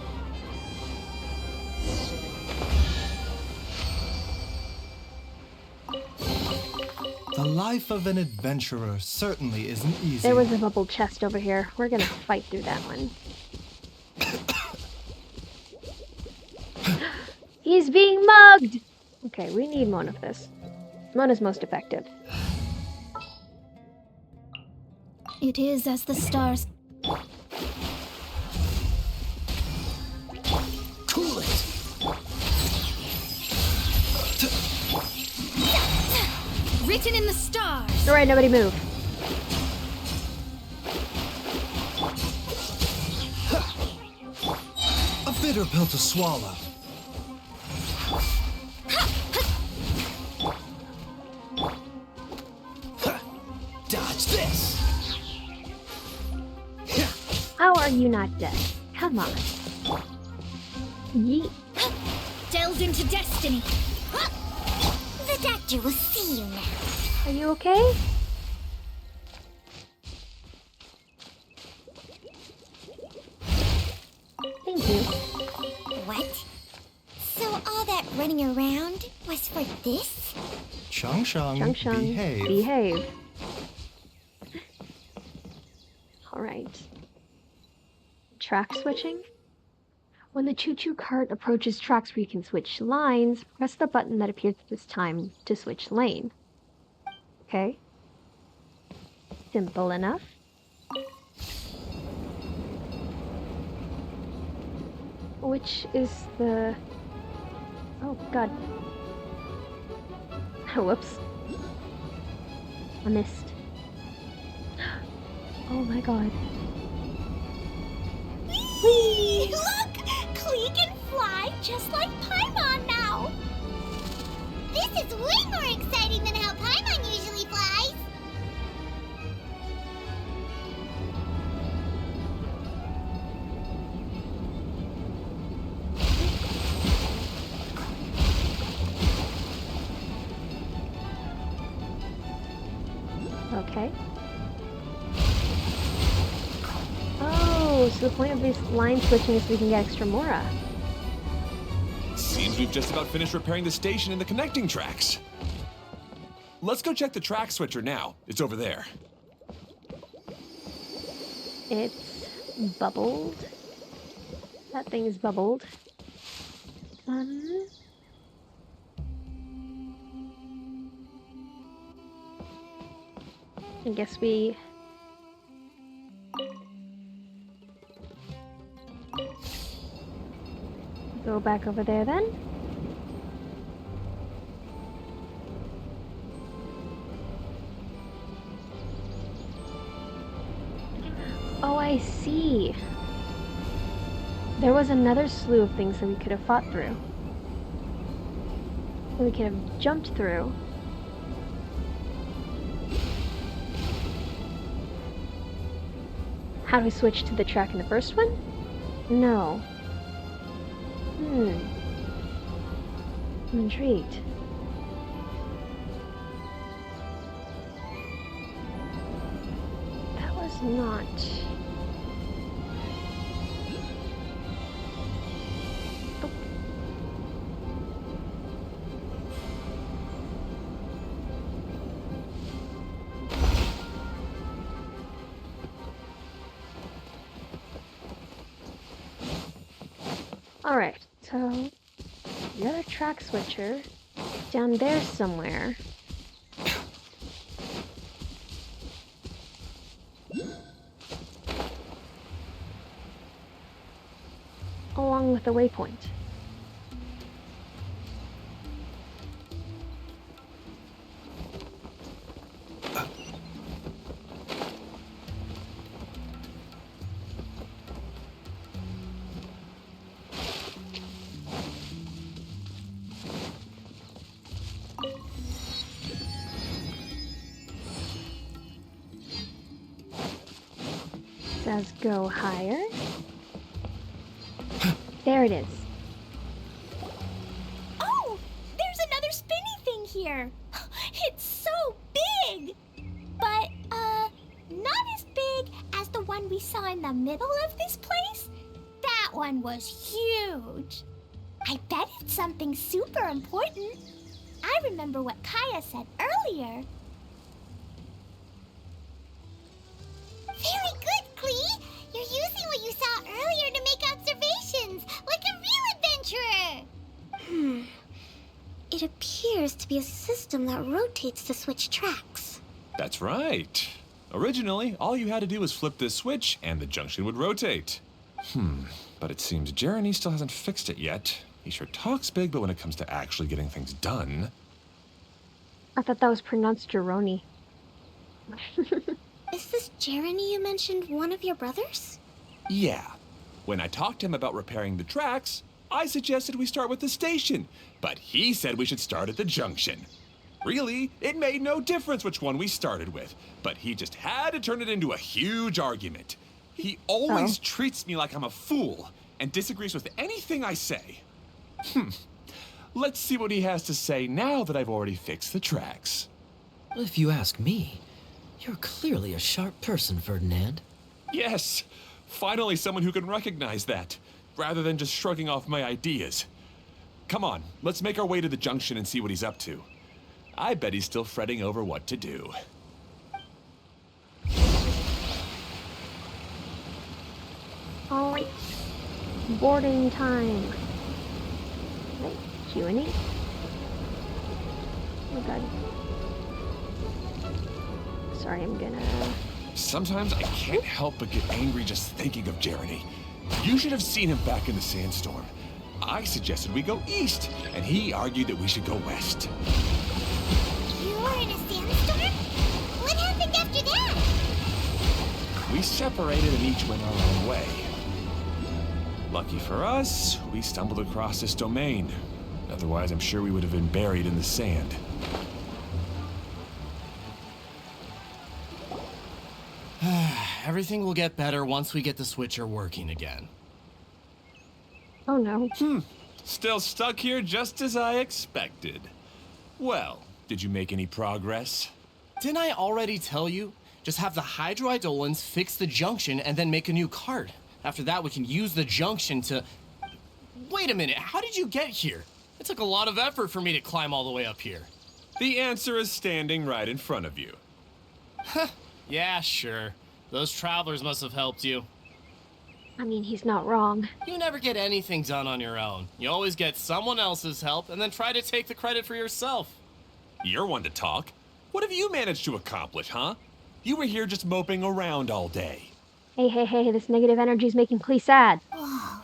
The life of an adventurer certainly isn't easy. There was a bubble chest over here. We're gonna fight through that one. He's being mugged! Okay, we need one of this. One is most effective. It is as the stars. Cool it! Written in the stars. Alright, nobody move. A bitter pill to swallow. Dodge this! How are you not dead? Come on. Yeet. Delved into destiny. The doctor will see you now. Are you okay? Thank you. What? So all that running around was for this? Chung Chung, Chung Chung, behave. behave. Alright. Track switching. When the choo-choo cart approaches tracks where you can switch lines, press the button that appears at this time to switch lane. Okay. Simple enough. Which is the... Oh, God. Whoops. I missed. Oh my God. Whee! Look! Klee can fly just like Paimon now! This is way more exciting than how Paimon usually flies! Okay. Oh, so the point of this line switching is so we can get extra Mora. Seems we've just about finished repairing the station and the connecting tracks. Let's go check the track switcher now. It's over there. It's bubbled. That thing is bubbled. I guess we... go back over there then. Oh, I see. There was another slew of things that we could have fought through. That we could have jumped through. How do we switch to the track in the first one? No. I'm intrigued. That was not... Oh. Alright, so the other track switcher down there somewhere. Along with the waypoint. Says go higher. There it is. Oh! There's another spinny thing here! It's so big! But, not as big as the one we saw in the middle of this place. That one was huge. I bet it's something super important. I remember what Kaya said earlier. Very good, Klee! You're using what you saw earlier to make observations, like a real adventurer! to be a system that rotates to switch tracks. That's right. Originally, all you had to do was flip this switch and the junction would rotate. But it seems Jeremy still hasn't fixed it yet. He sure talks big, but when it comes to actually getting things done... I thought that was pronounced Jeroni. Is this Jeremy you mentioned one of your brothers? Yeah. When I talked to him about repairing the tracks, I suggested we start with the station, but he said we should start at the junction. Really, it made no difference which one we started with, but he just had to turn it into a huge argument. He always treats me like I'm a fool and disagrees with anything I say. Let's see what he has to say now that I've already fixed the tracks. If you ask me, you're clearly a sharp person, Ferdinand. Yes, finally someone who can recognize that, rather than just shrugging off my ideas. Come on, let's make our way to the junction and see what he's up to. I bet he's still fretting over what to do. Alright. Boarding time. Right, Q&A. Oh god. Sorry, I'm gonna... Sometimes I can't help but get angry just thinking of Jeremy. You should have seen him back in the sandstorm. I suggested we go east, and he argued that we should go west. You were in a sandstorm? What happened after that? We separated and each went our own way. Lucky for us, we stumbled across this domain. Otherwise, I'm sure we would have been buried in the sand. Everything will get better once we get the switcher working again. Oh no. Still stuck here just as I expected. Well, did you make any progress? Didn't I already tell you? Just have the hydroidolins fix the junction and then make a new cart. After that, we can use the junction to... Wait a minute, how did you get here? It took a lot of effort for me to climb all the way up here. The answer is standing right in front of you. Yeah, sure. Those travelers must have helped you. I mean, he's not wrong. You never get anything done on your own. You always get someone else's help and then try to take the credit for yourself. You're one to talk. What have you managed to accomplish, huh? You were here just moping around all day. Hey, this negative energy is making Klee sad. Whoa.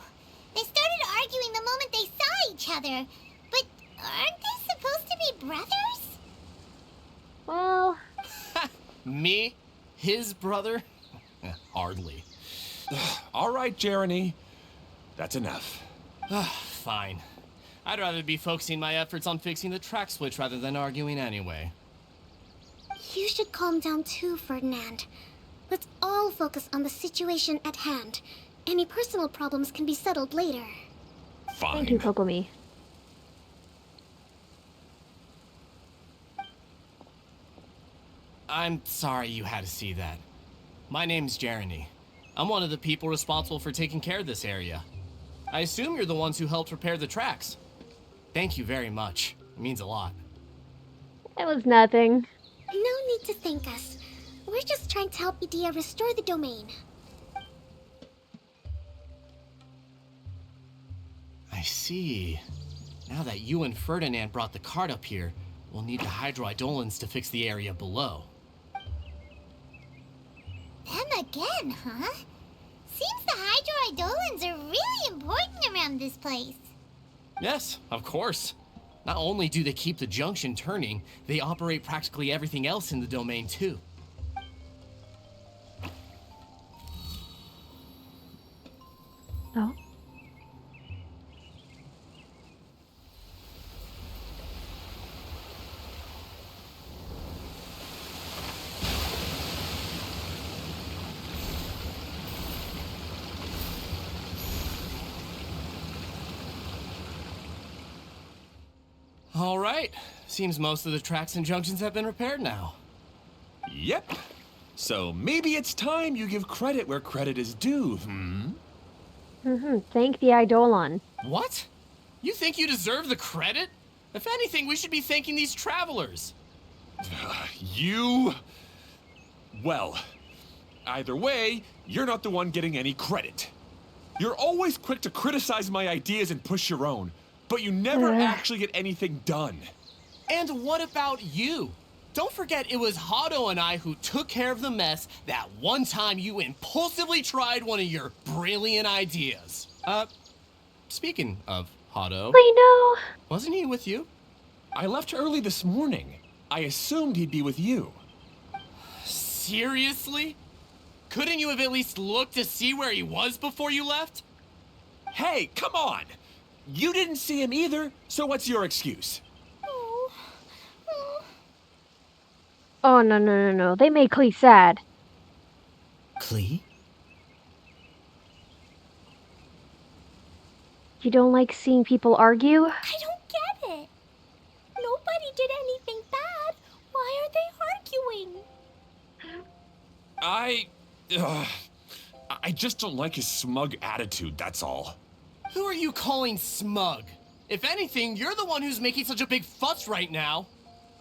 They started arguing the moment they saw each other. But aren't they supposed to be brothers? Well... Me? His brother? Hardly. All right, Jeremy. That's enough. Fine. I'd rather be focusing my efforts on fixing the track switch rather than arguing anyway. You should calm down too, Ferdinand. Let's all focus on the situation at hand. Any personal problems can be settled later. Fine. Thank you, Kokomi. I'm sorry you had to see that. My name's Jeremy. I'm one of the people responsible for taking care of this area. I assume you're the ones who helped repair the tracks. Thank you very much. It means a lot. It was nothing. No need to thank us. We're just trying to help Edea restore the domain. I see. Now that you and Ferdinand brought the cart up here, we'll need the hydroidolins to fix the area below. Them again, huh? Seems the hydroidolins are really important around this place. Yes, of course. Not only do they keep the junction turning, they operate practically everything else in the domain too. Oh? All right. Seems most of the tracks and junctions have been repaired now. Yep. So maybe it's time you give credit where credit is due, Thank the Eidolon. What? You think you deserve the credit? If anything, we should be thanking these travelers. You... Well, either way, you're not the one getting any credit. You're always quick to criticize my ideas and push your own, but you never actually get anything done. And what about you? Don't forget it was Hado and I who took care of the mess that one time you impulsively tried one of your brilliant ideas. Speaking of Hado, I know. wasn't he with you? I left early this morning. I assumed he'd be with you. Seriously? Couldn't you have at least looked to see where he was before you left? Hey, come on! You didn't see him either, so what's your excuse? Oh, no. They made Klee sad. Klee? You don't like seeing people argue? I don't get it. Nobody did anything bad. Why are they arguing? I just don't like his smug attitude, that's all. Who are you calling smug? If anything, you're the one who's making such a big fuss right now.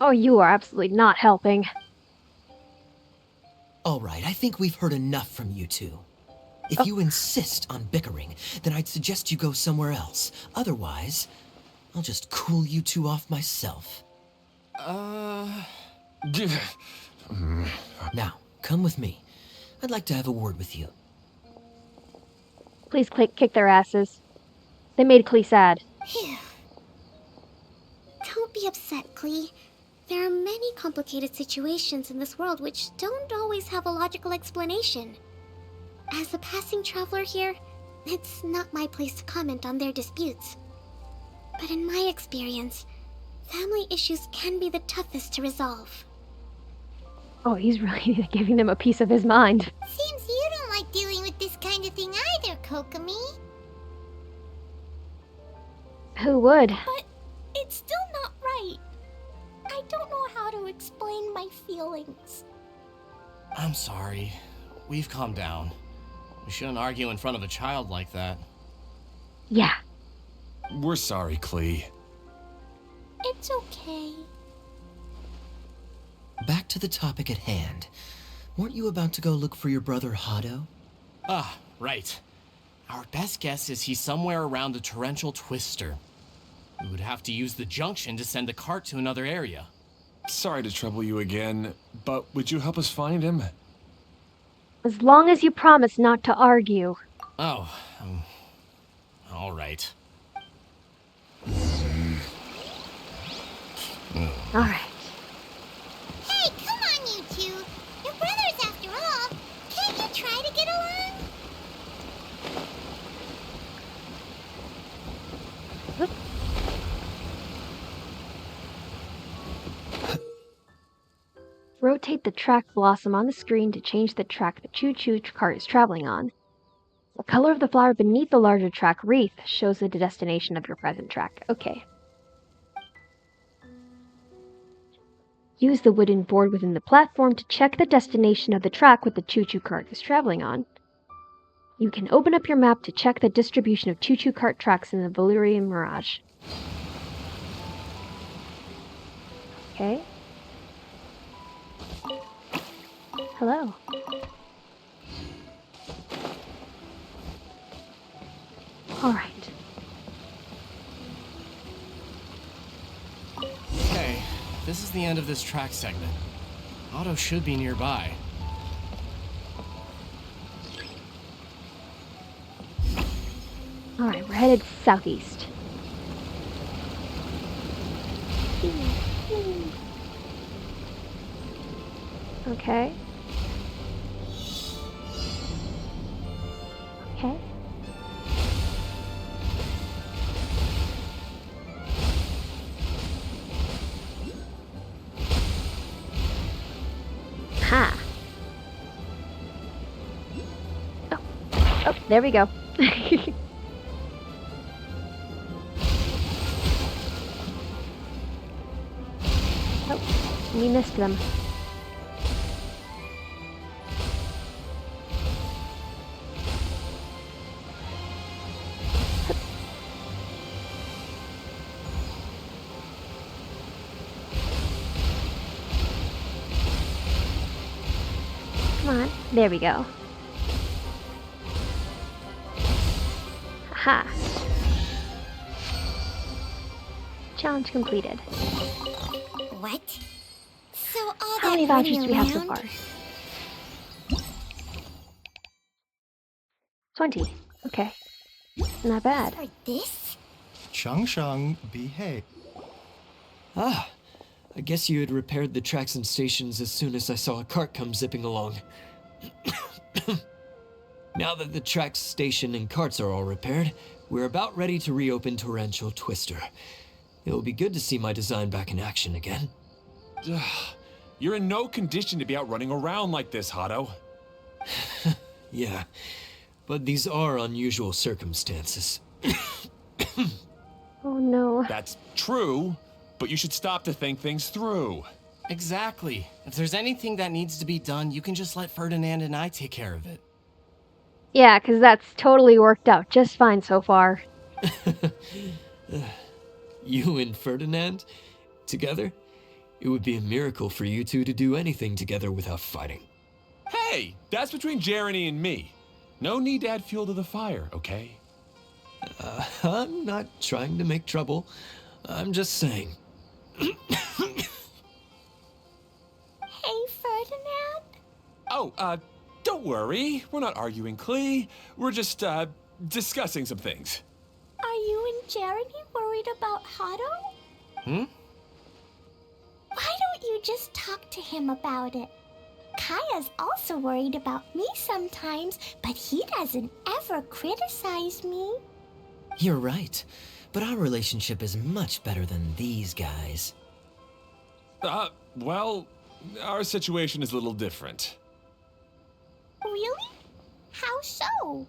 Oh, you are absolutely not helping. Alright, I think we've heard enough from you two. If you insist on bickering, then I'd suggest you go somewhere else. Otherwise, I'll just cool you two off myself. Now, come with me. I'd like to have a word with you. Please kick their asses. They made Klee sad. Phew. Don't be upset, Klee. There are many complicated situations in this world which don't always have a logical explanation. As a passing traveler here, it's not my place to comment on their disputes. But in my experience, family issues can be the toughest to resolve. Oh, he's really giving them a piece of his mind. Seems you don't like dealing with this kind of thing either, Kokomi. Who would? But it's still not right. I don't know how to explain my feelings. I'm sorry. We've calmed down. We shouldn't argue in front of a child like that. Yeah. We're sorry, Klee. It's okay. Back to the topic at hand. Weren't you about to go look for your brother Hado? Ah, right. Our best guess is he's somewhere around the torrential twister. We would have to use the junction to send the cart to another area. Sorry to trouble you again, but would you help us find him? As long as you promise not to argue. Oh, all right. Alright. Hey, come on, you two. You're brothers after all. Can't you try to get along? Rotate the track blossom on the screen to change the track the choo-choo cart is traveling on. The color of the flower beneath the larger track wreath shows the destination of your present track. Okay. Use the wooden board within the platform to check the destination of the track with the choo-choo cart is traveling on. You can open up your map to check the distribution of choo-choo cart tracks in the Valyrian Mirage. Okay. Hello. Alright. Okay, this is the end of this track segment. Otto should be nearby. Alright, we're headed southeast. Okay. Okay. Ha! Oh, there we go. Oh, we missed them. Come on, there we go. Haha. Challenge completed. What? So all How many that vouchers running do we have so around? far? 20. Okay. Not bad. For this? Shang, behave. Ah, I guess you had repaired the tracks and stations as soon as I saw a cart come zipping along. Now that the tracks, station, and carts are all repaired, we're about ready to reopen Torrential Twister. It will be good to see my design back in action again. You're in no condition to be out running around like this, Hado. Yeah, but these are unusual circumstances. Oh no. That's true, but you should stop to think things through. Exactly. If there's anything that needs to be done, you can just let Ferdinand and I take care of it. Yeah, because that's totally worked out just fine so far. You and Ferdinand? Together? It would be a miracle for you two to do anything together without fighting. Hey, that's between Jeremy and me. No need to add fuel to the fire, okay? I'm not trying to make trouble. I'm just saying. Hey, Ferdinand? Oh, don't worry. We're not arguing, Klee. We're just, discussing some things. Are you and Jeremy worried about Hado? Hmm? Why don't you just talk to him about it? Kaya's also worried about me sometimes, but he doesn't ever criticize me. You're right, but our relationship is much better than these guys. Well, our situation is a little different. Really? How so?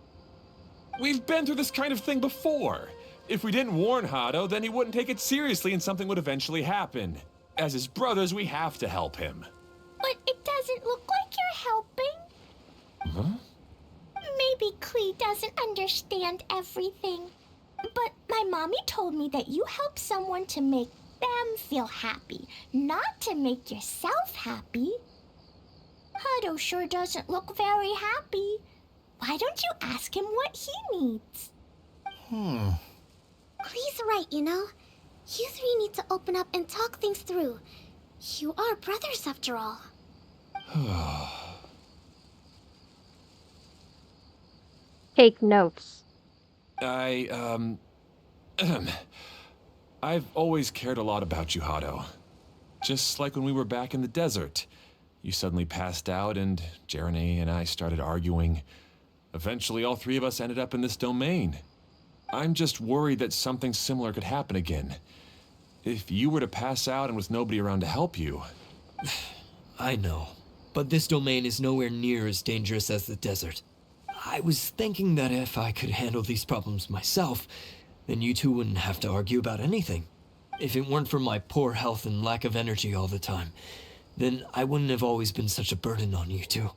We've been through this kind of thing before. If we didn't warn Hado, then he wouldn't take it seriously and something would eventually happen. As his brothers, we have to help him. But it doesn't look like you're helping. Huh? Maybe Klee doesn't understand everything. But my mommy told me that you help someone to make them feel happy, not to make yourself happy. Hado sure doesn't look very happy. Why don't you ask him what he needs? Klee's right, you know. You three need to open up and talk things through. You are brothers after all. Take notes. I've always cared a lot about you, Hado. Just like when we were back in the desert. You suddenly passed out and Jeremy and I started arguing. Eventually, all three of us ended up in this domain. I'm just worried that something similar could happen again. If you were to pass out and with nobody around to help you... I know, but this domain is nowhere near as dangerous as the desert. I was thinking that if I could handle these problems myself, then you two wouldn't have to argue about anything. If it weren't for my poor health and lack of energy all the time, then I wouldn't have always been such a burden on you two.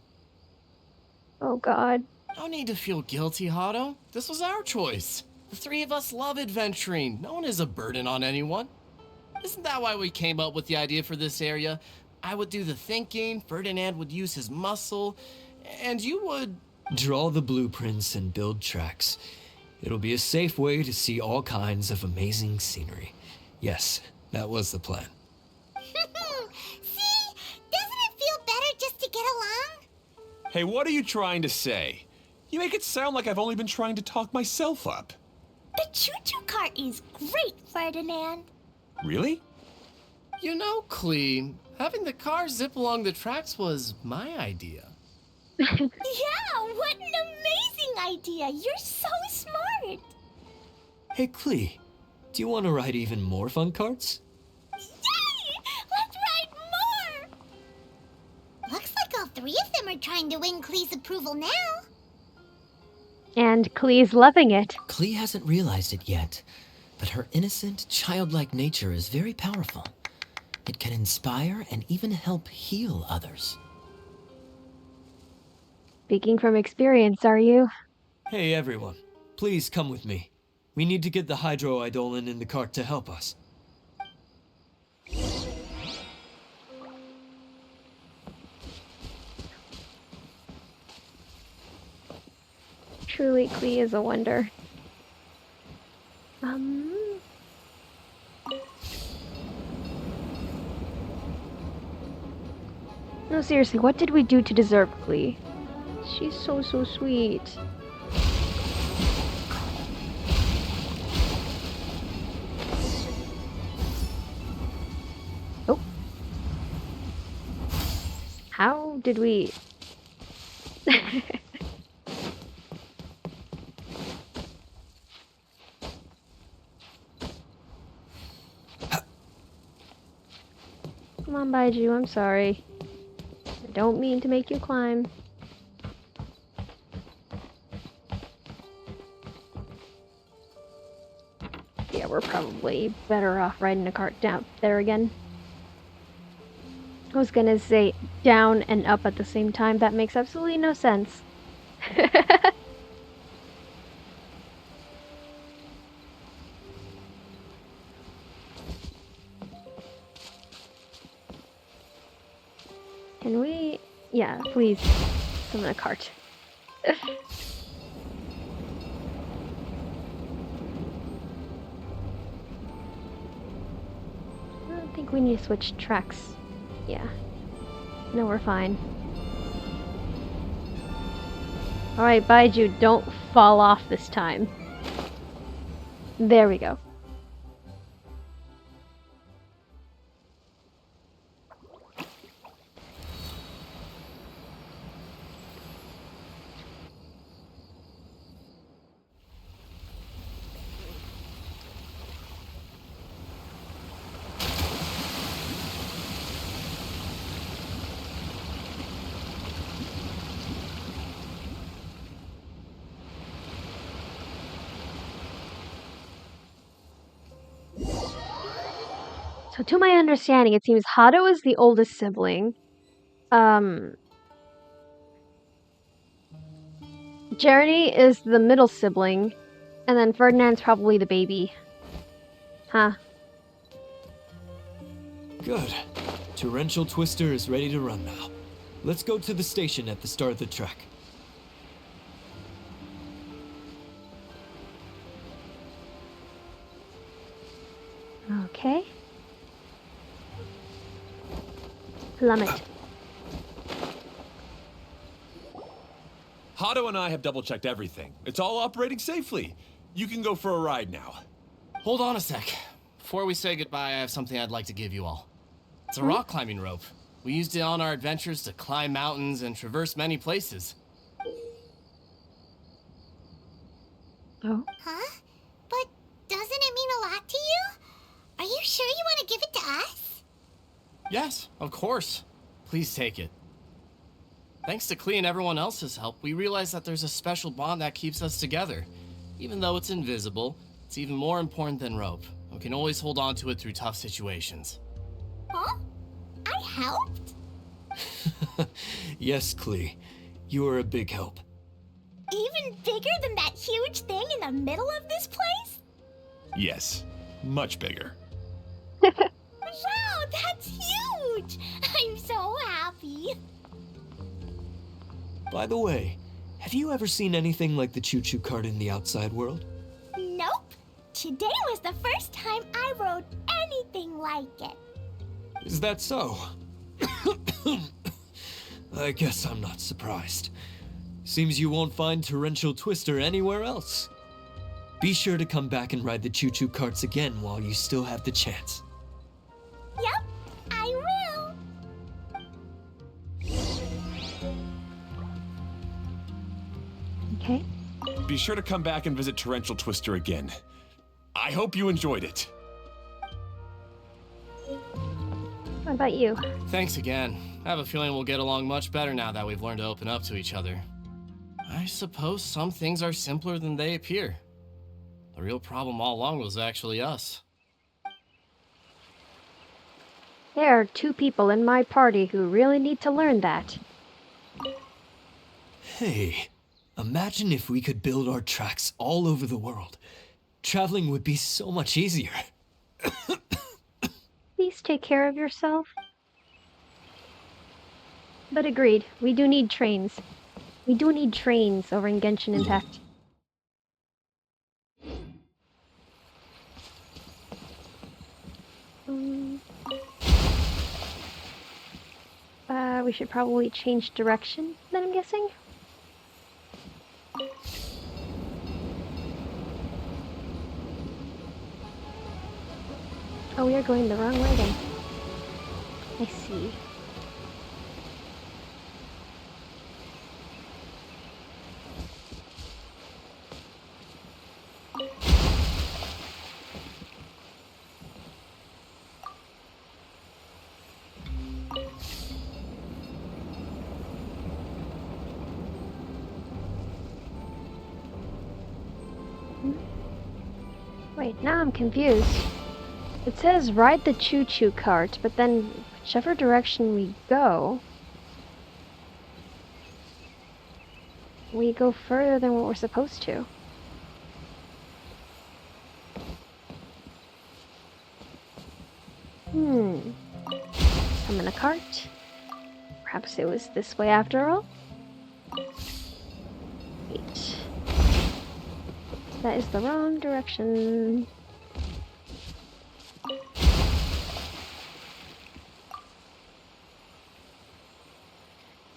Oh god. No need to feel guilty, Hado. This was our choice. The three of us love adventuring. No one is a burden on anyone. Isn't that why we came up with the idea for this area? I would do the thinking, Ferdinand would use his muscle, and you would... Draw the blueprints and build tracks. It'll be a safe way to see all kinds of amazing scenery. Yes, that was the plan. See? Doesn't it feel better just to get along? Hey, what are you trying to say? You make it sound like I've only been trying to talk myself up. The choo-choo cart is great, Ferdinand. Really? You know, Klee, having the car zip along the tracks was my idea. Yeah, what an amazing idea. You're so smart. Hey, Klee, do you want to ride even more fun carts? Yay! Let's ride more! Looks like all three of them are trying to win Klee's approval now. And Klee's loving it. Klee hasn't realized it yet, but her innocent, childlike nature is very powerful. It can inspire and even help heal others. Speaking from experience, are you? Hey, everyone. Please come with me. We need to get the hydroidolin in the cart to help us. Truly, Klee is a wonder. No, seriously, what did we do to deserve Glee? She's so sweet. Oh. How did we... Come on, Baiju, I'm sorry. I don't mean to make you climb. Yeah, we're probably better off riding a cart down there again. I was gonna say down and up at the same time. That makes absolutely no sense. Can we... Yeah, please. Summon a cart. I don't think we need to switch tracks. Yeah. No, we're fine. Alright, Baiju, don't fall off this time. There we go. So to my understanding, it seems Hado is the oldest sibling. Jeremy is the middle sibling. And then Ferdinand's probably the baby. Huh. Good. Torrential Twister is ready to run now. Let's go to the station at the start of the track. Okay. Plummet. Hado and I have double-checked everything. It's all operating safely. You can go for a ride now. Hold on a sec. Before we say goodbye, I have something I'd like to give you all. It's a rock climbing rope. We used it on our adventures to climb mountains and traverse many places. Oh. Huh? But doesn't it mean a lot to you? Are you sure you want to give it to us? Yes, of course. Please take it. Thanks to Klee and everyone else's help, we realized that there's a special bond that keeps us together. Even though it's invisible, it's even more important than rope. We can always hold on to it through tough situations. Huh? I helped? Yes, Klee. You are a big help. Even bigger than that huge thing in the middle of this place? Yes, much bigger. Wow, that's huge! I'm so happy. By the way, have you ever seen anything like the choo-choo cart in the outside world? Nope. Today was the first time I rode anything like it. Is that so? I guess I'm not surprised. Seems you won't find Torrential Twister anywhere else. Be sure to come back and ride the choo-choo carts again while you still have the chance. Yep, I will. Okay. Be sure to come back and visit Torrential Twister again. I hope you enjoyed it. What about you? Thanks again. I have a feeling we'll get along much better now that we've learned to open up to each other. I suppose some things are simpler than they appear. The real problem all along was actually us. There are 2 people in my party who really need to learn that. Hey, imagine if we could build our tracks all over the world. Traveling would be so much easier. Please take care of yourself. But agreed, we do need trains. We do need trains over in Genshin Impact. we should probably change direction, then I'm guessing? Oh, we are going the wrong way then. I see. Wait, now I'm confused. It says ride the choo-choo cart, but then whichever direction we go further than what we're supposed to. I'm in a cart. Perhaps it was this way after all? Wait. That is the wrong direction.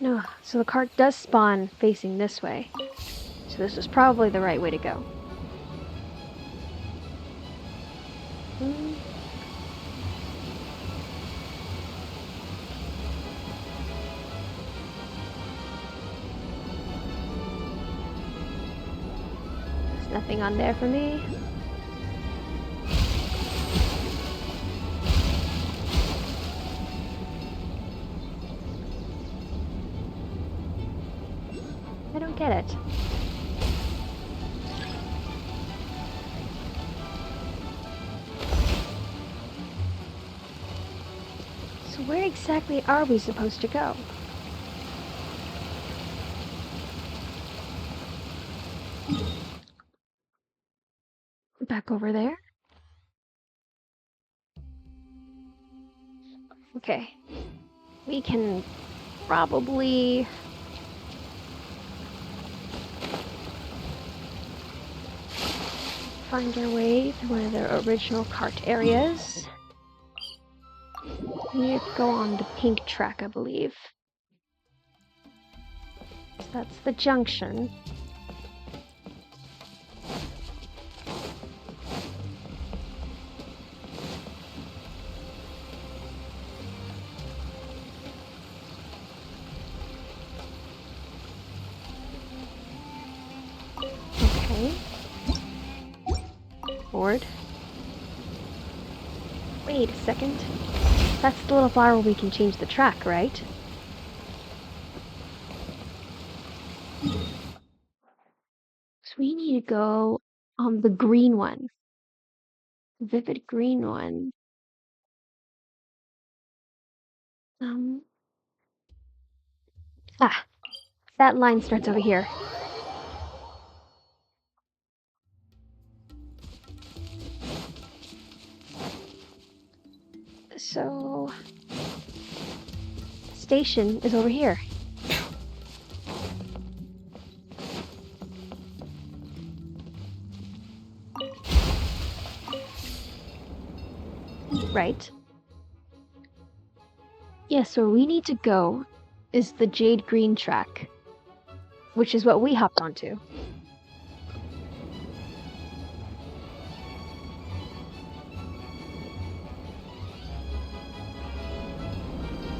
No, so the cart does spawn facing this way. So this was probably the right way to go. There's nothing on there for me. I don't get it. So where exactly are we supposed to go? Back over there? Okay. We can probably find our way to one of the original cart areas. We need to go on the pink track, I believe. So that's the junction. Okay. Forward. Wait a second. That's the little bar where we can change the track, right? So we need to go on the green one. Vivid green one. That line starts over here. So, station is over here. Right. Yes, where we need to go is the jade green track, which is what we hopped onto.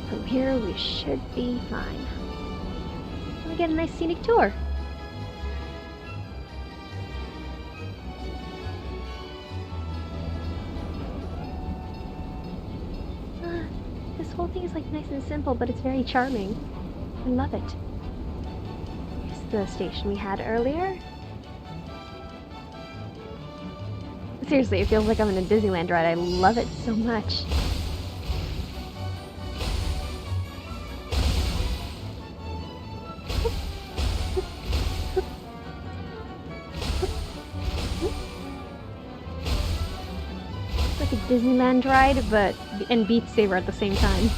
From here, we should be fine. We get a nice scenic tour. This whole thing is like nice and simple, but it's very charming. I love it. Here's the station we had earlier. Seriously, it feels like I'm in a Disneyland ride. I love it so much. It's like a Disneyland ride, but and Beat Saber at the same time.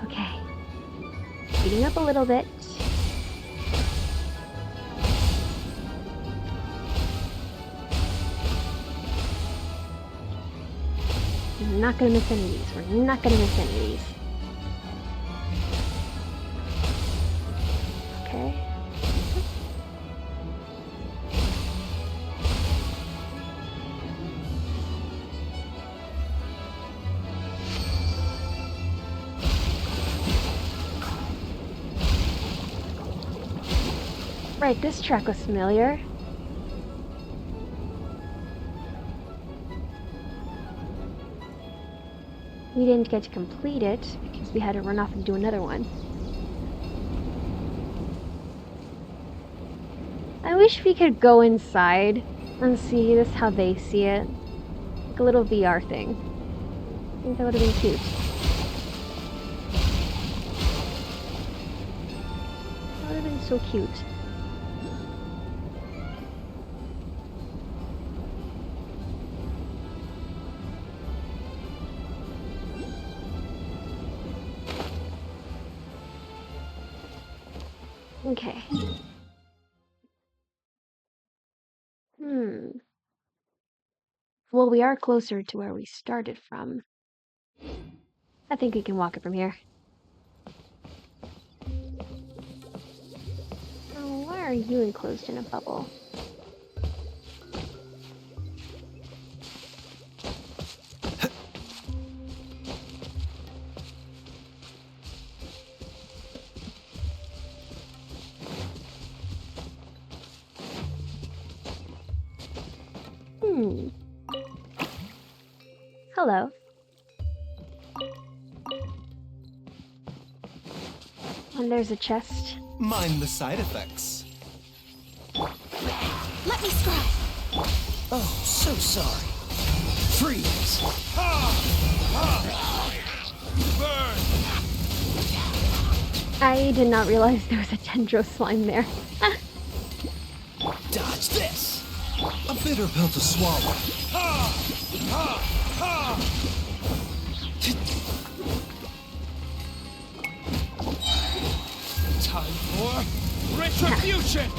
Okay. Speeding up a little bit. We're not gonna miss any of these. We're not gonna miss any of these. Okay. Right, this track was familiar. We didn't get to complete it because we had to run off and do another one. I wish we could go inside and see this how they see it. Like a little VR thing. I think that would have been cute. That would have been so cute. Okay. Well, we are closer to where we started from. I think we can walk it from here. Oh, why are you enclosed in a bubble? Hello. And there's a chest. Mind the side effects. Let me scribe. Oh, so sorry. Freeze! I did not realize there was a Dendro slime there. Dodge this! A bitter pill to swallow. Time for retribution!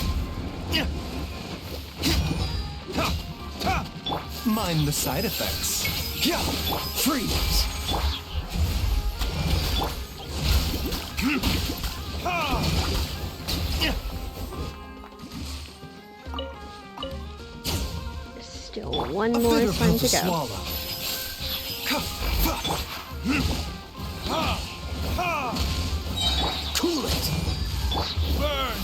Mind the side effects. Freeze! There's still one A more bitter slime pill to to go. swallow. Cool it! Burn!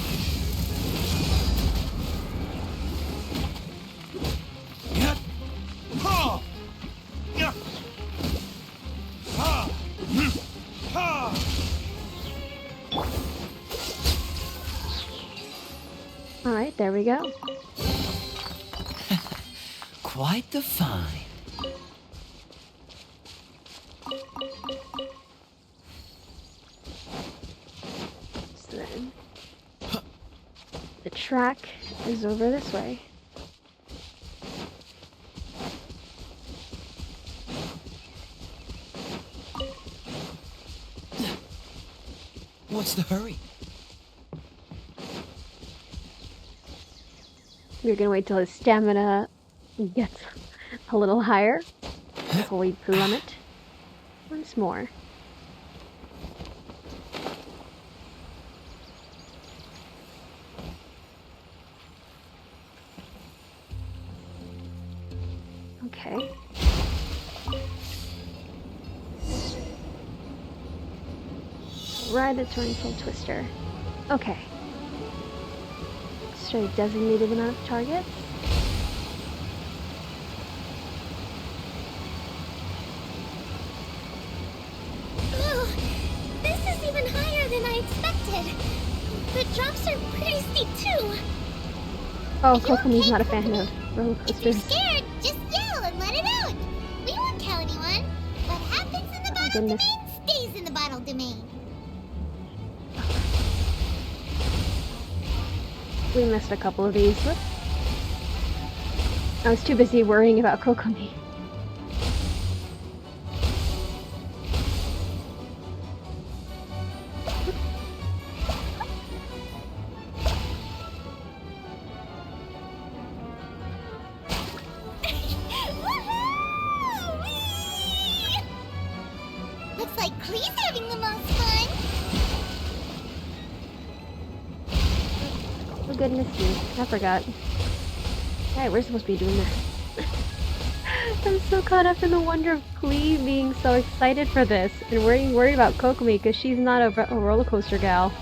Alright, there we go. Quite the find. So then, the track is over this way. What's the hurry? We're gonna wait till his stamina gets a little higher before we plummet once more. Okay. Ride the Torrential Twister. Okay. Show a designated amount of targets. Oh, this is even higher than I expected. The drops are pretty steep too. Oh, Kokomi's not a fan of roller If you're coasters. scared, just yell and let it out. We won't tell anyone. What happens in the bottle goodness. domain stays in the bottle domain. We missed a couple of these. Whoops. I was too busy worrying about Kokomi. Woohoo! Whee! like Klee's having the most fun. Oh, goodness me. I forgot. Alright, we're supposed to be doing this. I'm so caught up in the wonder of Klee being so excited for this and worried about Kokomi because she's not a roller coaster gal.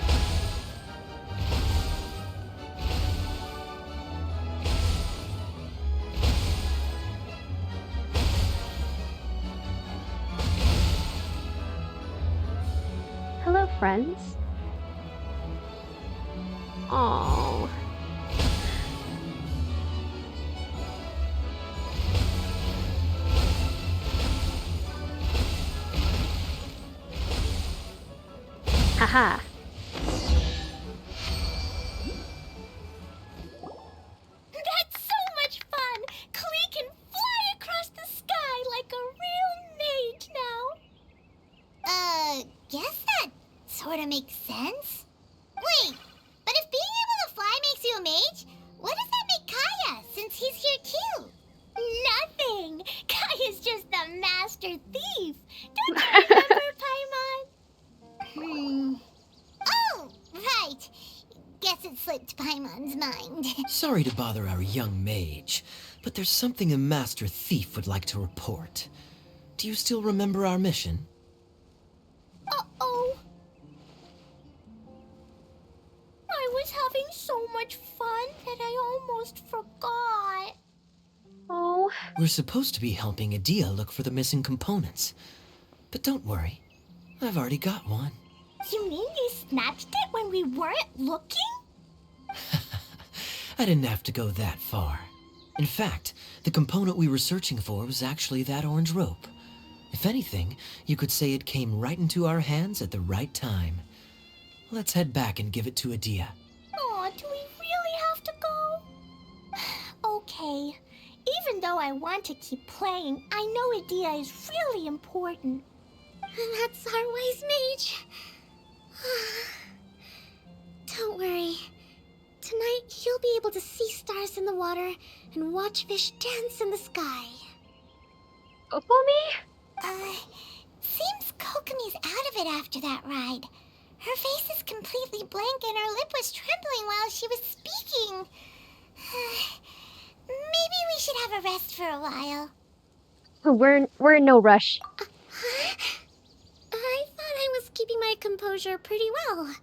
Hello, friends. Aww. Haha. That's so much fun! Klee can fly across the sky like a real mage now. Guess that sorta makes sense. Wait, but if being able to fly makes you a mage, what does that make Kaya, since he's here too? Nothing! Kaya's just the master thief! Don't you remember, Paimon? Oh, right. Guess it slipped Paimon's mind. Sorry to bother our young mage, but there's something a master thief would like to report. Do you still remember our mission? Uh-oh. I was having so much fun that I almost forgot. Oh. We're supposed to be helping Adia look for the missing components. But don't worry, I've already got one. You mean you snatched it when we weren't looking? I didn't have to go that far. In fact, the component we were searching for was actually that orange rope. If anything, you could say it came right into our hands at the right time. Let's head back and give it to Adia. Aw, do we really have to go? Okay. Even though I want to keep playing, I know Adia is really important. And that's our wise mage. Don't worry. Tonight, you'll be able to see stars in the water and watch fish dance in the sky. Kokomi? Seems Kokomi's out of it after that ride. Her face is completely blank and her lip was trembling while she was speaking. Maybe we should have a rest for a while. We're in no rush. I thought I was keeping my composure pretty well.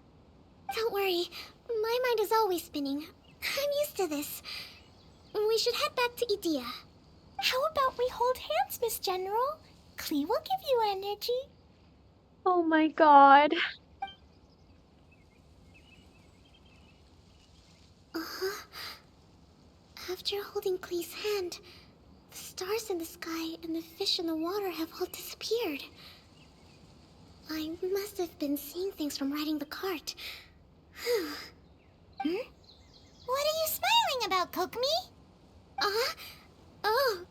Don't worry, my mind is always spinning. I'm used to this. We should head back to Idia. How about we hold hands, Miss General? Klee will give you energy. Oh my god. After holding Klee's hand, the stars in the sky and the fish in the water have all disappeared. I must have been seeing things from riding the cart. What are you smiling about, Kokomi? Oh.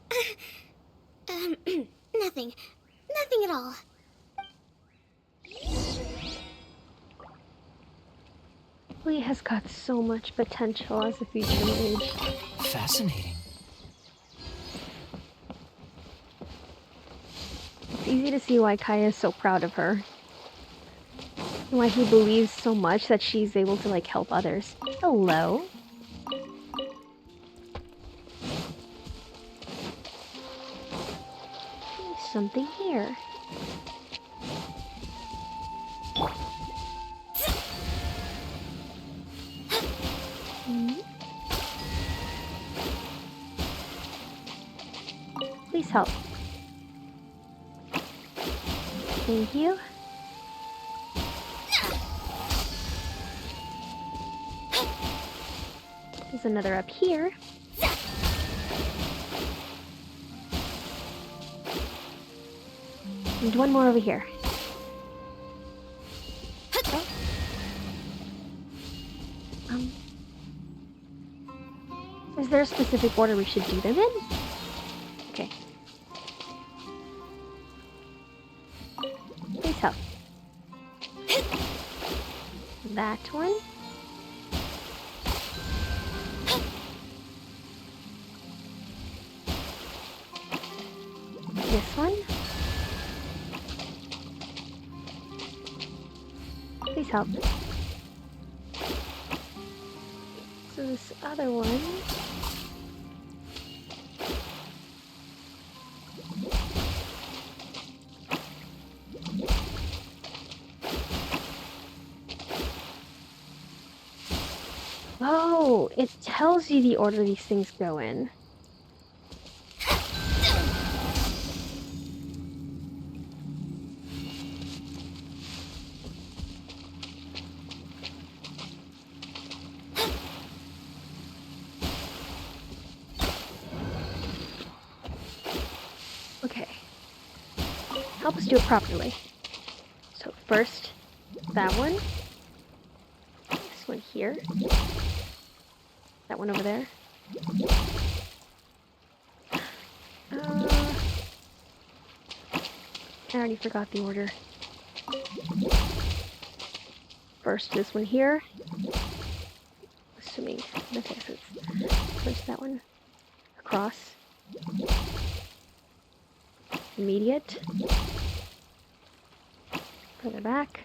Nothing. Nothing at all. Klee has got so much potential as a future mage. Fascinating. It's easy to see why Kaya is so proud of her. And why he believes so much that she's able to, like, help others. Hello. There's something here. Please help. Thank you. There's another up here. And one more over here. Oh. Is there a specific order we should do them in? Okay. Please help. That one. This one. Please help. So this other one... Oh, it tells you the order these things go in. Okay. Help us do it properly. So first, that one. This one here. That one over there. I already forgot the order. First, this one here. Assuming, okay, so it's first that one. Across. Immediate. Further back.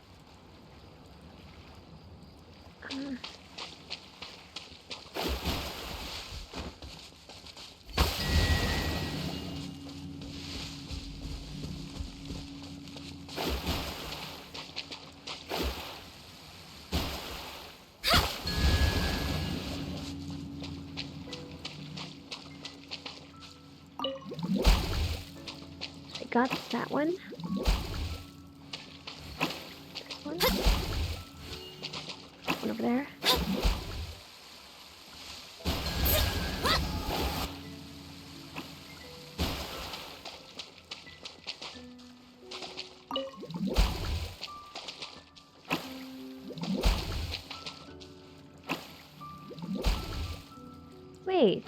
I got that one. This one. One over there. Wait.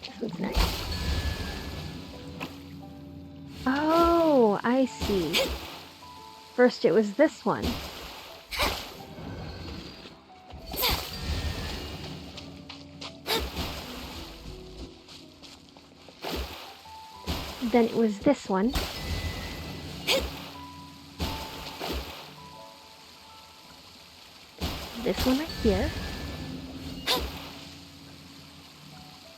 This one's next. Oh, I see. First it was this one. Then it was this one. This one right here.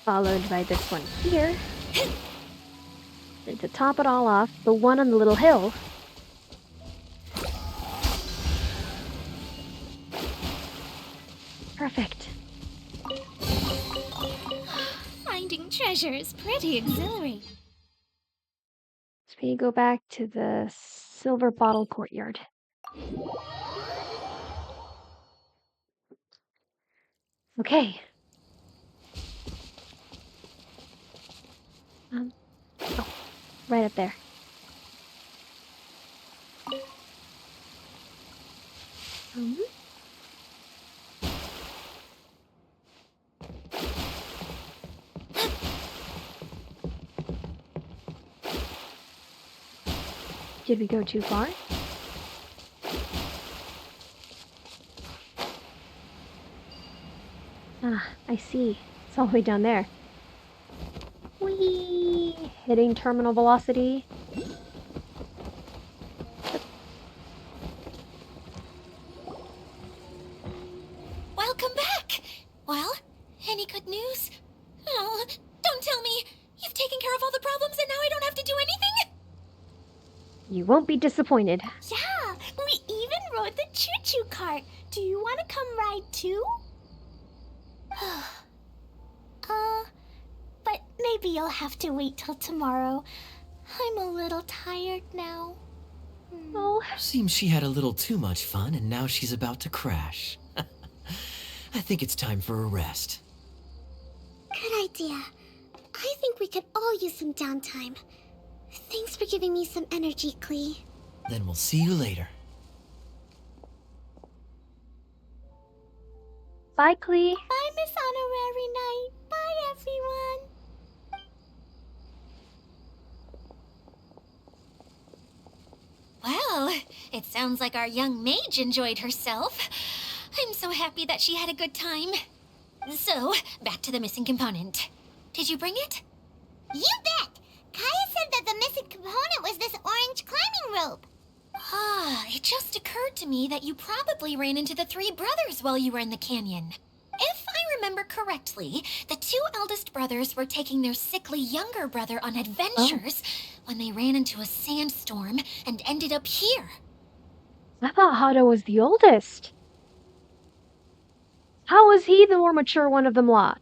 Followed by this one here. And to top it all off, the one on the little hill. Perfect. Finding treasure is pretty exhilarating. So we go back to the Silver Bottle Courtyard. Okay. Oh, right up there. Did we go too far? Ah, I see. It's all the way down there. Whee! Hitting terminal velocity. Welcome back! Well, any good news? Oh, don't tell me! You've taken care of all the problems and now I don't have to do anything? You won't be disappointed. Yeah, we even rode the choo-choo cart. Do you want to come ride too? But maybe you'll have to wait till tomorrow. I'm a little tired now. Oh, Seems she had a little too much fun and now she's about to crash. I think it's time for a rest. Good idea. I think we could all use some downtime. Thanks for giving me some energy, Klee. Then we'll see you later. bye, Klee. Bye, Miss Honorary Knight. Bye, everyone. Well, it sounds like our young mage enjoyed herself. I'm so happy that she had a good time. So, back to the missing component. Did you bring it? You bet! Kaya said that the missing component was this orange climbing rope. It just occurred to me that you probably ran into the three brothers while you were in the canyon. If I remember correctly, the two eldest brothers were taking their sickly younger brother on adventures when they ran into a sandstorm and ended up here. I thought Hado was the oldest. How was he the more mature one of the lot?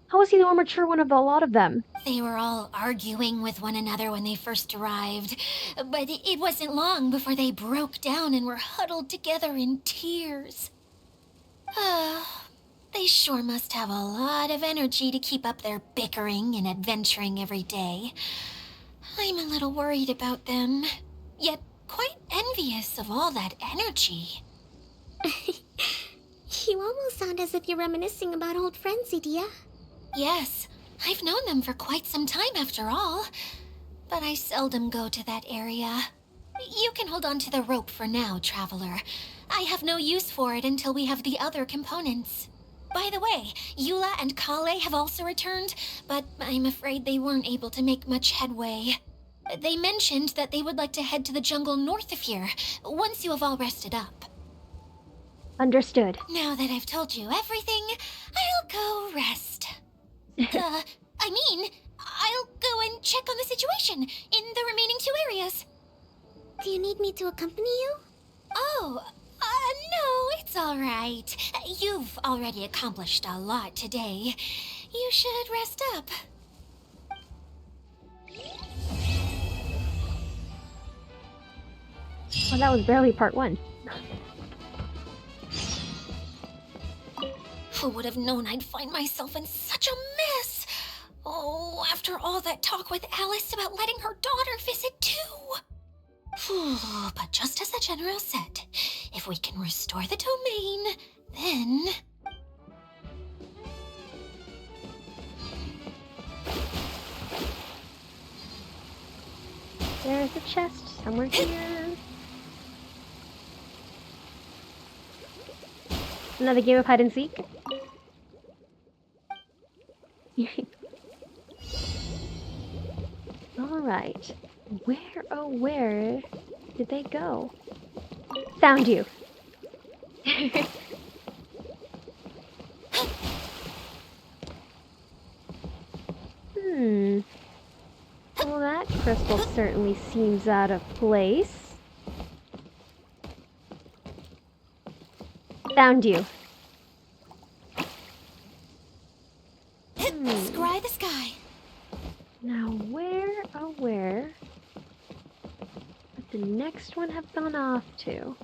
How was he the more mature one of the lot of them? They were all arguing with one another when they first arrived, but it wasn't long before they broke down and were huddled together in tears. They sure must have a lot of energy to keep up their bickering and adventuring every day. I'm a little worried about them, yet quite envious of all that energy. You almost sound as if you're reminiscing about old friends, Idia. Yes, I've known them for quite some time after all, but I seldom go to that area. You can hold on to the rope for now, Traveler. I have no use for it until we have the other components. By the way, Eula and Kale have also returned, but I'm afraid they weren't able to make much headway. They mentioned that they would like to head to the jungle north of here, once you have all rested up. Understood. Now that I've told you everything, I'll go rest. I'll go and check on the situation in the remaining two areas. Do you need me to accompany you? No, it's all right. You've already accomplished a lot today. You should rest up. Well, that was barely part 1. Who would have known I'd find myself in such a mess? Oh, after all that talk with Alice about letting her daughter visit too. But just as the General said, if we can restore the domain, then... There's a chest somewhere here. Another game of hide and seek. Alright. Where did they go? Found you. Well, that crystal certainly seems out of place. Found you. Scry the sky. Now where would the next one have gone off to?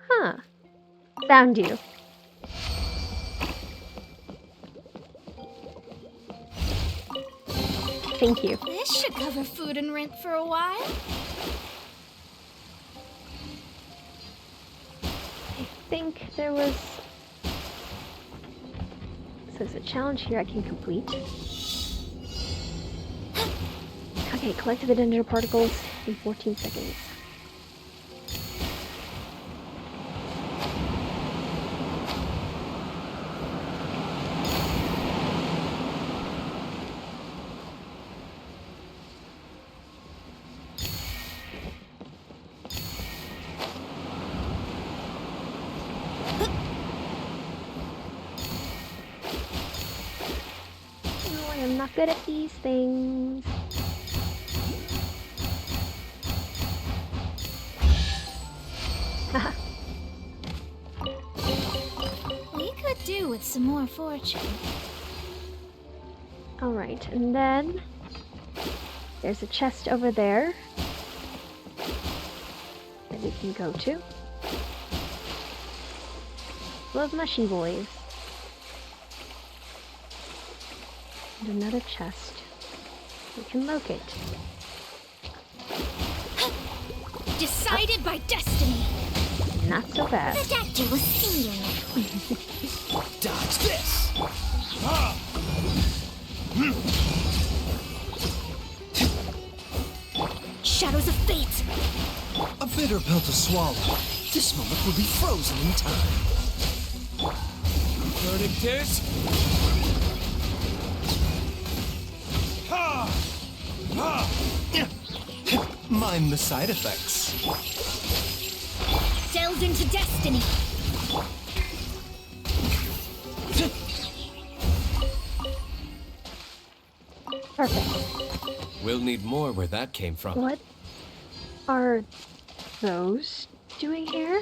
Huh. Found you. Thank you. This should cover food and rent for a while. I think there was... So there's a challenge here I can complete. Okay, collect the danger particles in 14 seconds. I'm not good at these things. We could do with some more fortune. Alright, and then there's a chest over there that we can go to. Love mushy boys. And another chest we can locate. Decided by destiny. Not so bad. The doctor will see you now. Dodge this! Shadows of fate. A bitter pill to swallow. This moment will be frozen in time. Verdict is... Mind the side effects. Delve into destiny. Perfect. We'll need more where that came from. What are those doing here?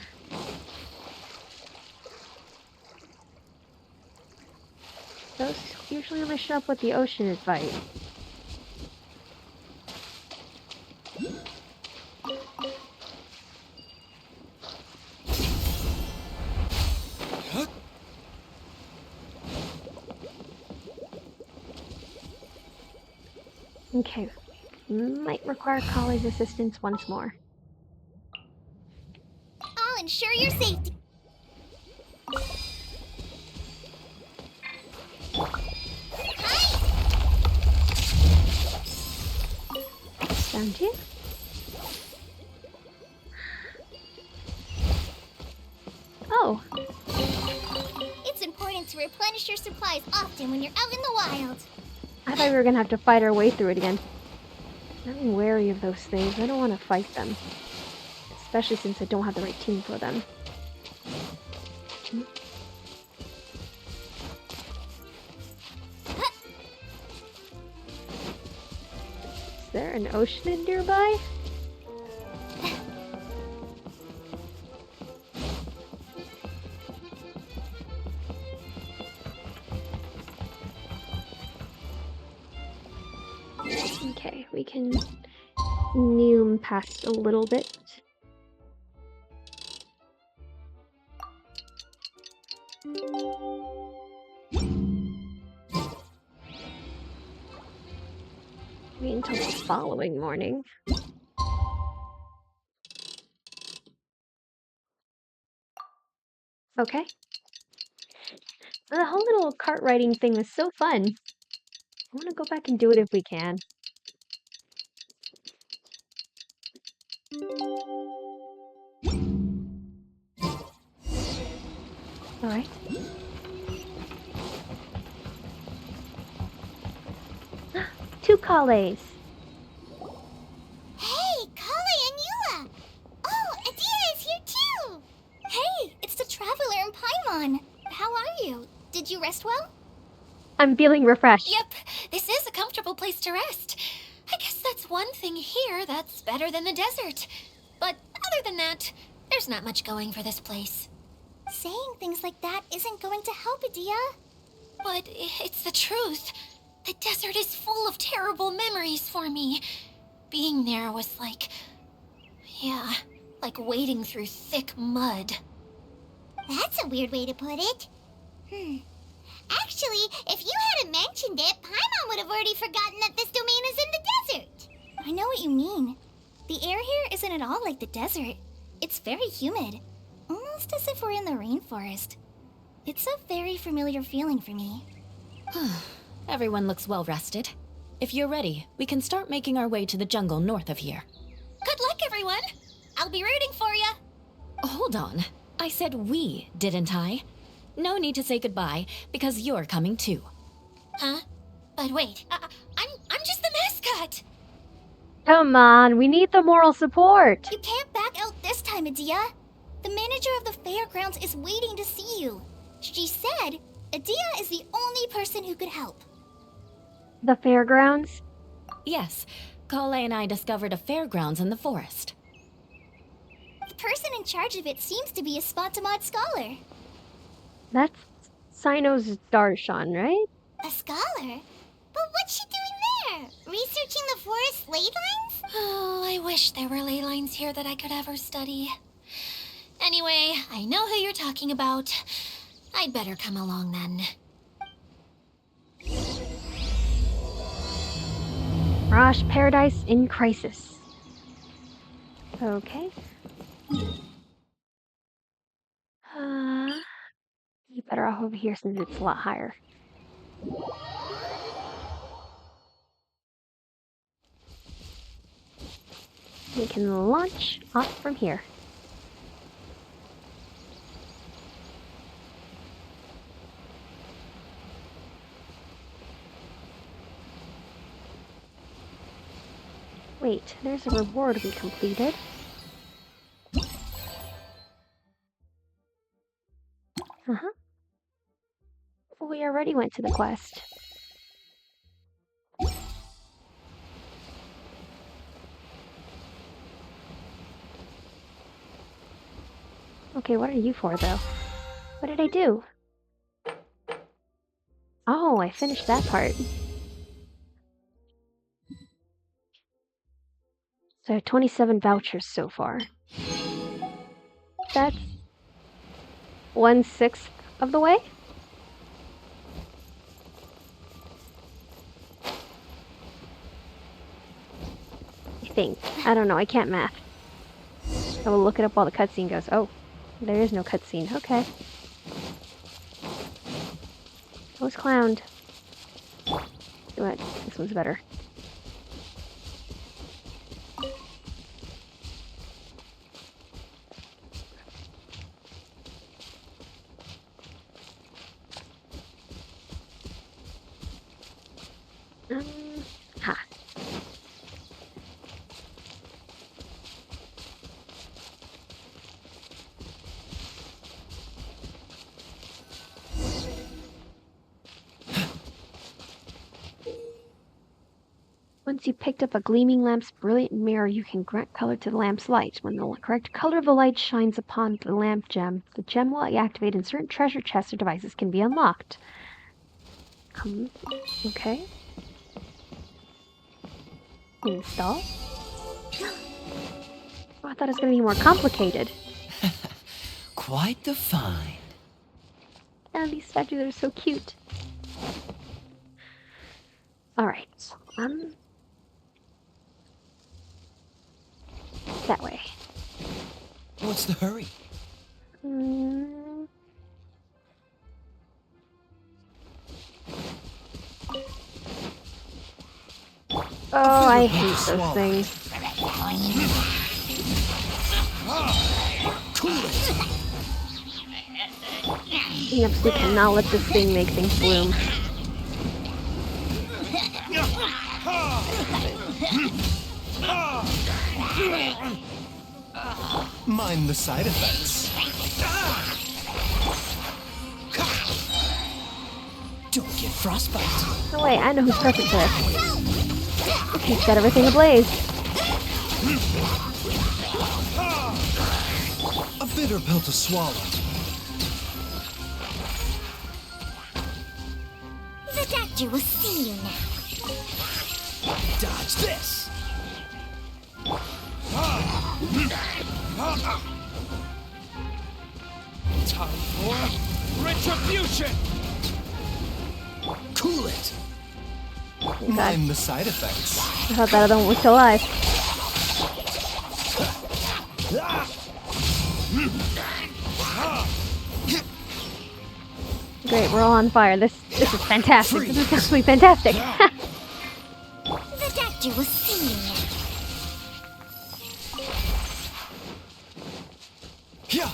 Those usually only show up with the ocean fight. Okay, might require Collie's assistance once more. I'll ensure your safety. Down to you. Oh, It's important to replenish your supplies often when you're out in the wild. I thought we were gonna have to fight our way through it again. I'm wary of those things. I don't want to fight them. Especially since I don't have the right team for them. Is there an ocean nearby? Okay, we can zoom past a little bit. Wait until the following morning. Okay. The whole little cart riding thing was so fun. I want to go back and do it if we can. Alright. Two Kales. Hey, Kale and Eula! Oh, Adia is here too! Hey, it's the Traveler and Paimon. How are you? Did you rest well? I'm feeling refreshed. Yep, this is a comfortable place to rest. I guess that's one thing here that's better than the desert. But other than that, there's not much going for this place. Saying things like that isn't going to help, Adia. But it's the truth. The desert is full of terrible memories for me. Being there was like... yeah, like wading through thick mud. That's a weird way to put it. Actually, if you hadn't mentioned it, Paimon would have already forgotten that this domain is in the desert. I know what you mean. The air here isn't at all like the desert. It's very humid. Almost as if we're in the rainforest. It's a very familiar feeling for me. Everyone looks well rested. If you're ready, we can start making our way to the jungle north of here. Good luck, everyone. I'll be rooting for you. Hold on. I said we, didn't I? No need to say goodbye, because you're coming too. Huh? But wait, I'm just the mascot. Come on, we need the moral support. You can't back out this time, Adia. The manager of the fairgrounds is waiting to see you. She said Adia is the only person who could help. The fairgrounds? Yes, Kale and I discovered a fairgrounds in the forest. The person in charge of it seems to be a Spontamod scholar. That's Cyno's Darshan, right? A scholar? But what's she doing there? Researching the forest ley lines? Oh, I wish there were ley lines here that I could ever study. Anyway, I know who you're talking about. I'd better come along then. Mirage Paradise in Crisis. Okay. Be better off over here since it's a lot higher. We can launch off from here. Wait, there's a reward we completed. Uh-huh. We already went to the quest. Okay, what are you for, though? What did I do? Oh, I finished that part. So I have 27 vouchers so far. That's 1/6 of the way? I think. I don't know, I can't math. I will look it up while the cutscene goes. Oh, there is no cutscene. Okay. I was clowned. What? This one's better. Ha. Once you picked up a gleaming lamp's brilliant mirror, you can grant color to the lamp's light. When the correct color of the light shines upon the lamp gem, the gem will activate and certain treasure chests or devices can be unlocked. Okay. Install. Oh, I thought it was going to be more complicated. Quite the find. And these statues are so cute. Alright. That way. What's the hurry? Oh, I hate those things. You absolutely cannot let this thing make things bloom. Mind the side effects. Don't get frostbite. No way, I know who's perfect for this. He's got everything ablaze. A bitter pill to swallow. The doctor will see you now. Dodge this. Time for retribution! Cool it. Mind the side effects. I thought that other one was still alive. Great, we're all on fire. This is fantastic. This is absolutely fantastic. The doctor will see you now. Yeah.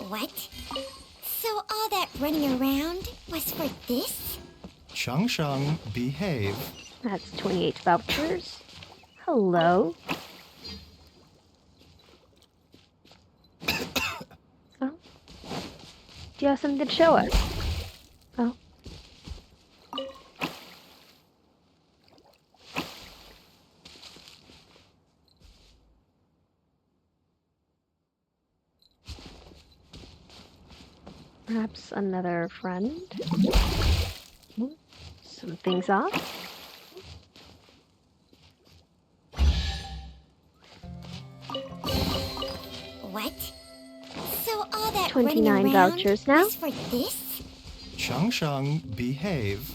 What? So all that running around was for this? Shang Shang, behave. That's 28 vouchers. Hello. Oh. Do you have something to show us? Oh. Perhaps another friend? Some things off? What? So all that 29 running around vouchers now? was for this? Shang Shang, behave.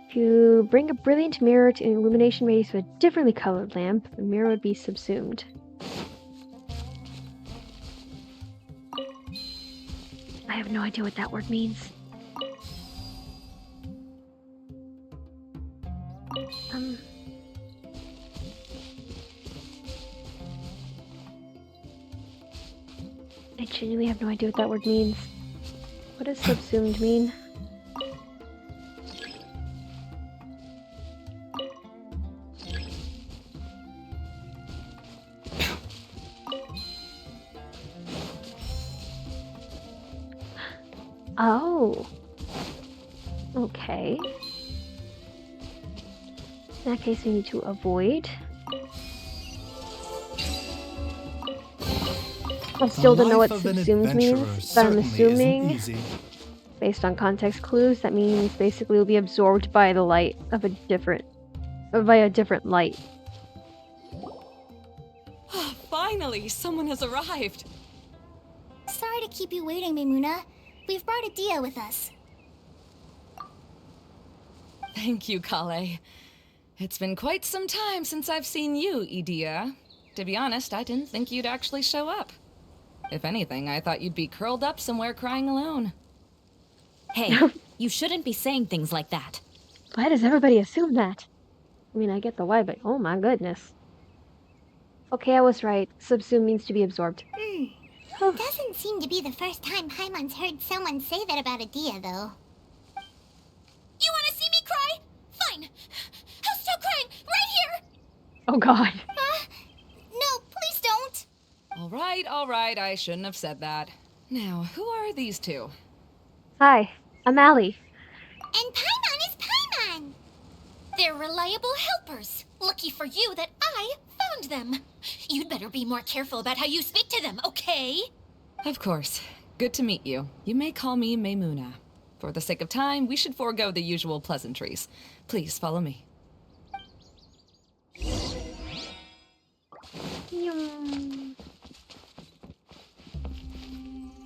If you bring a brilliant mirror to an illumination radius with a differently colored lamp, the mirror would be subsumed. I have no idea what that word means. I genuinely have no idea what that word means. What does subsumed mean? Oh. Okay. In that case, we need to avoid. I still don't know what subsumed means, but I'm assuming, based on context clues, that means basically we'll be absorbed by the light of a different light. Finally, someone has arrived. Sorry to keep you waiting, Maimuna. We've brought Adia with us. Thank you, Kale. It's been quite some time since I've seen you, Idia. To be honest, I didn't think you'd actually show up. If anything, I thought you'd be curled up somewhere crying alone. Hey, you shouldn't be saying things like that. Why does everybody assume that? I mean, I get the why, but oh my goodness. Okay, I was right. Subsume means to be absorbed. Doesn't seem to be the first time Paimon's heard someone say that about Adia, though. You want to see me cry? Fine. I'll stop crying right here. Oh god. No, please don't. All right, I shouldn't have said that. Now, who are these two? Hi, I'm Allie. And Paimon is Paimon! They're reliable helpers. Lucky for you that I found them. You'd better be more careful about how you speak to them, okay? Of course. Good to meet you. You may call me Maimuna. For the sake of time, we should forego the usual pleasantries. Please follow me.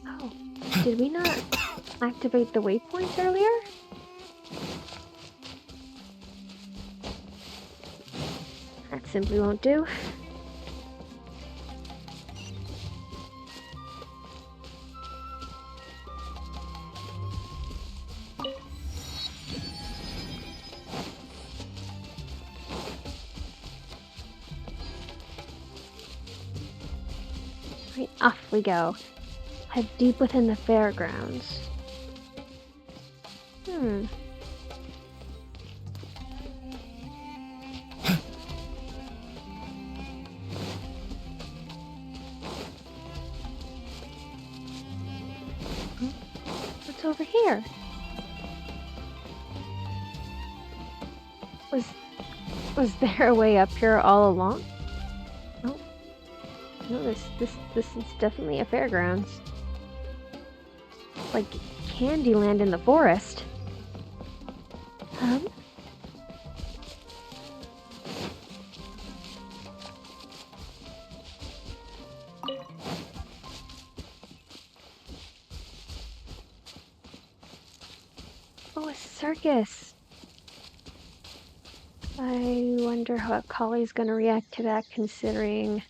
Oh, did we not activate the waypoint earlier? That simply won't do. Right, off we go. Head deep within the fairgrounds. What's over here? Was there a way up here all along? Oh. No, this is definitely a fairgrounds. Like Candyland in the forest. Oh, a circus. I wonder how Kali's gonna react to that, considering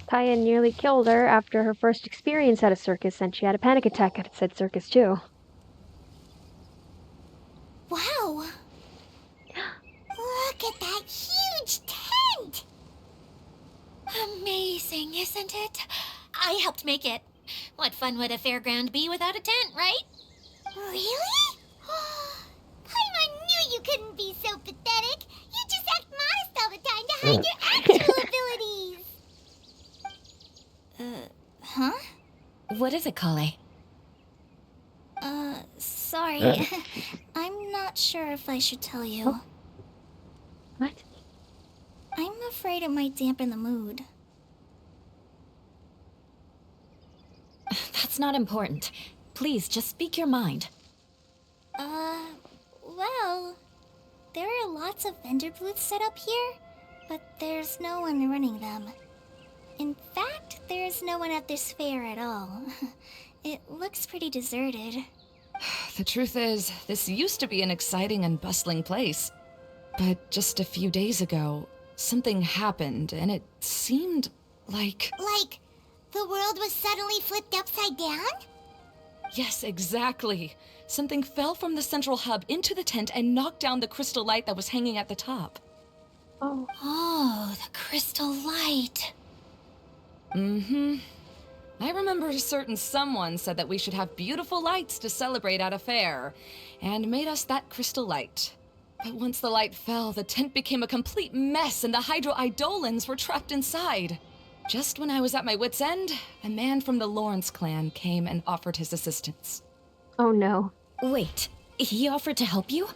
Kaya nearly killed her after her first experience at a circus, and she had a panic attack at said circus too. Wow! Look at that huge tent! Amazing, isn't it? I helped make it. What fun would a fairground be without a tent, right? Really? Paimon knew you couldn't be so pathetic. You just act modest all the time to hide your actual abilities. Huh? What is it, Kale? Sorry. I'm not sure if I should tell you. Oh. What? I'm afraid it might dampen the mood. That's not important. Please, just speak your mind. Well, there are lots of vendor booths set up here, but there's no one running them. In fact, there's no one at this fair at all. It looks pretty deserted. The truth is, this used to be an exciting and bustling place. But just a few days ago, something happened, and it seemed like... Like, the world was suddenly flipped upside down? Yes, exactly. Something fell from the central hub into the tent and knocked down the crystal light that was hanging at the top. Oh. Oh, the crystal light. I remember a certain someone said that we should have beautiful lights to celebrate at a fair, and made us that crystal light. But once the light fell, the tent became a complete mess and the Hydro Eidolons were trapped inside. Just when I was at my wit's end, a man from the Lawrence clan came and offered his assistance. Oh no. Wait, he offered to help you?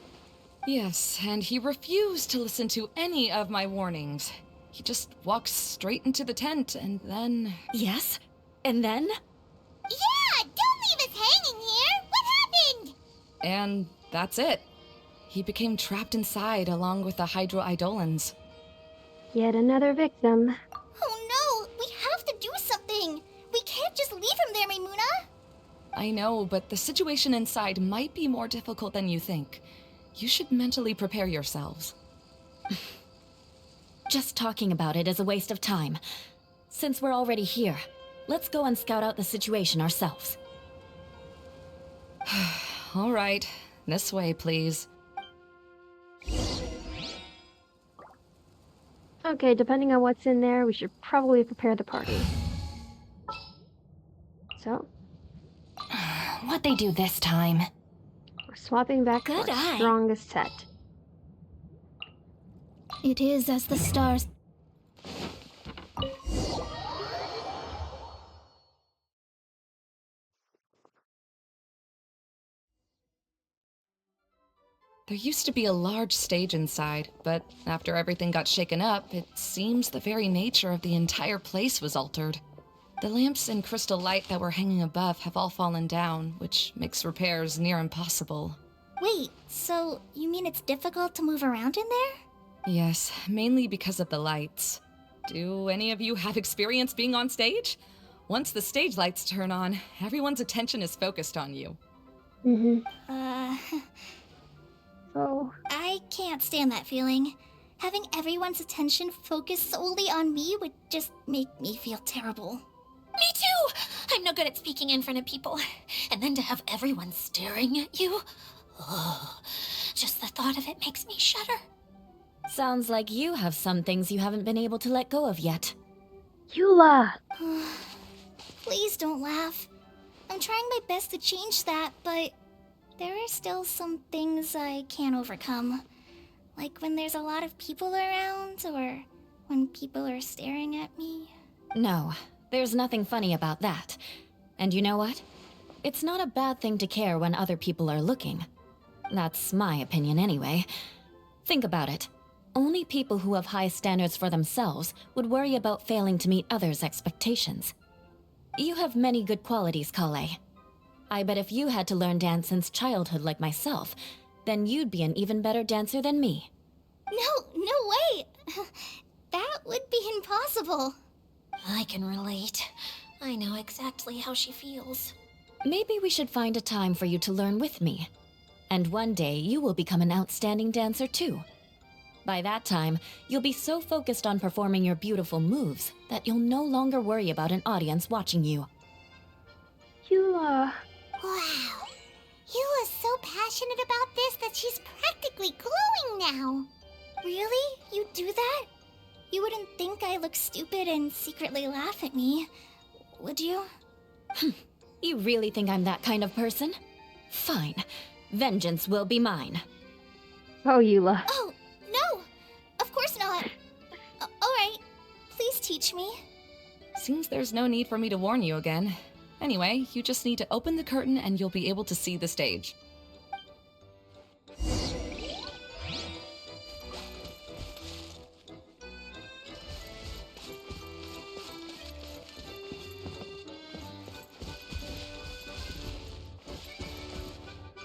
Yes, and he refused to listen to any of my warnings. He just walked straight into the tent and then... Yes? And then? Yeah, don't leave us hanging here! What happened? And that's it. He became trapped inside along with the hydroidolans. Yet another victim. Oh no, we have to do something! We can't just leave him there, Maimuna! I know, but the situation inside might be more difficult than you think. You should mentally prepare yourselves. Just talking about it is a waste of time. Since we're already here, let's go and scout out the situation ourselves. All right, this way, please. Okay, depending on what's in there, we should probably prepare the party. So, What'd they do this time? we're swapping back to Good our eye. strongest set. It is as the stars. There used to be a large stage inside, but after everything got shaken up, it seems the very nature of the entire place was altered. The lamps and crystal light that were hanging above have all fallen down, which makes repairs near impossible. Wait, so you mean it's difficult to move around in there? Yes, mainly because of the lights. Do any of you have experience being on stage? Once the stage lights turn on, everyone's attention is focused on you. So, I can't stand that feeling. Having everyone's attention focused solely on me would just make me feel terrible. Me too! I'm no good at speaking in front of people. And then to have everyone staring at you? Oh, just the thought of it makes me shudder. Sounds like you have some things you haven't been able to let go of yet. Eula! Please don't laugh. I'm trying my best to change that, but there are still some things I can't overcome. Like when there's a lot of people around, or when people are staring at me. No, there's nothing funny about that. And you know what? It's not a bad thing to care when other people are looking. That's my opinion anyway. Think about it. Only people who have high standards for themselves would worry about failing to meet others' expectations. You have many good qualities, Kale. I bet if you had to learn dance since childhood like myself, then you'd be an even better dancer than me. No way! That would be impossible. I can relate. I know exactly how she feels. Maybe we should find a time for you to learn with me. And one day you will become an outstanding dancer too. By that time, you'll be so focused on performing your beautiful moves that you'll no longer worry about an audience watching you. Eula! Wow. Eula's so passionate about this that she's practically glowing now. Really? You do that? You wouldn't think I look stupid and secretly laugh at me, would you? You really think I'm that kind of person? Fine. Vengeance will be mine. Oh, Eula. Oh, no! Of course not. Alright, please teach me. Seems there's no need for me to warn you again. Anyway, you just need to open the curtain and you'll be able to see the stage.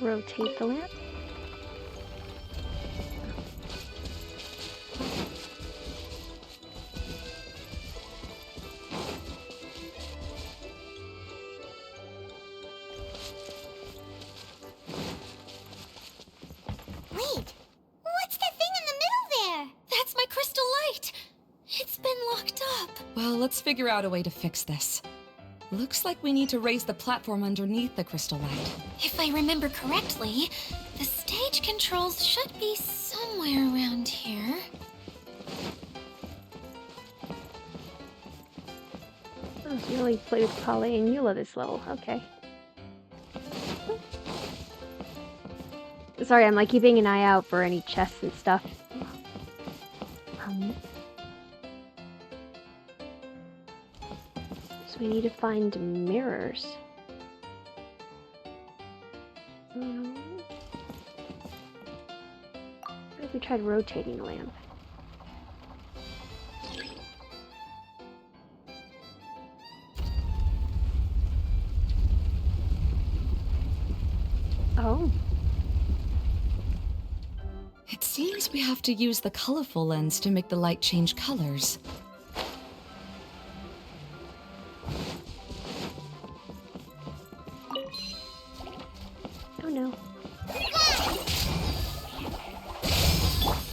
Rotate the lamp. Wait, what's that thing in the middle there? That's my crystal light! It's been locked up. Well, let's figure out a way to fix this. Looks like we need to raise the platform underneath the crystal light. If I remember correctly, the stage controls should be somewhere around here. Oh, you only play with Kale and Eula this level. Okay. Sorry, I'm like keeping an eye out for any chests and stuff. So we need to find mirrors. What if we tried rotating the lamp? Oh. It seems we have to use the colorful lens to make the light change colors. Oh no.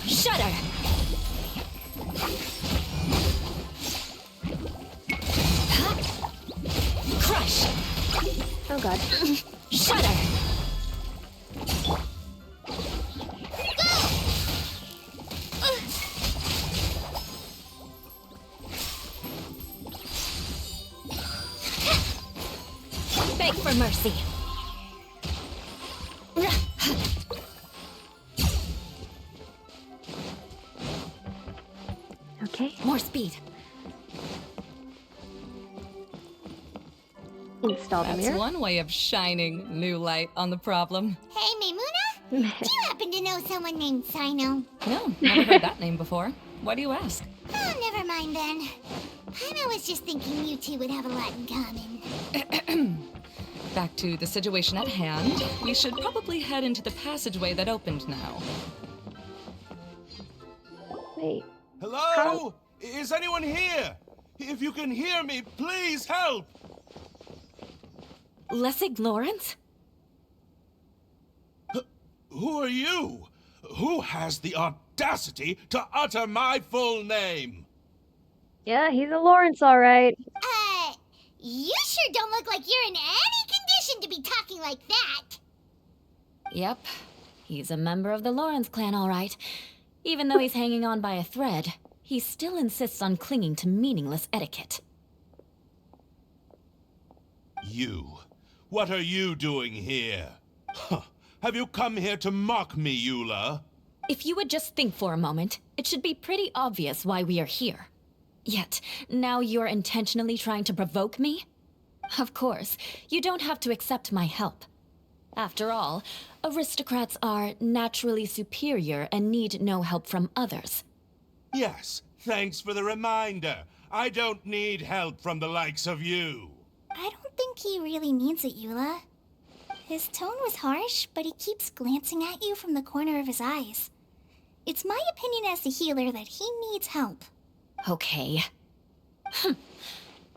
Shudder! Crush! Oh god. Shudder! Beg for mercy. Okay. More speed. Install the That's mirror. one way of shining new light on the problem. Hey, Maimuna? Do you happen to know someone named Cyno? No, never heard that name before. Why do you ask? Oh, never mind then. Paimon was just thinking you two would have a lot in common. Back to the situation at hand. We should probably head into the passageway that opened now. Wait. Hello? Is anyone here? If you can hear me, please help! Lessig Lawrence? Who are you? Who has the audacity to utter my full name? Yeah, he's a Lawrence, alright. You sure don't look like you're in any condition to be talking like that. Yep. He's a member of the Lawrence clan, all right. Even though he's hanging on by a thread, he still insists on clinging to meaningless etiquette. You. What are you doing here? Huh. Have you come here to mock me, Eula? If you would just think for a moment, it should be pretty obvious why we are here. Yet, now you're intentionally trying to provoke me? Of course, you don't have to accept my help. After all, aristocrats are naturally superior and need no help from others. Yes, thanks for the reminder. I don't need help from the likes of you. I don't think he really means it, Eula. His tone was harsh, but he keeps glancing at you from the corner of his eyes. It's my opinion as the healer that he needs help. Okay.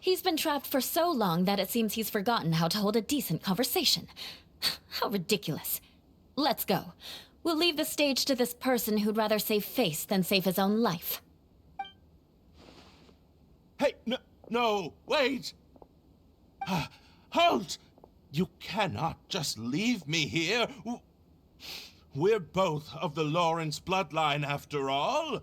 He's been trapped for so long that it seems he's forgotten how to hold a decent conversation. How ridiculous. Let's go. We'll leave the stage to this person who'd rather save face than save his own life. Hey, no, wait! Halt! You cannot just leave me here. We're both of the Lawrence bloodline, after all.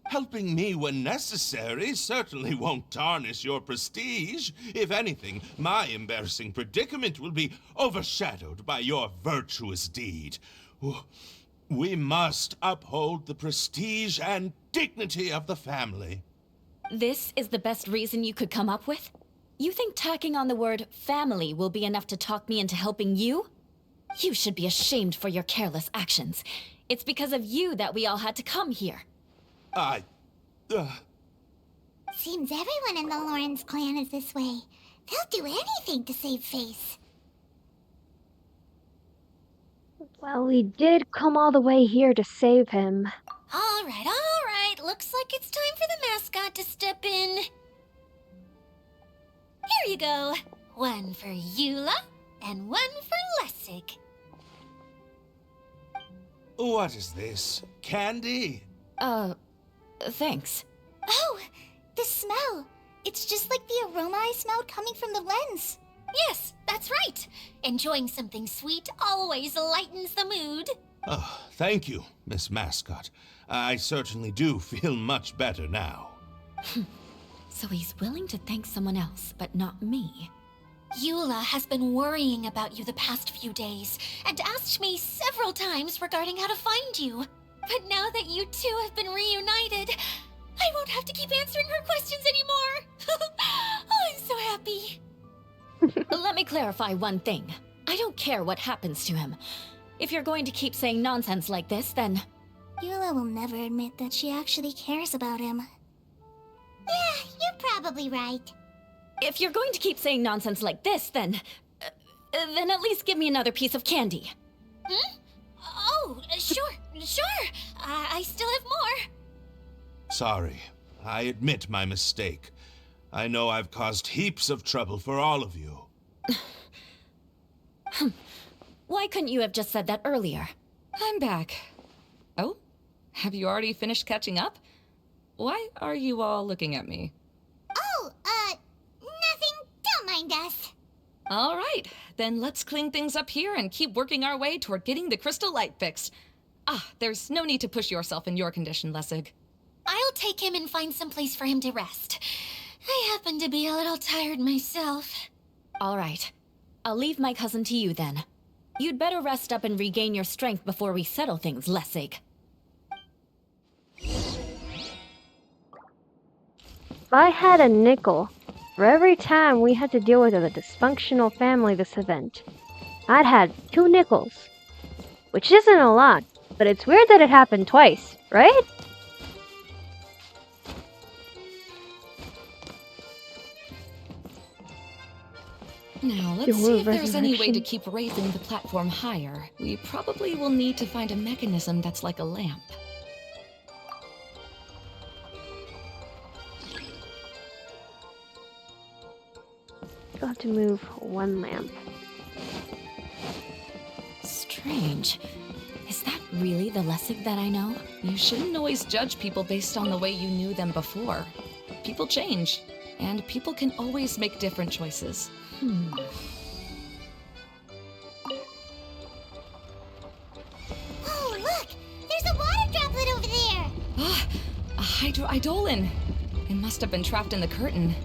Helping me when necessary certainly won't tarnish your prestige. If anything, my embarrassing predicament will be overshadowed by your virtuous deed. We must uphold the prestige and dignity of the family. This is the best reason you could come up with? You think tacking on the word family will be enough to talk me into helping you? You should be ashamed for your careless actions. It's because of you that we all had to come here. Seems everyone in the Lawrence clan is this way. They'll do anything to save face. Well, we did come all the way here to save him. All right. Looks like it's time for the mascot to step in. Here you go. One for Eula, and one for Lessig. What is this? Candy? Thanks. Oh, the smell. It's just like the aroma I smelled coming from the lens. Yes, that's right. Enjoying something sweet always lightens the mood. Oh, thank you, Miss Mascot. I certainly do feel much better now. So he's willing to thank someone else, but not me. Eula has been worrying about you the past few days and asked me several times regarding how to find you. But now that you two have been reunited, I won't have to keep answering her questions anymore. Oh, I'm so happy. Let me clarify one thing. I don't care what happens to him. If you're going to keep saying nonsense like this, then... Eula will never admit that she actually cares about him. Yeah, you're probably right. If you're going to keep saying nonsense like this, then at least give me another piece of candy. Hmm? Oh, sure. I still have more. Sorry, I admit my mistake. I know I've caused heaps of trouble for all of you. Why couldn't you have just said that earlier? I'm back. Oh? Have you already finished catching up? Why are you all looking at me? Oh, nothing. Don't mind us. All right, then let's clean things up here and keep working our way toward getting the crystal light fixed. Ah, there's no need to push yourself in your condition, Lessig. I'll take him and find some place for him to rest. I happen to be a little tired myself. All right. I'll leave my cousin to you then. You'd better rest up and regain your strength before we settle things, Lessig. If I had a nickel for every time we had to deal with a dysfunctional family this event, I'd had 2 nickels. Which isn't a lot, but it's weird that it happened twice, right? Now, let's see if there's any way to keep raising the platform higher. We probably will need to find a mechanism that's like a lamp. You'll have to move 1 lamp. Strange. Is that really the Lessig that I know? You shouldn't always judge people based on the way you knew them before. People change, and people can always make different choices. Oh, look! There's a water droplet over there! Ah, a hydroidolin. It must have been trapped in the curtain,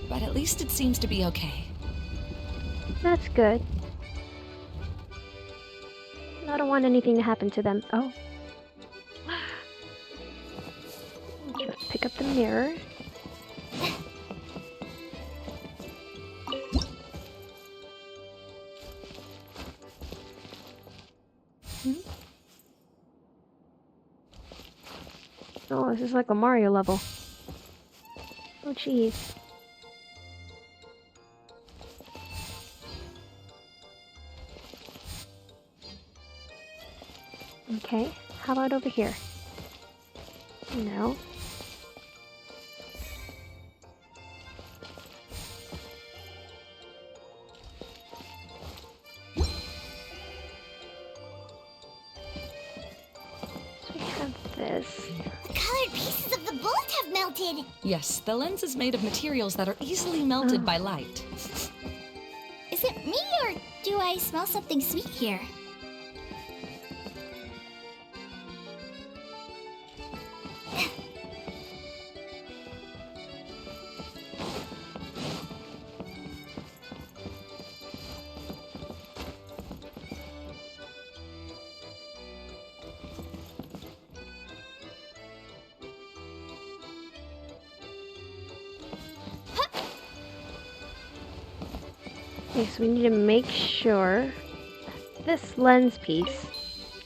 but at least it seems to be okay. That's good. I don't want anything to happen to them. Oh. Let's pick up the mirror. Oh, this is like a Mario level. Oh, jeez. Okay, how about over here? No. So we have this. The colored pieces of the bullet have melted! Yes, the lens is made of materials that are easily melted by light. Is it me, or do I smell something sweet here? Okay, so we need to make sure this lens piece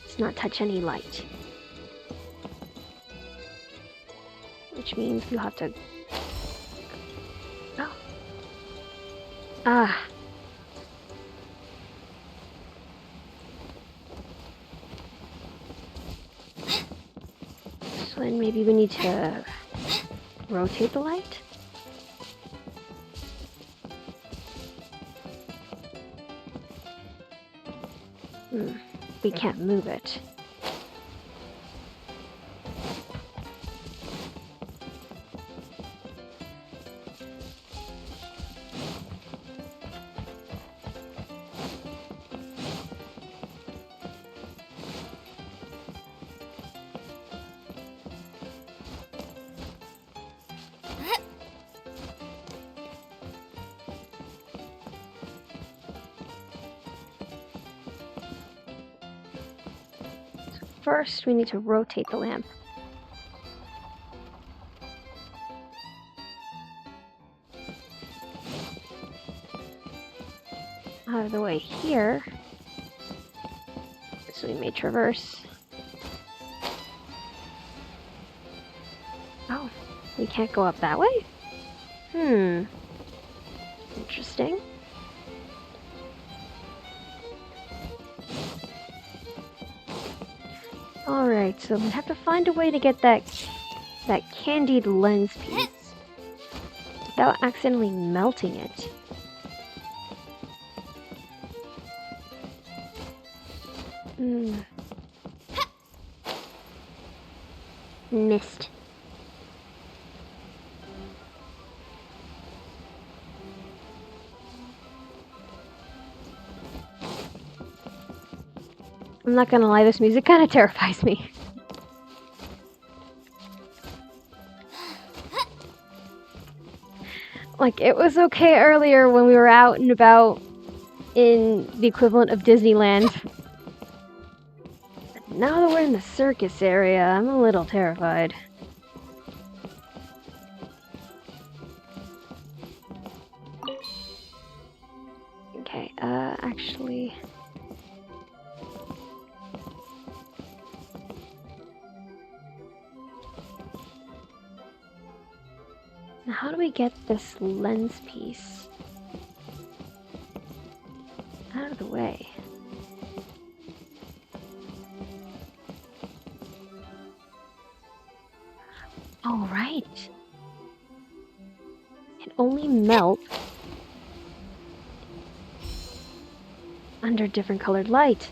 does not touch any light. Which means you have to... Oh. Ah. So then maybe we need to rotate the light? We can't move it. First, we need to rotate the lamp. Out of the way here. So so we may traverse. Oh, we can't go up that way? Interesting. Alright, so we have to find a way to get that candied lens piece without accidentally melting it. Missed. I'm not gonna lie, this music kind of terrifies me. Like, it was okay earlier when we were out and about in the equivalent of Disneyland. But now that we're in the circus area, I'm a little terrified. Okay, actually... Now, how do we get this lens piece out of the way? Oh, right. It only melts under different colored light.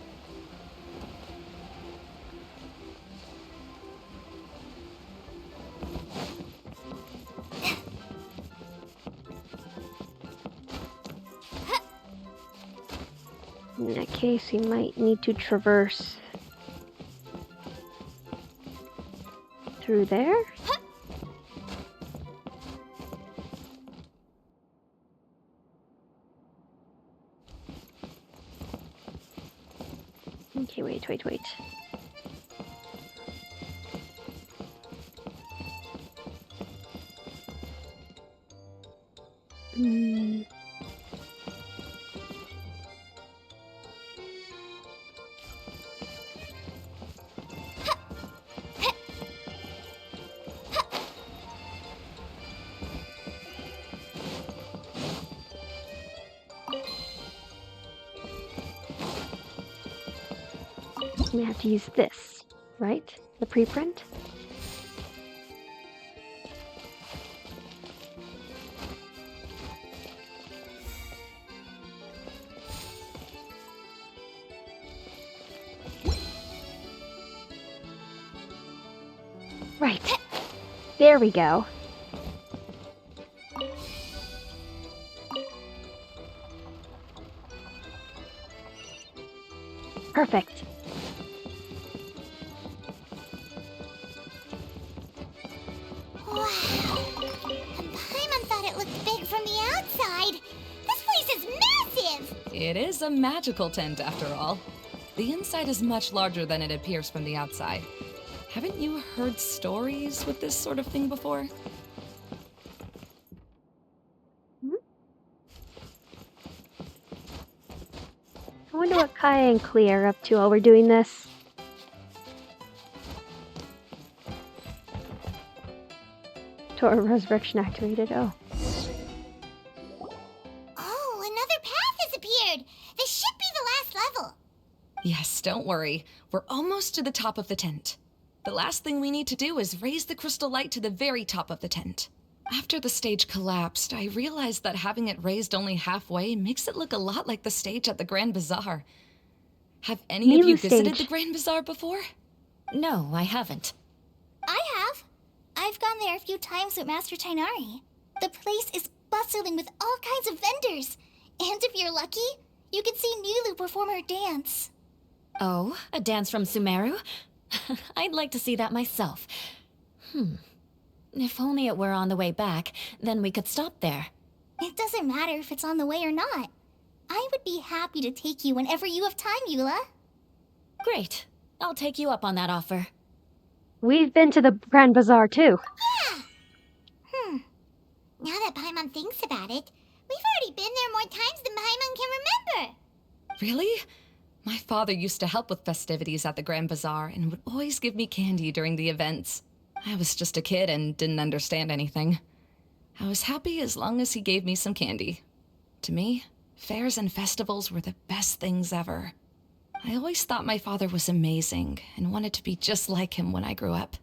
In that case, we might need to traverse through there. Okay, wait. We have to use this, right? The preprint? Right. There we go. Perfect. Wow. And Paimon thought it looked big from the outside. This place is massive! It is a magical tent, after all. The inside is much larger than it appears from the outside. Haven't you heard stories with this sort of thing before? I wonder what Kaya and Clea are up to while we're doing this. Tora Resurrection activated, oh. Oh, another path has appeared! This should be the last level! Yes, don't worry. We're almost to the top of the tent. The last thing we need to do is raise the crystal light to the very top of the tent. After the stage collapsed, I realized that having it raised only halfway makes it look a lot like the stage at the Grand Bazaar. Have any of you visited the Grand Bazaar before? No, I haven't. I have. I've gone there a few times with Master Tainari. The place is bustling with all kinds of vendors. And if you're lucky, you can see Nulu perform her dance. Oh, a dance from Sumeru? I'd like to see that myself. If only it were on the way back, then we could stop there. It doesn't matter if it's on the way or not. I would be happy to take you whenever you have time, Eula. Great. I'll take you up on that offer. We've been to the Grand Bazaar too. Yeah. Now that Paimon thinks about it, we've already been there more times than Paimon can remember. Really? My father used to help with festivities at the Grand Bazaar and would always give me candy during the events. I was just a kid and didn't understand anything. I was happy as long as he gave me some candy. To me, fairs and festivals were the best things ever. I always thought my father was amazing and wanted to be just like him when I grew up.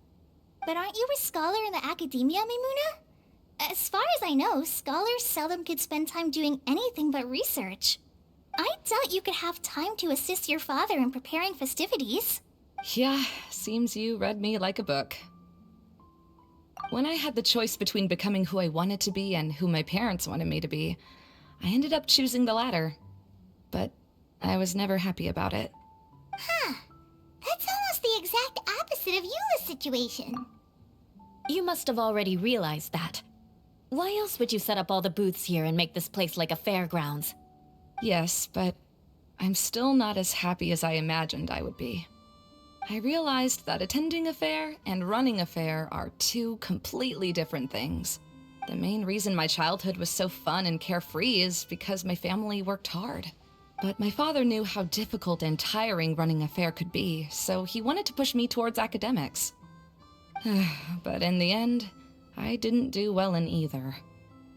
But aren't you a scholar in the academia, Maimuna? As far as I know, scholars seldom could spend time doing anything but research. I doubt you could have time to assist your father in preparing festivities. Yeah, seems you read me like a book. When I had the choice between becoming who I wanted to be and who my parents wanted me to be, I ended up choosing the latter. But I was never happy about it. Huh. That's almost the exact opposite of Eula's situation. You must have already realized that. Why else would you set up all the booths here and make this place like a fairgrounds? Yes, but I'm still not as happy as I imagined I would be. I realized that attending a fair and running a fair are two completely different things. The main reason my childhood was so fun and carefree is because my family worked hard. But my father knew how difficult and tiring running a fair could be, so he wanted to push me towards academics. But in the end, I didn't do well in either.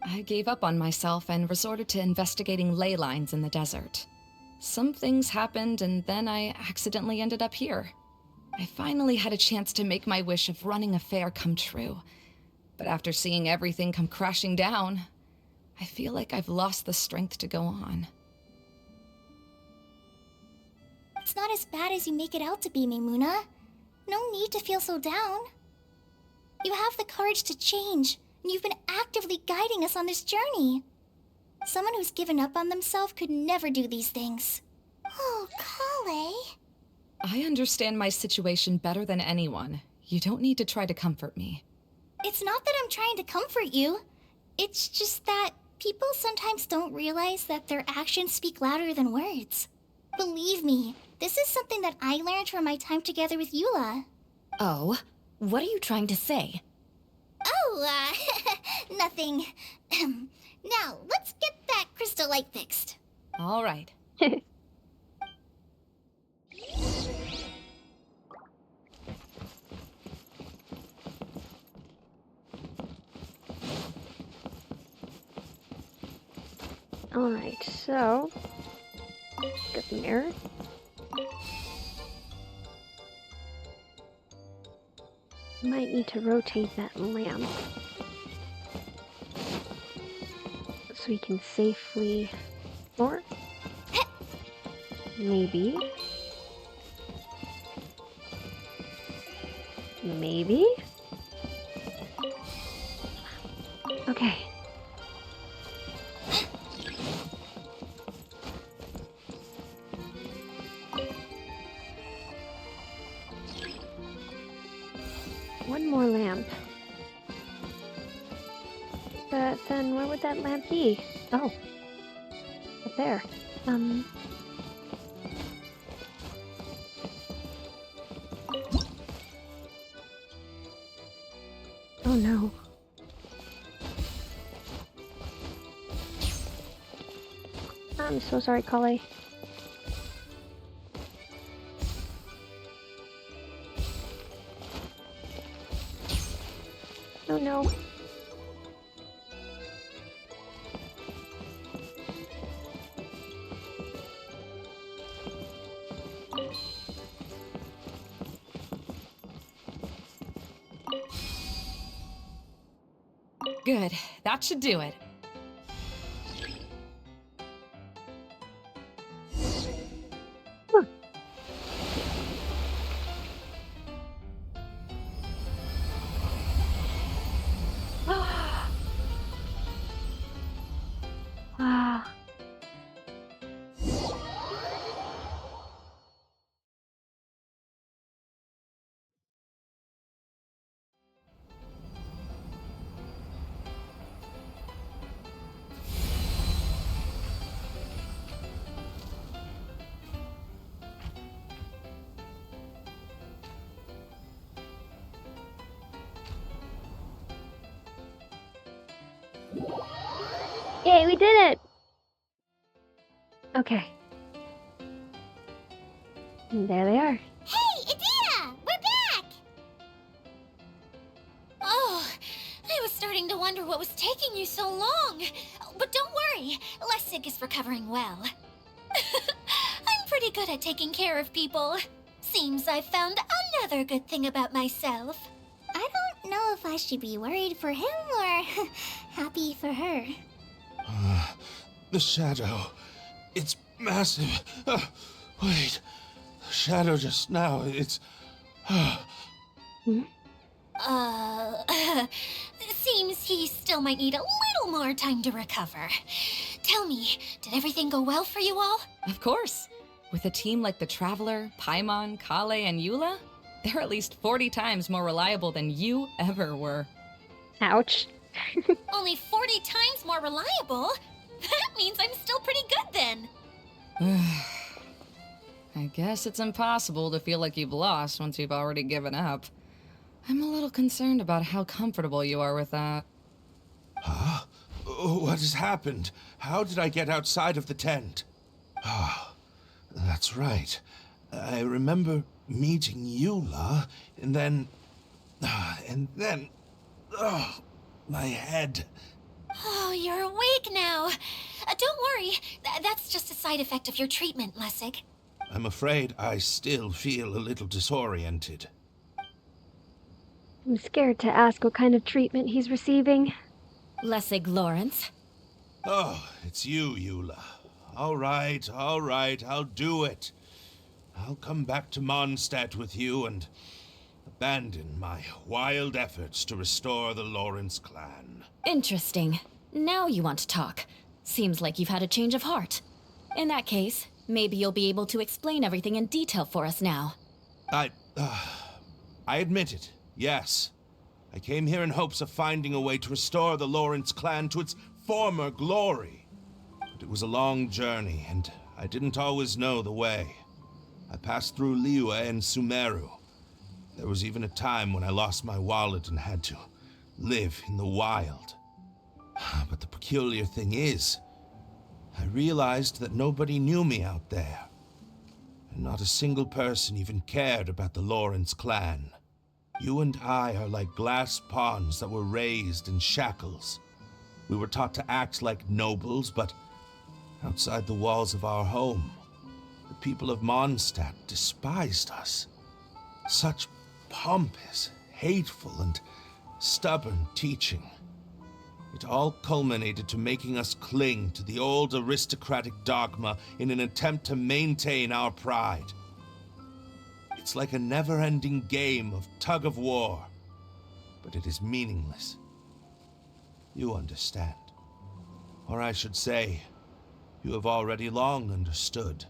I gave up on myself and resorted to investigating ley lines in the desert. Some things happened, and then I accidentally ended up here. I finally had a chance to make my wish of running a fair come true. But after seeing everything come crashing down, I feel like I've lost the strength to go on. It's not as bad as you make it out to be, Maimuna. No need to feel so down. You have the courage to change, and you've been actively guiding us on this journey. Someone who's given up on themselves could never do these things. Oh, Kale. I understand my situation better than anyone. You don't need to try to comfort me. It's not that I'm trying to comfort you. It's just that people sometimes don't realize that their actions speak louder than words. Believe me, this is something that I learned from my time together with Eula. Oh? What are you trying to say? Oh, nothing. Now, let's get that crystal light fixed. All right. Alright, so get the mirror. Might need to rotate that lamp so we can safely or maybe okay. One more lamp. But then where would that lamp be? Oh. Up there. Oh no. I'm so sorry, Kale. Oh no. Good. That should do it. Ah. Yay, we did it! Okay. And there they are. Hey, Adina! We're back! Oh, I was starting to wonder what was taking you so long. But don't worry, Lessig is recovering well. I'm pretty good at taking care of people. Seems I've found another good thing about myself. I don't know if I should be worried for him or happy for her. The shadow. It's massive. Wait. The shadow just now. It's. Seems he still might need a little more time to recover. Tell me, did everything go well for you all? Of course. With a team like the Traveler, Paimon, Kale, and Eula, they're at least 40 times more reliable than you ever were. Ouch. Only 40 times more reliable? That means I'm still pretty good then. I guess it's impossible to feel like you've lost once you've already given up. I'm a little concerned about how comfortable you are with that. Huh? What has happened? How did I get outside of the tent? Ah, that's right. I remember meeting Eula, and then... Oh, my head. Oh, you're awake now. Don't worry, that's just a side effect of your treatment, Lessig. I'm afraid I still feel a little disoriented. I'm scared to ask what kind of treatment he's receiving. Lessig Lawrence. Oh, it's you, Eula. All right, I'll do it. I'll come back to Mondstadt with you and abandon my wild efforts to restore the Lawrence clan. Interesting. Now you want to talk. Seems like you've had a change of heart. In that case, maybe you'll be able to explain everything in detail for us now. I admit it, yes. I came here in hopes of finding a way to restore the Lawrence clan to its former glory. But it was a long journey, and I didn't always know the way. I passed through Liyue and Sumeru. There was even a time when I lost my wallet and had to live in the wild. But the peculiar thing is, I realized that nobody knew me out there. And not a single person even cared about the Lawrence clan. You and I are like glass pawns that were raised in shackles. We were taught to act like nobles, but outside the walls of our home, the people of Mondstadt despised us. Such pompous, hateful, and stubborn teaching. It all culminated to making us cling to the old aristocratic dogma in an attempt to maintain our pride. It's like a never-ending game of tug-of-war, but it is meaningless. You understand. Or I should say, you have already long understood.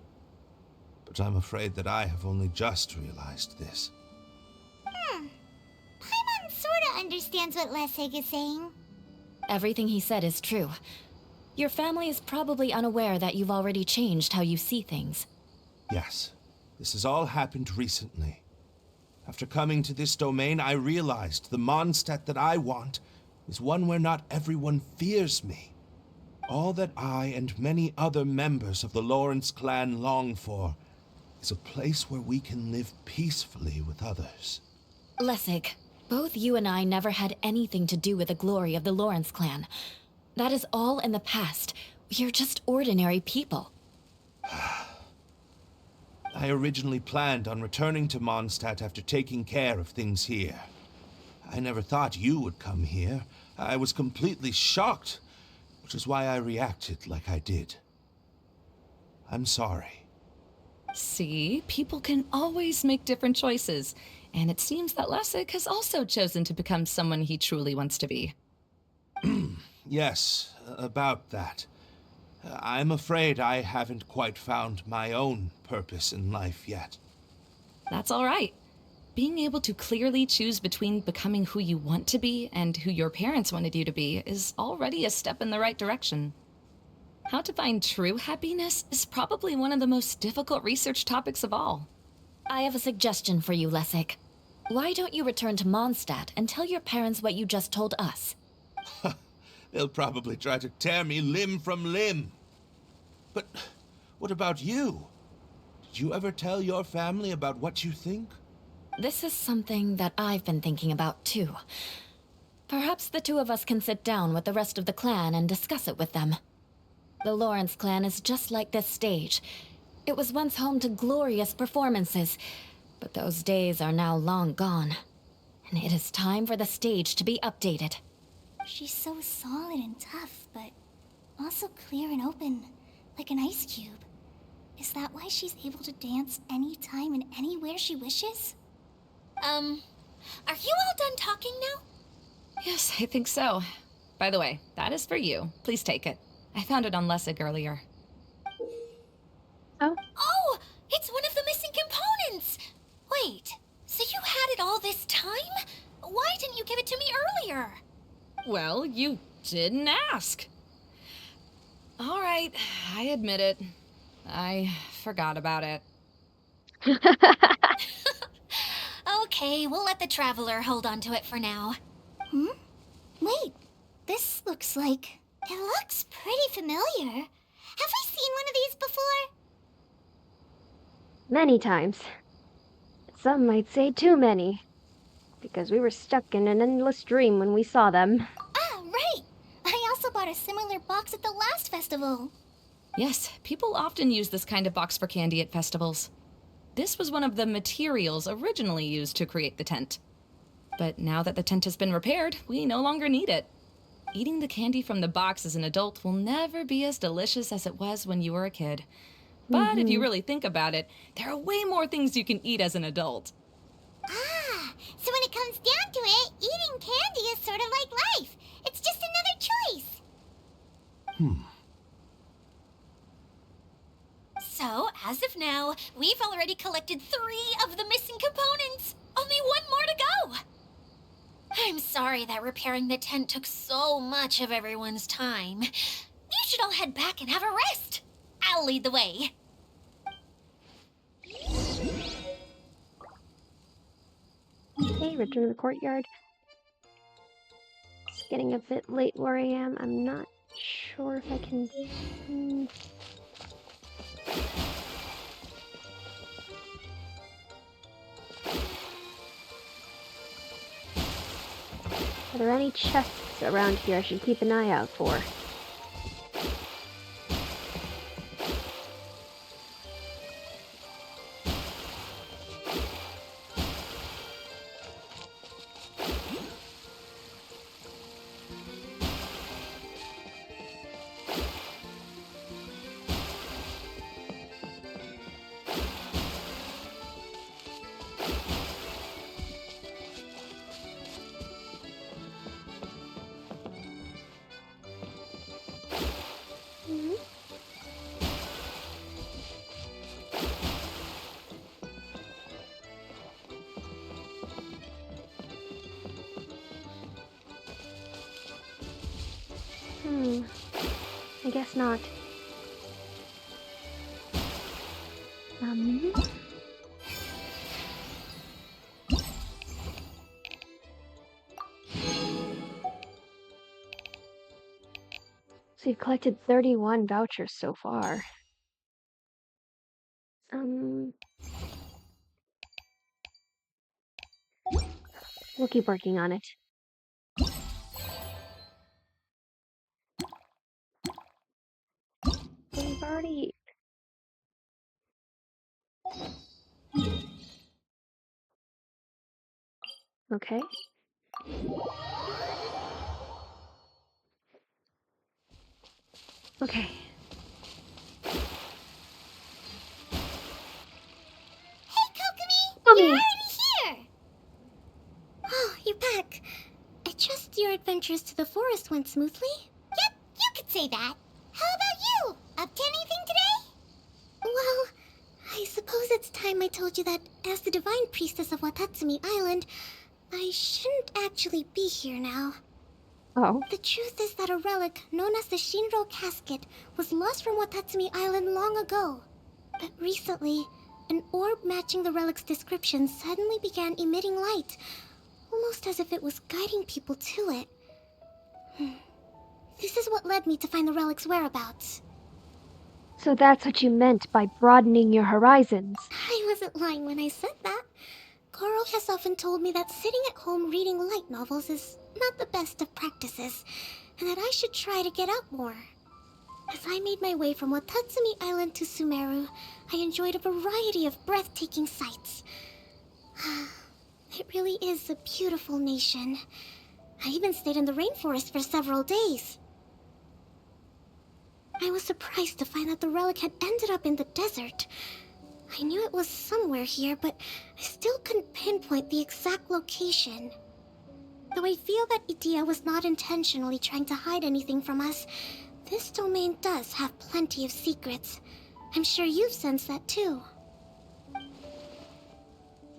But I'm afraid that I have only just realized this. Paimon sorta understands what Lessig is saying. Everything he said is true. Your family is probably unaware that you've already changed how you see things. Yes, this has all happened recently. After coming to this domain, I realized the Mondstadt that I want is one where not everyone fears me. All that I and many other members of the Lawrence clan long for is a place where we can live peacefully with others. Lessig, both you and I never had anything to do with the glory of the Lawrence clan. That is all in the past. We are just ordinary people. I originally planned on returning to Mondstadt after taking care of things here. I never thought you would come here. I was completely shocked, which is why I reacted like I did. I'm sorry. See, people can always make different choices, and it seems that Lessig has also chosen to become someone he truly wants to be. Yes, about that. I'm afraid I haven't quite found my own purpose in life yet. That's all right. Being able to clearly choose between becoming who you want to be and who your parents wanted you to be is already a step in the right direction. How to find true happiness is probably one of the most difficult research topics of all. I have a suggestion for you, Lessig. Why don't you return to Mondstadt and tell your parents what you just told us? They'll probably try to tear me limb from limb. But what about you? Do you ever tell your family about what you think? This is something that I've been thinking about too. Perhaps the two of us can sit down with the rest of the clan and discuss it with them. The Lawrence clan is just like this stage. It was once home to glorious performances, but those days are now long gone. And it is time for the stage to be updated. She's so solid and tough, but also clear and open, like an ice cube. Is that why she's able to dance anytime and anywhere she wishes? Are you all done talking now? Yes, I think so. By the way, that is for you. Please take it. I found it on Lessig earlier. Oh. Oh, it's one of the missing components! Wait, so you had it all this time? Why didn't you give it to me earlier? Well, you didn't ask. All right, I admit it. I forgot about it. Okay, we'll let the Traveler hold on to it for now. Wait, this looks like... It looks pretty familiar. Have we seen one of these before? Many times. Some might say too many. Because we were stuck in an endless dream when we saw them. Ah, right! I also bought a similar box at the last festival. Yes, people often use this kind of box for candy at festivals. This was one of the materials originally used to create the tent. But now that the tent has been repaired, we no longer need it. Eating the candy from the box as an adult will never be as delicious as it was when you were a kid. But if you really think about it, there are way more things you can eat as an adult. Ah, so when it comes down to it, eating candy is sort of like life. It's just another choice. So, as of now, we've already collected 3 of the missing components. Only 1 more to go. I'm sorry that repairing the tent took so much of everyone's time. You should all head back and have a rest. I'll lead the way. Okay, return to the courtyard. It's getting a bit late where I am. I'm not sure if I can... Are there any chests around here I should keep an eye out for? I guess not. So you've collected 31 vouchers so far. We'll keep working on it. We've already... Okay. Okay. Hey, Kokomi! Kokomi! You're already here! Oh, you're back. I trust your adventures to the forest went smoothly? Yep, you could say that. How about you? Up to anything today? Well, I suppose it's time I told you that as the Divine Priestess of Watatsumi Island, I shouldn't actually be here now. Oh. The truth is that a relic known as the Shinro Casket was lost from Watatsumi Island long ago. But recently, an orb matching the relic's description suddenly began emitting light, almost as if it was guiding people to it. This is what led me to find the relic's whereabouts. So that's what you meant by broadening your horizons. I wasn't lying when I said that. Goro has often told me that sitting at home reading light novels is not the best of practices, and that I should try to get out more. As I made my way from Watatsumi Island to Sumeru, I enjoyed a variety of breathtaking sights. It really is a beautiful nation. I even stayed in the rainforest for several days. I was surprised to find that the relic had ended up in the desert. I knew it was somewhere here, but I still couldn't pinpoint the exact location. Though I feel that Idia was not intentionally trying to hide anything from us, this domain does have plenty of secrets. I'm sure you've sensed that too.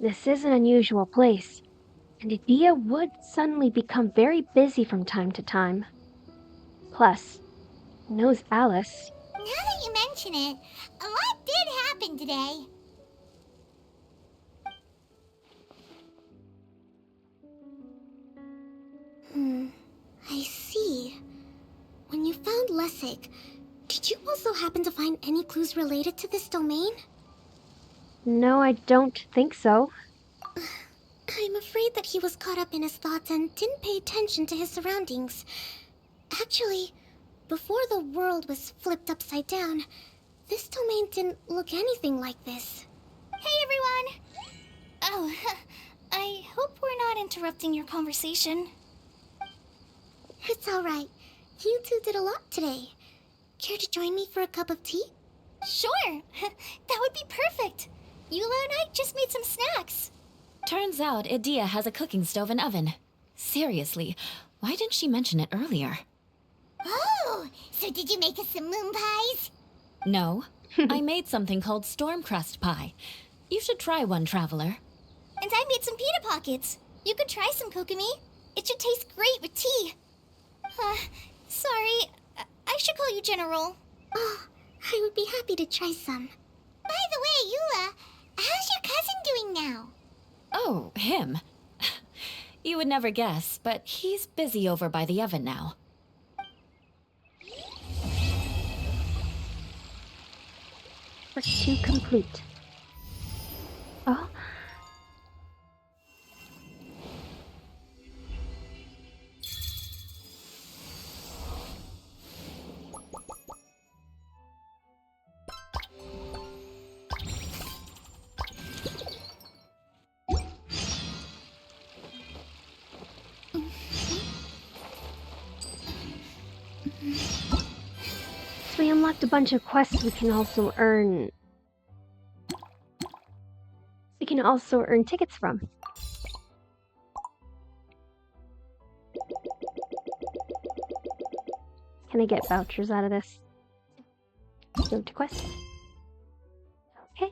This is an unusual place, and Idia would suddenly become very busy from time to time. Plus, knows Alice. Now that you mention it, a lot did happen today. I see. When you found Lessig, did you also happen to find any clues related to this domain? No, I don't think so. I'm afraid that he was caught up in his thoughts and didn't pay attention to his surroundings. Actually, before the world was flipped upside down, this domain didn't look anything like this. Hey everyone! Oh, I hope we're not interrupting your conversation. It's alright. You two did a lot today. Care to join me for a cup of tea? Sure! That would be perfect! Eula and I just made some snacks. Turns out Idia has a cooking stove and oven. Seriously, why didn't she mention it earlier? Oh, so did you make us some moon pies? No, I made something called storm crust pie. You should try one, traveler. And I made some pita pockets. You could try some, Kokomi. It should taste great with tea. Sorry, I should call you General. Oh, I would be happy to try some. By the way, Eula, how's your cousin doing now? Oh, him. You would never guess, but he's busy over by the oven now. Quest 2 complete. Oh? So we unlocked a bunch of quests we can also earn. We can also earn tickets from. Can I get vouchers out of this? Go to quest. Okay.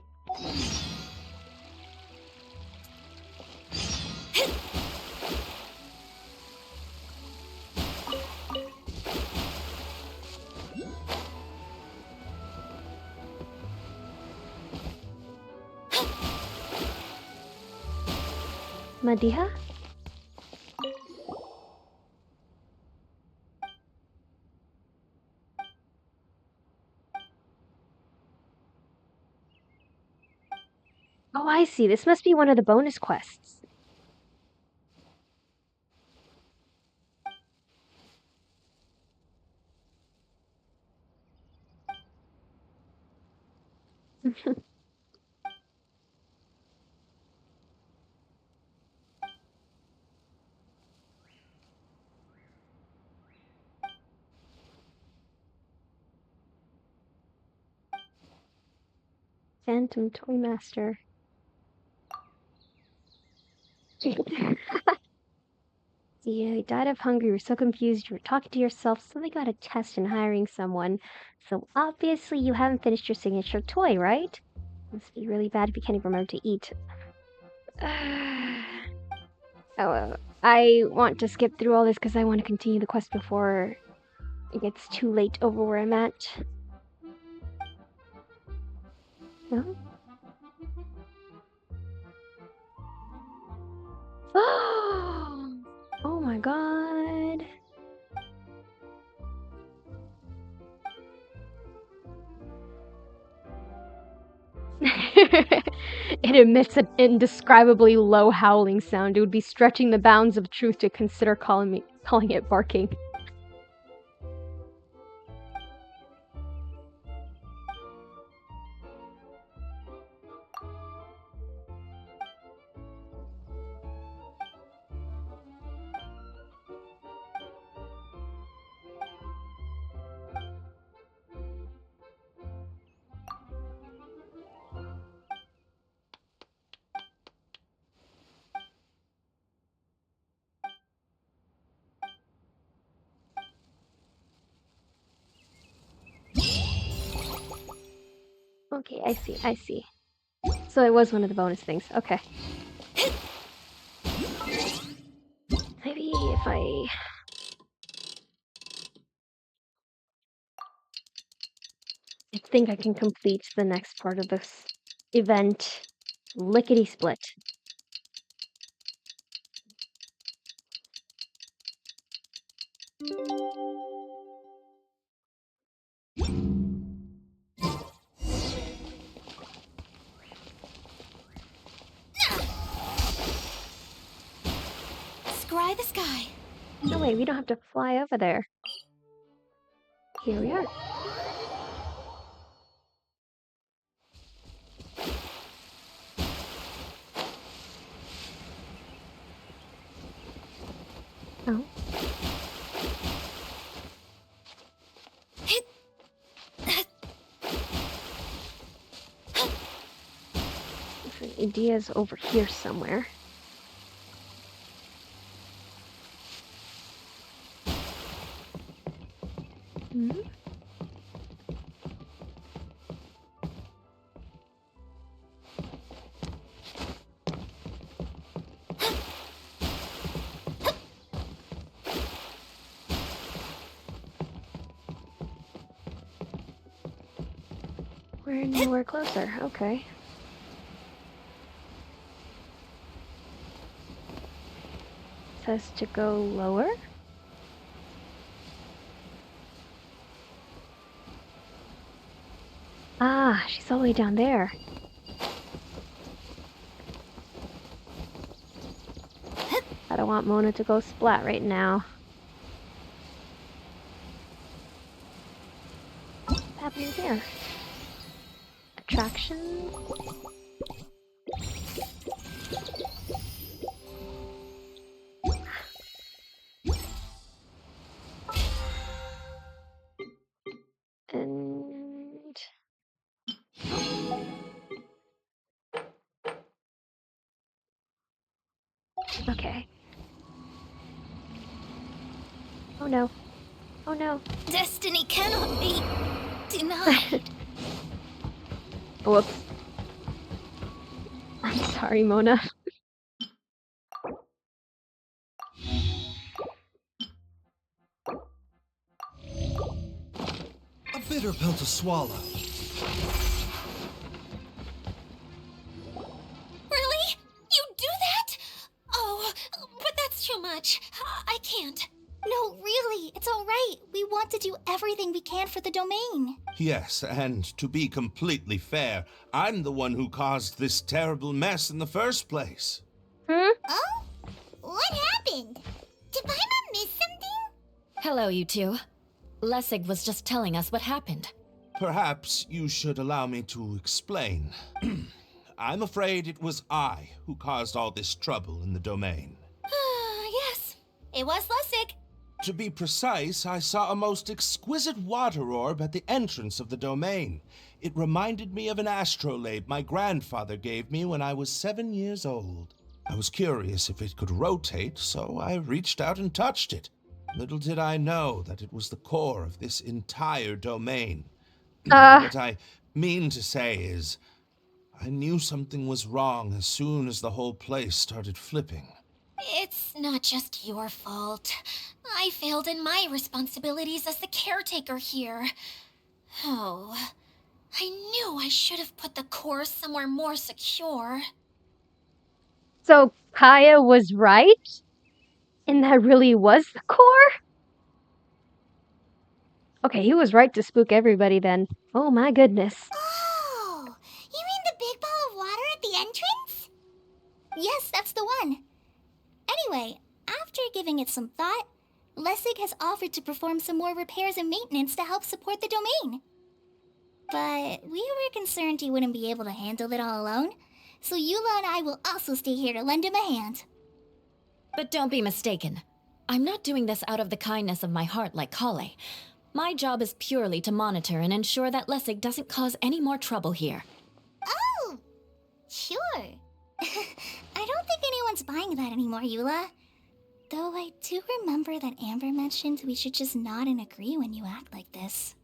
Madiha? Oh, I see. This must be one of the bonus quests. Phantom Toy Master. Yeah, you died of hunger, you were so confused, you were talking to yourself, suddenly got a test and hiring someone. So obviously you haven't finished your signature toy, right? Must be really bad if you can't even remember to eat. I want to skip through all this because I want to continue the quest before it gets too late over where I'm at. No? Oh my god. It emits an indescribably low howling sound. It would be stretching the bounds of truth to consider calling it barking. Okay, I see. So it was one of the bonus things. Okay. Maybe if I think I can complete the next part of this event lickety split. Scry the sky. No, wait, we don't have to fly over there. Here we are. Oh. The idea's over here somewhere. Hmm? We're nowhere closer. Okay. Says to go lower. Ah, she's all the way down there. I don't want Mona to go splat right now. What's happening here? Attraction? And... okay. Oh no. Oh no. Destiny cannot be denied. Whoops. I'm sorry, Mona. A bitter pill to swallow. Really? You do that? Oh, but that's too much. I can't. No, really, it's all right. We want to do everything we can for the domain. Yes, and to be completely fair, I'm the one who caused this terrible mess in the first place. Hmm? Oh? What happened? Did Paimon miss something? Hello, you two. Lessig was just telling us what happened. Perhaps you should allow me to explain. I'm afraid it was I who caused all this trouble in the domain. Yes, it was Lessig. To be precise, I saw a most exquisite water orb at the entrance of the domain. It reminded me of an astrolabe my grandfather gave me when I was 7 years old. I was curious if it could rotate, so I reached out and touched it. Little did I know that it was the core of this entire domain. What I mean to say is, I knew something was wrong as soon as the whole place started flipping. It's not just your fault. I failed in my responsibilities as the caretaker here. Oh, I knew I should have put the core somewhere more secure. So Kaya was right? And that really was the core? Okay, he was right to spook everybody then. Oh my goodness. Oh, you mean Yes, that's the one. Anyway, after giving it some thought, Lessig has offered to perform some more repairs and maintenance to help support the domain. But we were concerned he wouldn't be able to handle it all alone, so Eula and I will also stay here to lend him a hand. But don't be mistaken. I'm not doing this out of the kindness of my heart like Kale. My job is purely to monitor and ensure that Lessig doesn't cause any more trouble here. Oh! Sure. I don't think anyone's buying that anymore, Eula. Though I do remember that Amber mentioned we should just nod and agree when you act like this.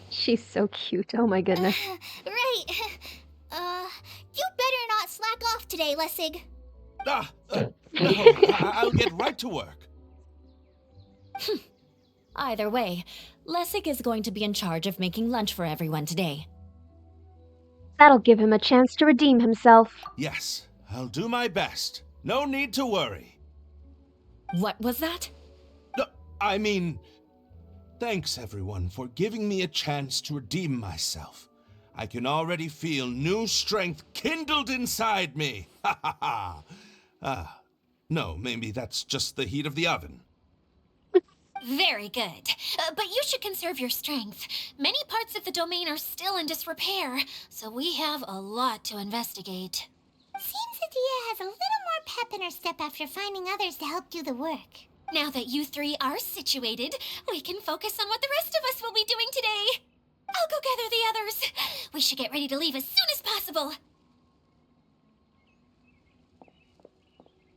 She's so cute. Oh my goodness. Right. You better not slack off today, Lessig. No, I'll get right to work. Either way, Lessig is going to be in charge of making lunch for everyone today. That'll give him a chance to redeem himself. Yes, I'll do my best. No need to worry. What was that? No, I mean, thanks everyone for giving me a chance to redeem myself. I can already feel new strength kindled inside me. Ha ha ha. No, maybe that's just the heat of the oven. Very good. But you should conserve your strength. Many parts of the domain are still in disrepair, so we have a lot to investigate. Seems Adia has a little more pep in her step after finding others to help do the work. Now that you three are situated, we can focus on what the rest of us will be doing today. I'll go gather the others. We should get ready to leave as soon as possible.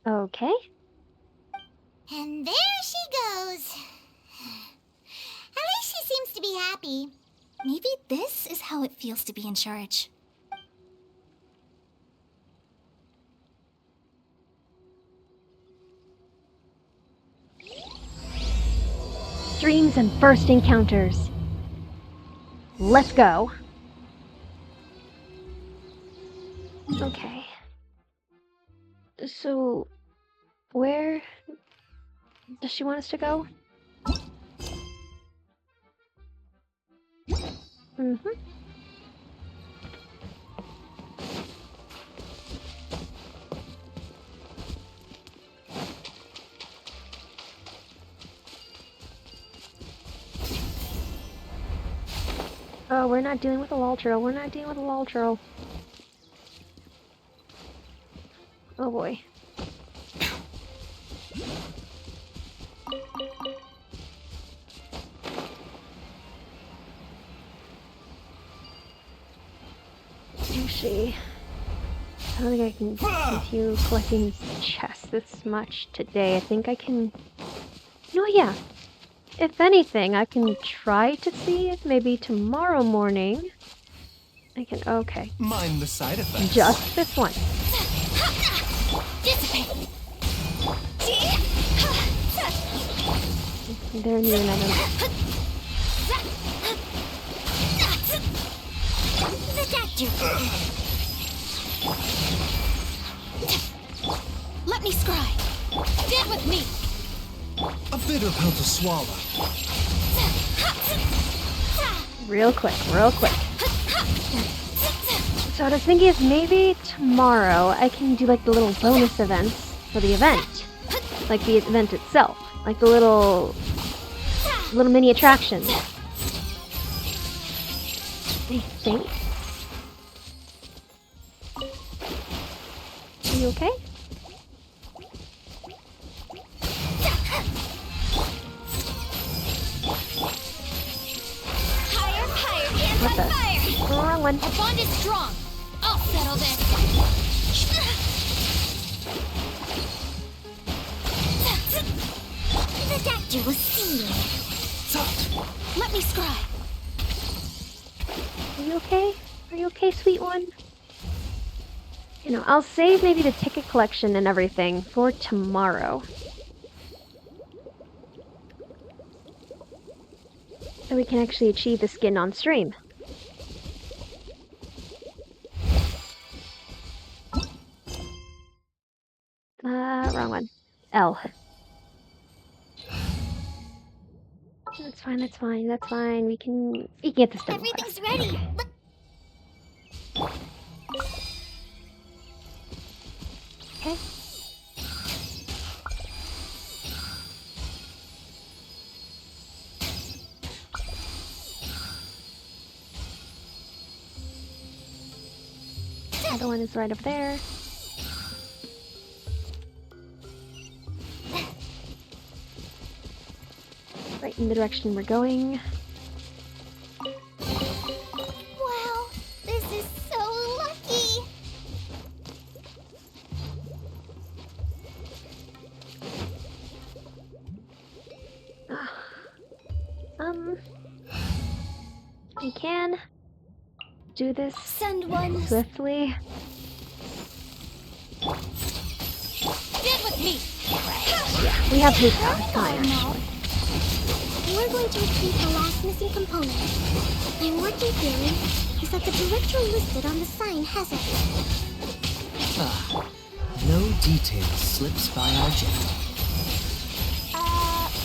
Okay. And there she goes. At least she seems to be happy. Maybe this is how it feels to be in charge. Dreams and first encounters. Let's go. Okay. So, where does she want us to go? Mm-hmm. Oh, we're not dealing with a Lultro. We're not dealing with a Lultro. Oh boy. Actually, I don't think I can continue collecting chests this much today. I think I can... No, yeah. If anything, I can try to see if maybe tomorrow morning I can... Okay. Mind the side effects. Just this one. There near another. Let me scry. Stand with me. A bitter pill to swallow. Real quick, real quick. So what I was thinking is maybe tomorrow I can do like the little bonus events for the event. Like the event itself. Like the little mini attractions. I think. Are you okay? What the? Wrong one. Our bond is strong. I'll settle this. The doctor was singular. Let me scry. Are you okay? Are you okay, sweet one? You know, I'll save maybe the ticket collection and everything for tomorrow. So we can actually achieve the skin on stream. Wrong one. L. That's fine, that's fine, that's fine. We can get this done real Everything's fast. ready. Okay. The other one is right up there. Right in the direction we're going. Wow, this is so lucky. We can do this Send one. swiftly. Get with me. Yeah, we have haste on time. We're going to retrieve the last missing component. My working theory is that the director listed on the sign has it. Ah, no detail slips by our general.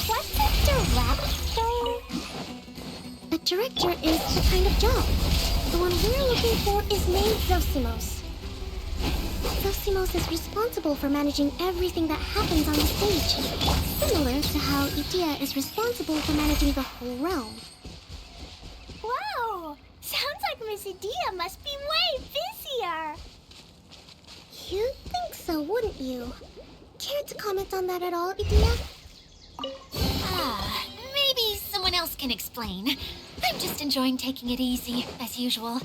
What's a director? A director is the kind of job. The one we're looking for is named Zosimos. Zosimos is responsible for managing everything that happens on the stage, similar to how Idea is responsible for managing the whole realm. Wow, sounds like Miss Idea must be way busier. You'd think so, wouldn't you? Care to comment on that at all, Idea? Maybe someone else can explain. I'm just enjoying taking it easy, as usual.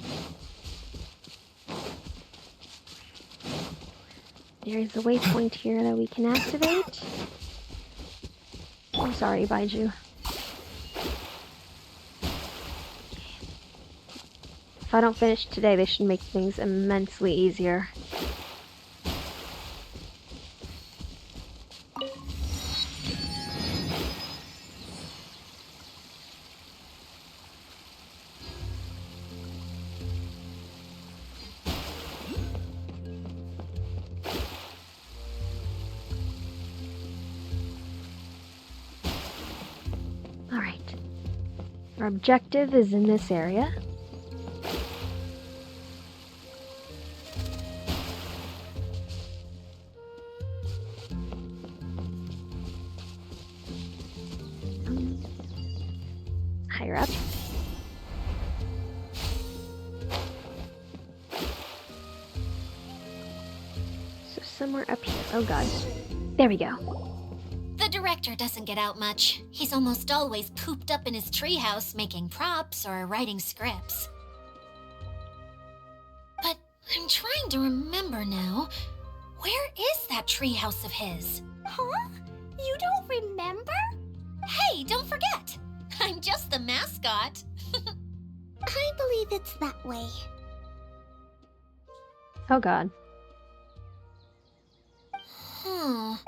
There's a waypoint here that we can activate. I'm sorry, Baiju. If I don't finish today, they should make things immensely easier. Alright. Our objective is in this area. Higher up. So somewhere up here. Oh god. There we go. The director doesn't get out much. He's almost always cooped up in his treehouse making props or writing scripts. But I'm trying to remember now. Where is that treehouse of his? Huh? You don't remember? Hey, don't forget! I'm just the mascot. I believe it's that way. Oh god.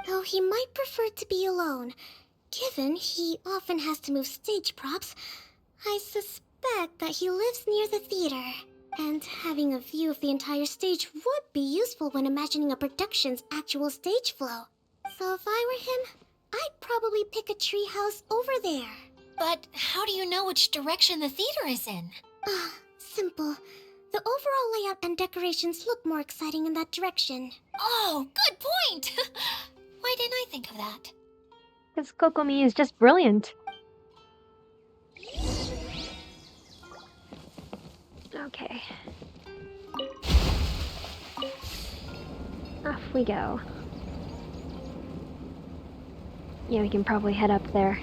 Though he might prefer to be alone, given he often has to move stage props, I suspect that he lives near the theater. And having a view of the entire stage would be useful when imagining a production's actual stage flow. So if I were him, I'd probably pick a treehouse over there. But how do you know which direction the theater is in? Simple. The overall layout and decorations look more exciting in that direction. Oh, good point! Why didn't I think of that? Because Kokomi is just brilliant. Okay. Off we go. Yeah, we can probably head up there.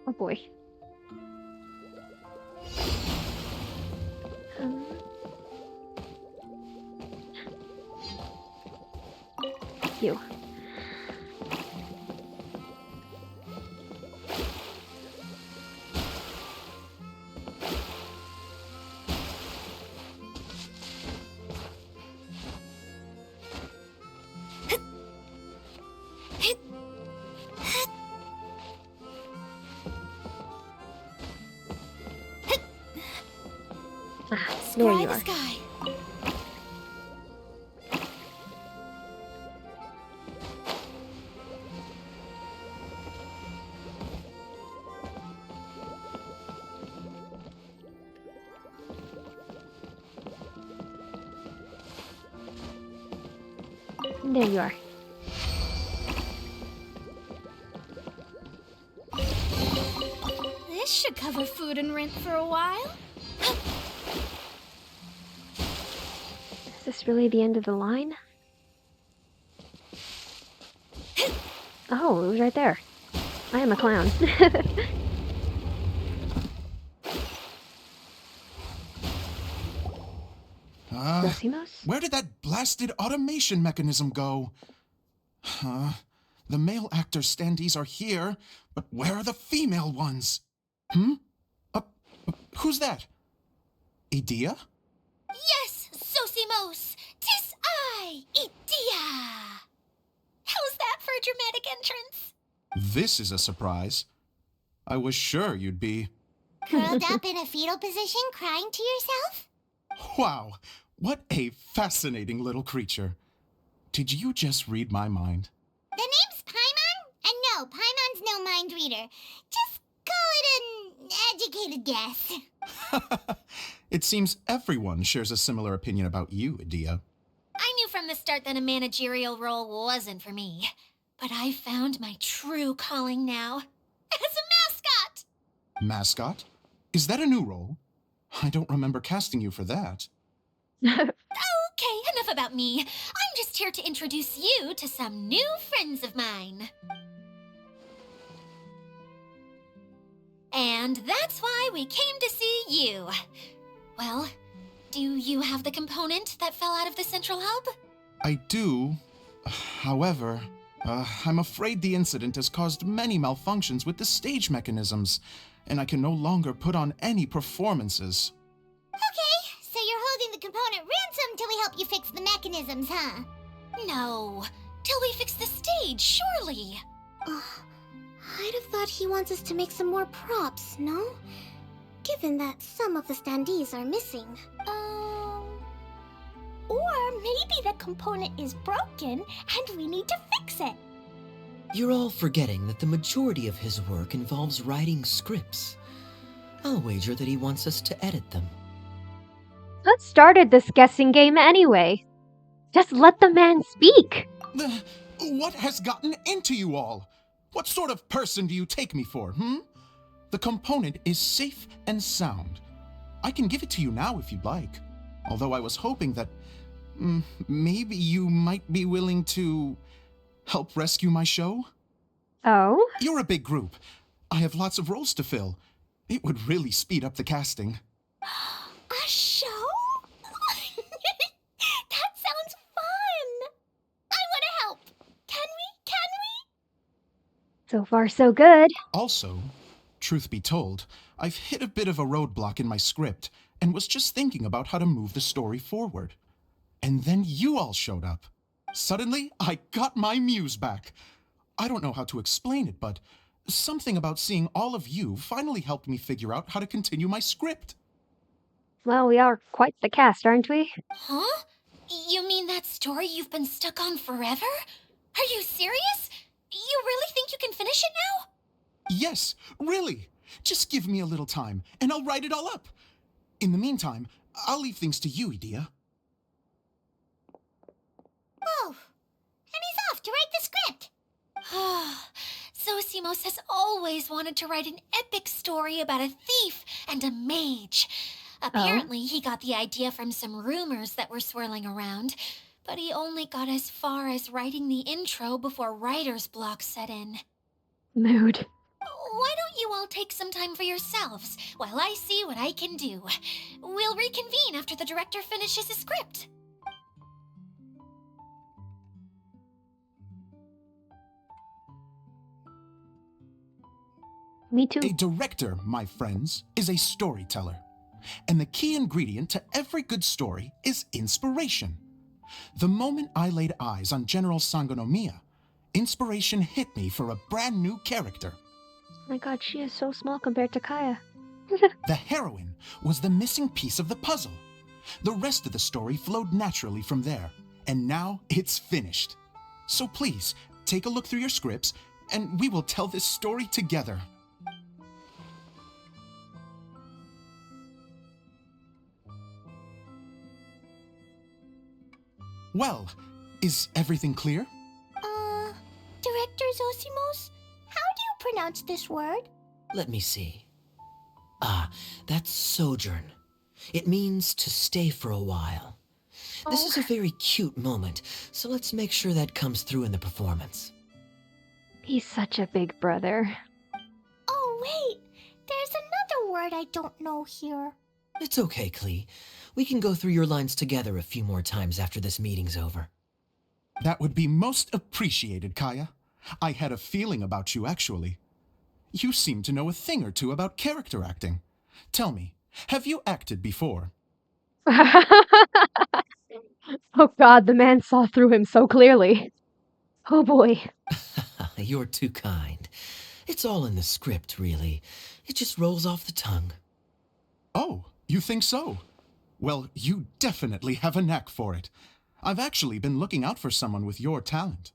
Oh boy. You. There you the are. sky. There you are. This should cover food and rent for a while. Is this really the end of the line? Oh, it was right there. I am a clown. Zosimos? Where did that blasted automation mechanism go? The male actor standees are here, but where are the female ones? Who's that? Idea? Yes, Zosimos! 'Tis I, Idea! How's that for a dramatic entrance? This is a surprise. I was sure you'd be... Curled up in a fetal position, crying to yourself? Wow, what a fascinating little creature. Did you just read my mind? The name's Paimon? And no, Paimon's no mind reader. Just call it an educated guess. It seems everyone shares a similar opinion about you, Idea. I knew from the start that a managerial role wasn't for me. But I found my true calling now. As a mascot! Mascot? Is that a new role? I don't remember casting you for that. Okay, enough about me. I'm just here to introduce you to some new friends of mine. And that's why we came to see you. Well, do you have the component that fell out of the central hub? I do. However, I'm afraid the incident has caused many malfunctions with the stage mechanisms, and I can no longer put on any performances. Okay, so you're holding the component ransom till we help you fix the mechanisms, huh? No, till we fix the stage, surely. I'd have thought he wants us to make some more props, no? Given that some of the standees are missing. Or maybe the component is broken and we need to fix it. You're all forgetting that the majority of his work involves writing scripts. I'll wager that he wants us to edit them. What started this guessing game anyway? Just let the man speak. What has gotten into you all? What sort of person do you take me for, The component is safe and sound. I can give it to you now if you'd like. Although I was hoping that maybe you might be willing to help rescue my show? Oh? You're a big group. I have lots of roles to fill. It would really speed up the casting. A show? That sounds fun! I want to help! Can we? So far, so good. Also, truth be told, I've hit a bit of a roadblock in my script and was just thinking about how to move the story forward. And then you all showed up. Suddenly, I got my muse back. I don't know how to explain it, but something about seeing all of you finally helped me figure out how to continue my script. Well, we are quite the cast, aren't we? Huh? You mean that story you've been stuck on forever? Are you serious? You really think you can finish it now? Yes, really. Just give me a little time, and I'll write it all up. In the meantime, I'll leave things to you, Idea. Whoa! And he's off to write the script! Zosimos has always wanted to write an epic story about a thief and a mage. Apparently, he got the idea from some rumors that were swirling around, but he only got as far as writing the intro before writer's block set in. Mood. Why don't you all take some time for yourselves while I see what I can do? We'll reconvene after the director finishes his script. Me too. A director, my friends, is a storyteller. And the key ingredient to every good story is inspiration. The moment I laid eyes on General Sangonomiya, inspiration hit me for a brand new character. Oh my god, she is so small compared to Kaya. The heroine was the missing piece of the puzzle. The rest of the story flowed naturally from there, and now it's finished. So please, take a look through your scripts, and we will tell this story together. Well, is everything clear? Director Zosimos, how do you pronounce this word? Let me see. Ah, that's sojourn. It means to stay for a while. This is a very cute moment, so let's make sure that comes through in the performance. He's such a big brother. Oh, wait. There's another word I don't know here. It's okay, Klee. We can go through your lines together a few more times after this meeting's over. That would be most appreciated, Kaya. I had a feeling about you, actually. You seem to know a thing or two about character acting. Tell me, have you acted before? Oh god, the man saw through him so clearly. Oh boy. You're too kind. It's all in the script, really. It just rolls off the tongue. Oh, you think so? Well, you definitely have a knack for it. I've actually been looking out for someone with your talent.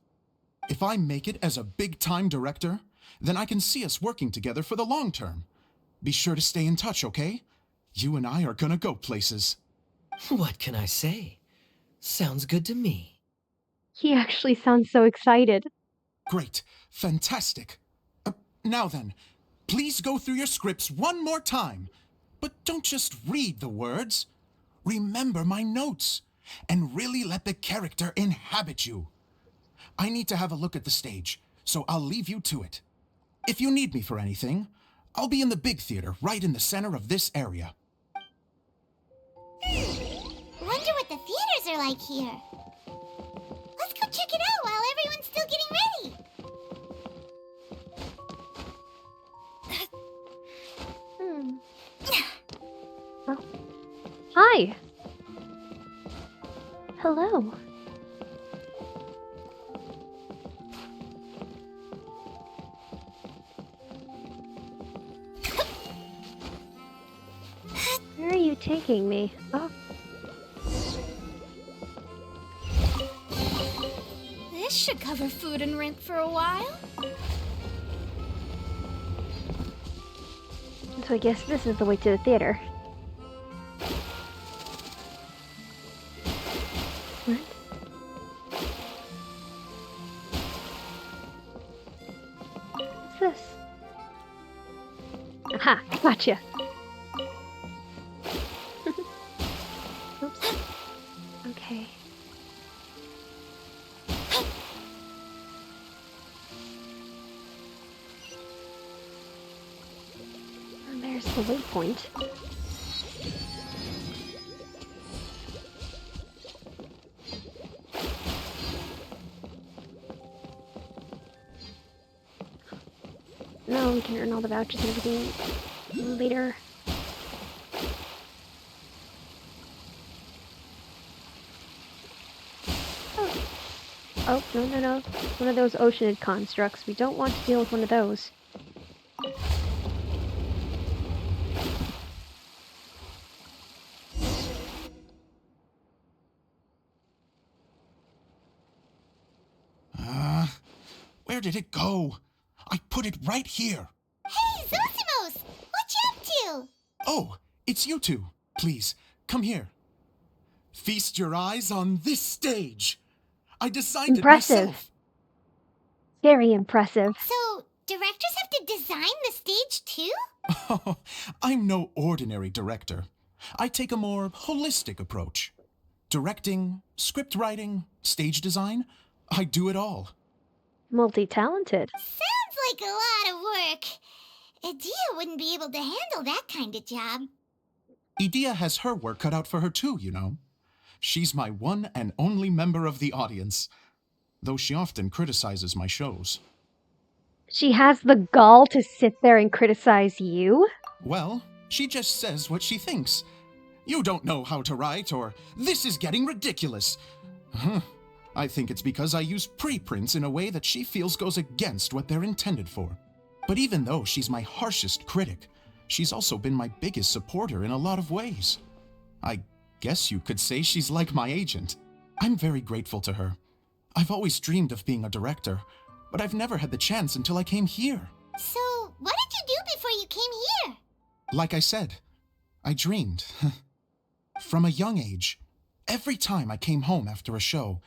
If I make it as a big-time director, then I can see us working together for the long term. Be sure to stay in touch, okay? You and I are gonna go places. What can I say? Sounds good to me. He actually sounds so excited. Great. Fantastic. Now then, please go through your scripts one more time. But don't just read the words. Remember my notes, and really let the character inhabit you. I need to have a look at the stage, so I'll leave you to it. If you need me for anything, I'll be in the big theater right in the center of this area. Wonder what the theaters are like here. Let's go check it out while everyone's still getting ready. Oh. Hi. Hello. Where are you taking me? Oh. This should cover food and rent for a while. So I guess this is the way to the theater. What? What's this? Aha! Gotcha! Oops. Okay. And there's the waypoint. No, we can earn all the vouchers and everything later. Oh, no. One of those oceanid constructs. We don't want to deal with one of those. Where did it go? I put it right here. Hey, Zosimos! What you up to? Oh, it's you two. Please, come here. Feast your eyes on this stage. I designed Impressive. it myself. Very impressive. So, directors have to design the stage too? Oh, I'm no ordinary director. I take a more holistic approach. Directing, script writing, stage design, I do it all. Multi-talented. Sounds like a lot of work. Edea wouldn't be able to handle that kind of job. Edea has her work cut out for her too, you know. She's my one and only member of the audience, though she often criticizes my shows. She has the gall to sit there and criticize you? Well, she just says what she thinks. You don't know how to write, or this is getting ridiculous. I think it's because I use preprints in a way that she feels goes against what they're intended for. But even though she's my harshest critic, she's also been my biggest supporter in a lot of ways. I guess you could say she's like my agent. I'm very grateful to her. I've always dreamed of being a director, but I've never had the chance until I came here. So, what did you do before you came here? Like I said, I dreamed. From a young age, every time I came home after a show,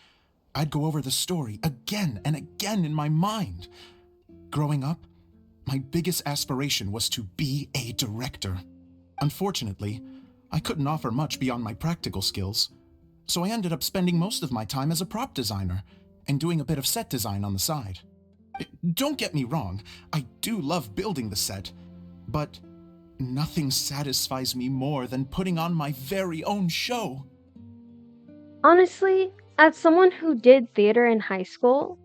I'd go over the story again and again in my mind. Growing up, my biggest aspiration was to be a director. Unfortunately, I couldn't offer much beyond my practical skills, so I ended up spending most of my time as a prop designer and doing a bit of set design on the side. Don't get me wrong, I do love building the set, but nothing satisfies me more than putting on my very own show. Honestly, as someone who did theater in high school,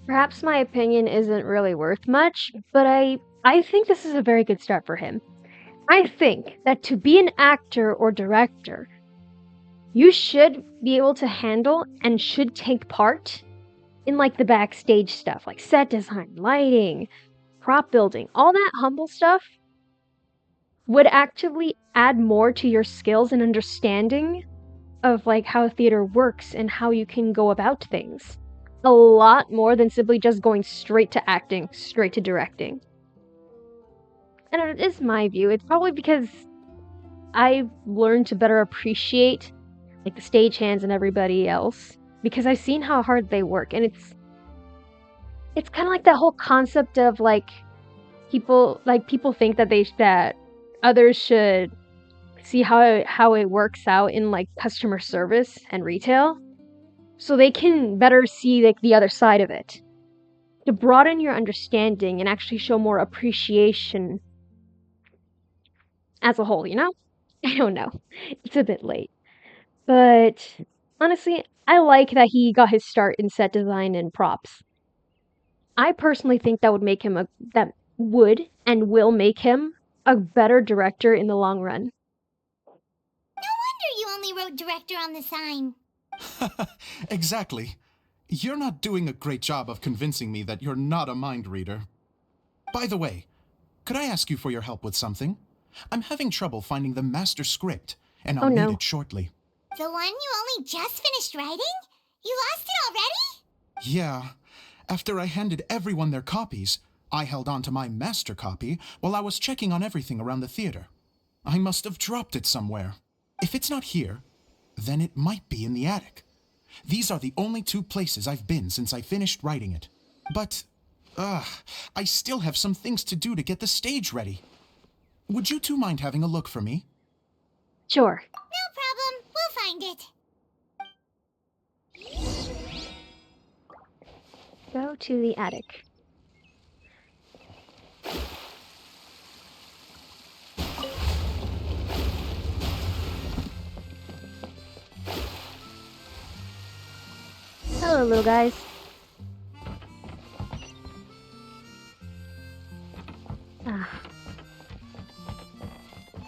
perhaps my opinion isn't really worth much, but I think this is a very good start for him. I think that to be an actor or director, you should be able to handle and should take part in like the backstage stuff, like set design, lighting, prop building, all that humble stuff would actively add more to your skills and understanding of like how theater works and how you can go about things. A lot more than simply just going straight to acting, straight to directing. And it is my view. It's probably because I've learned to better appreciate like the stagehands and everybody else because I've seen how hard they work, and it's kind of like that whole concept of like people think that that others should see how it works out in like customer service and retail so they can better see like the other side of it, to broaden your understanding and actually show more appreciation as a whole, you know? I don't know. It's a bit late. But honestly, I like that he got his start in set design and props. I personally think that would make him that would and will make him a better director in the long run. No wonder you only wrote director on the sign. Exactly. You're not doing a great job of convincing me that you're not a mind reader. By the way, could I ask you for your help with something? I'm having trouble finding the master script, and I'll need it shortly. The one you only just finished writing? You lost it already? Yeah. After I handed everyone their copies, I held on to my master copy while I was checking on everything around the theater. I must have dropped it somewhere. If it's not here, then it might be in the attic. These are the only two places I've been since I finished writing it. But, I still have some things to do to get the stage ready. Would you two mind having a look for me? Sure. No problem. We'll find it. Go to the attic. Hello, little guys.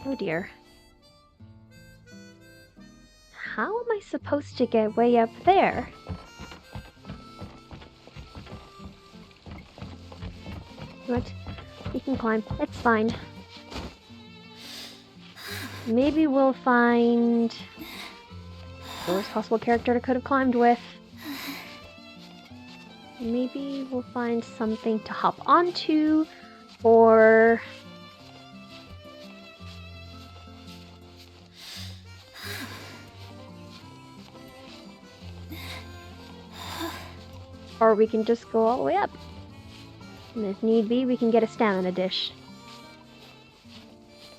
Oh dear. How am I supposed to get way up there? What? We can climb. It's fine. Maybe we'll find the worst possible character I could have climbed with. Maybe we'll find something to hop onto, or... or we can just go all the way up. And if need be, we can get a stamina dish.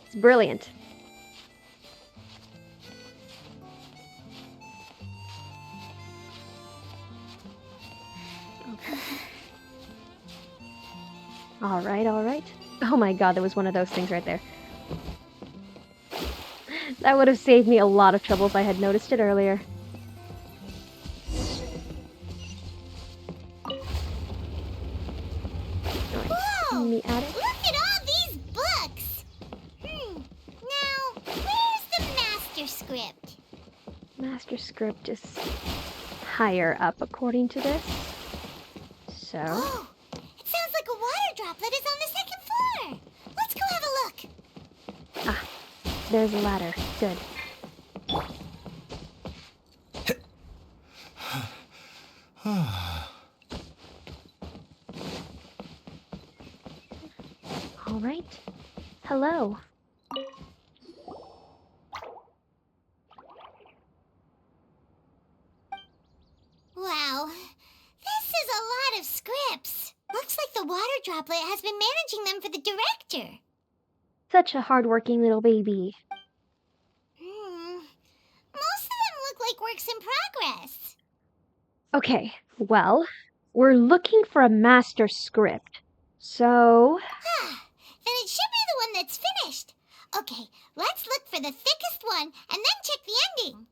It's brilliant. Okay. Alright, alright. Oh my god, there was one of those things right there. That would have saved me a lot of trouble if I had noticed it earlier. Whoa! In the attic. Look at all these books! Now, where's the master script? Master script is higher up according to this. So... Oh! It sounds like a water droplet is on the second floor! Let's go have a look! Ah, there's a ladder. Good. All right. Hello. Wow, this is a lot of scripts. Looks like the water droplet has been managing them for the director. Such a hardworking little baby. Most of them look like works in progress. Okay, well, we're looking for a master script. So... Then it should be the one that's finished. Okay, let's look for the thickest one and then check the ending.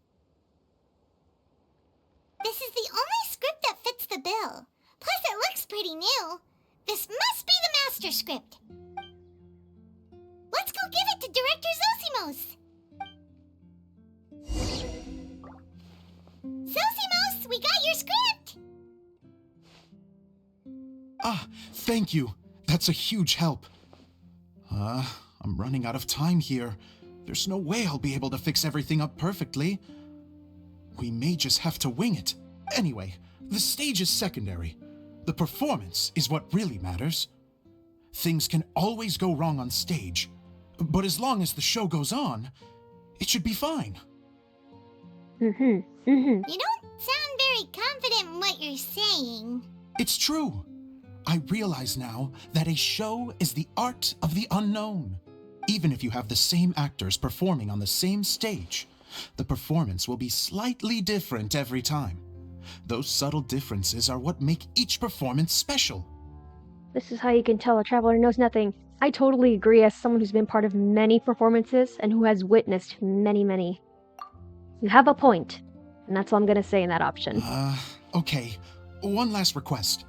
This is the only script that fits the bill. Plus, it looks pretty new. This must be the master script. Let's go give it to Director Zosimos. Zosimos, we got your script! Ah, thank you. That's a huge help. I'm running out of time here. There's no way I'll be able to fix everything up perfectly. We may just have to wing it. Anyway, the stage is secondary. The performance is what really matters. Things can always go wrong on stage, but as long as the show goes on, it should be fine. You don't sound very confident in what you're saying. It's true. I realize now that a show is the art of the unknown. Even if you have the same actors performing on the same stage, the performance will be slightly different every time. Those subtle differences are what make each performance special. This is how you can tell a traveler knows nothing. I totally agree as someone who's been part of many performances and who has witnessed many. You have a point, and that's all I'm gonna say in that option. Okay. One last request.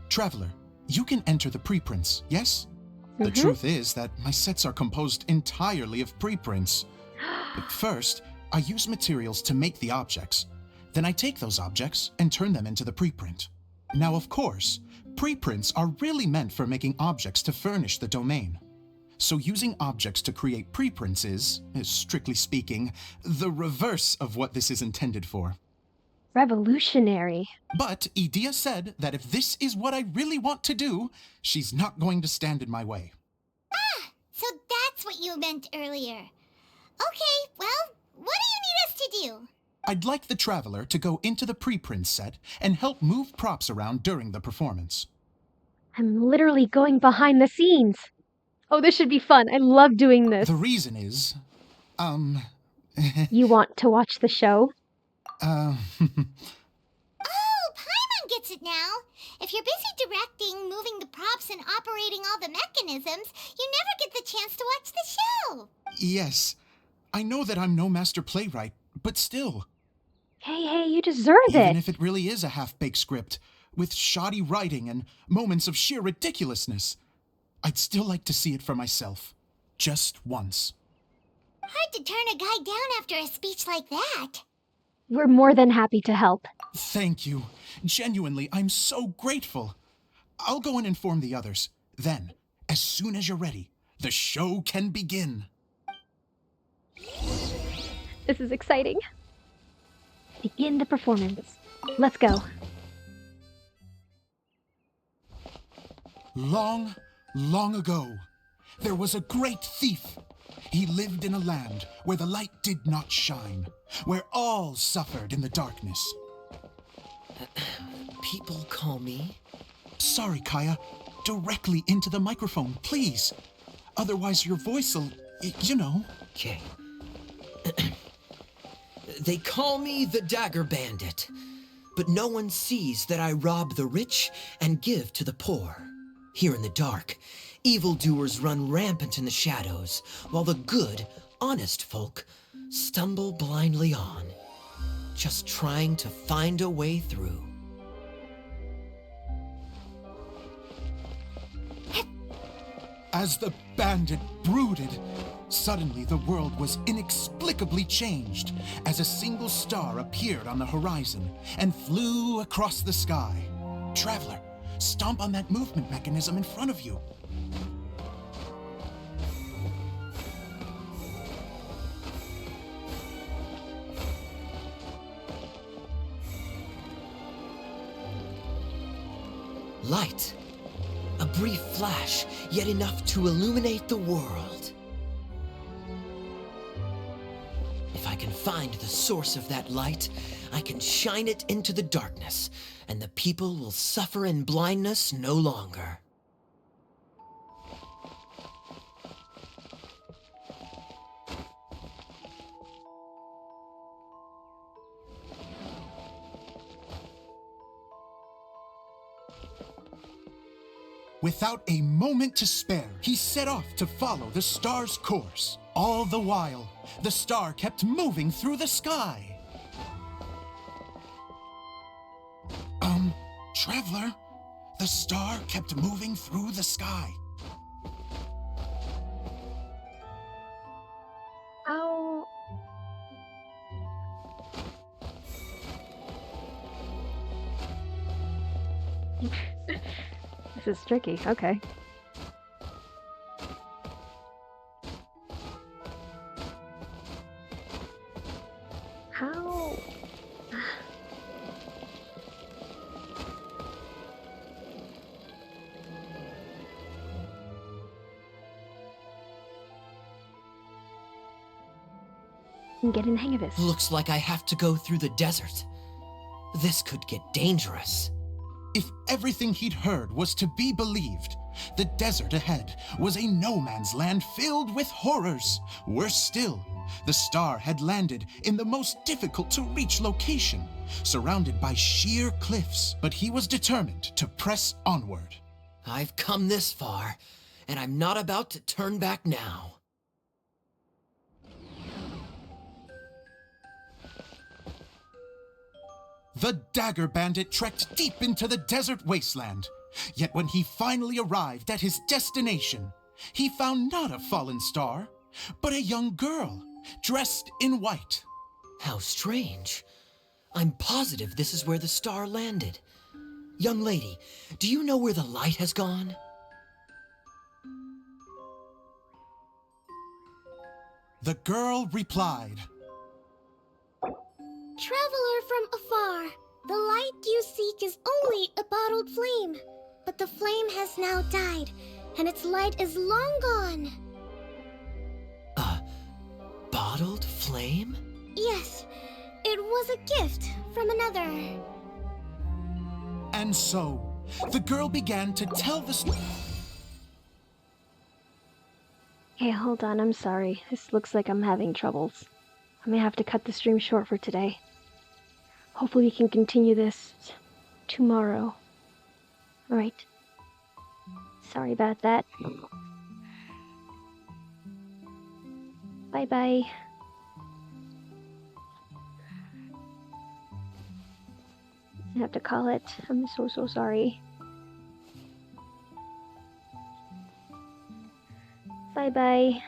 Traveler, you can enter the preprints, yes? The truth is that my sets are composed entirely of preprints. First, I use materials to make the objects. Then I take those objects and turn them into the preprint. Now, of course, preprints are really meant for making objects to furnish the domain. So using objects to create preprints is, strictly speaking, the reverse of what this is intended for. Revolutionary. But Edea said that if this is what I really want to do, she's not going to stand in my way. So that's what you meant earlier. Okay, well, what do you need us to do? I'd like the Traveler to go into the preprint set and help move props around during the performance. I'm literally going behind the scenes. Oh, this should be fun. I love doing this. The reason is, You want to watch the show? Oh, Paimon gets it now. If you're busy directing, moving the props, and operating all the mechanisms, you never get the chance to watch the show. Yes, I know that I'm no master playwright, but still. Hey, you deserve it. Even if it really is a half-baked script, with shoddy writing and moments of sheer ridiculousness, I'd still like to see it for myself. Just once. Hard to turn a guy down after a speech like that. We're more than happy to help. Thank you. Genuinely, I'm so grateful. I'll go and inform the others. Then, as soon as you're ready, the show can begin. This is exciting. Begin the performance. Let's go. Long, long ago, there was a great thief. He lived in a land where the light did not shine, where all suffered in the darkness. People call me... Sorry, Kaya. Directly into the microphone, please. Otherwise your voice'll... you know. Okay. They call me the Dagger Bandit, but no one sees that I rob the rich and give to the poor. Here in the dark, evildoers run rampant in the shadows, while the good, honest folk stumble blindly on, just trying to find a way through. As the bandit brooded, suddenly the world was inexplicably changed as a single star appeared on the horizon and flew across the sky. Traveler, stomp on that movement mechanism in front of you. Light. A brief flash flash, yet enough to illuminate the world. If I can find the source of that light, I can shine it into the darkness, and the people will suffer in blindness no longer. Without a moment to spare, he set off to follow the star's course. All the while, the star kept moving through the sky. Traveler, the star kept moving through the sky. How? This is tricky. Okay. How? I'm getting the hang of this. Looks like I have to go through the desert. This could get dangerous. If everything he'd heard was to be believed, the desert ahead was a no-man's land filled with horrors. Worse still, the star had landed in the most difficult-to-reach location, surrounded by sheer cliffs, but he was determined to press onward. I've come this far, and I'm not about to turn back now. The Dagger Bandit trekked deep into the desert wasteland. Yet when he finally arrived at his destination, he found not a fallen star, but a young girl, dressed in white. How strange. I'm positive this is where the star landed. Young lady, do you know where the light has gone? The girl replied, Traveler from afar, the light you seek is only a bottled flame. But the flame has now died, and its light is long gone. A bottled flame? Yes, it was a gift from another. And so, the girl began to tell the story. Hey, hold on. I'm sorry. This looks like I'm having troubles. I may have to cut the stream short for today. Hopefully we can continue this tomorrow. Alright. Sorry about that. Bye-bye. I have to call it. I'm so sorry. Bye-bye.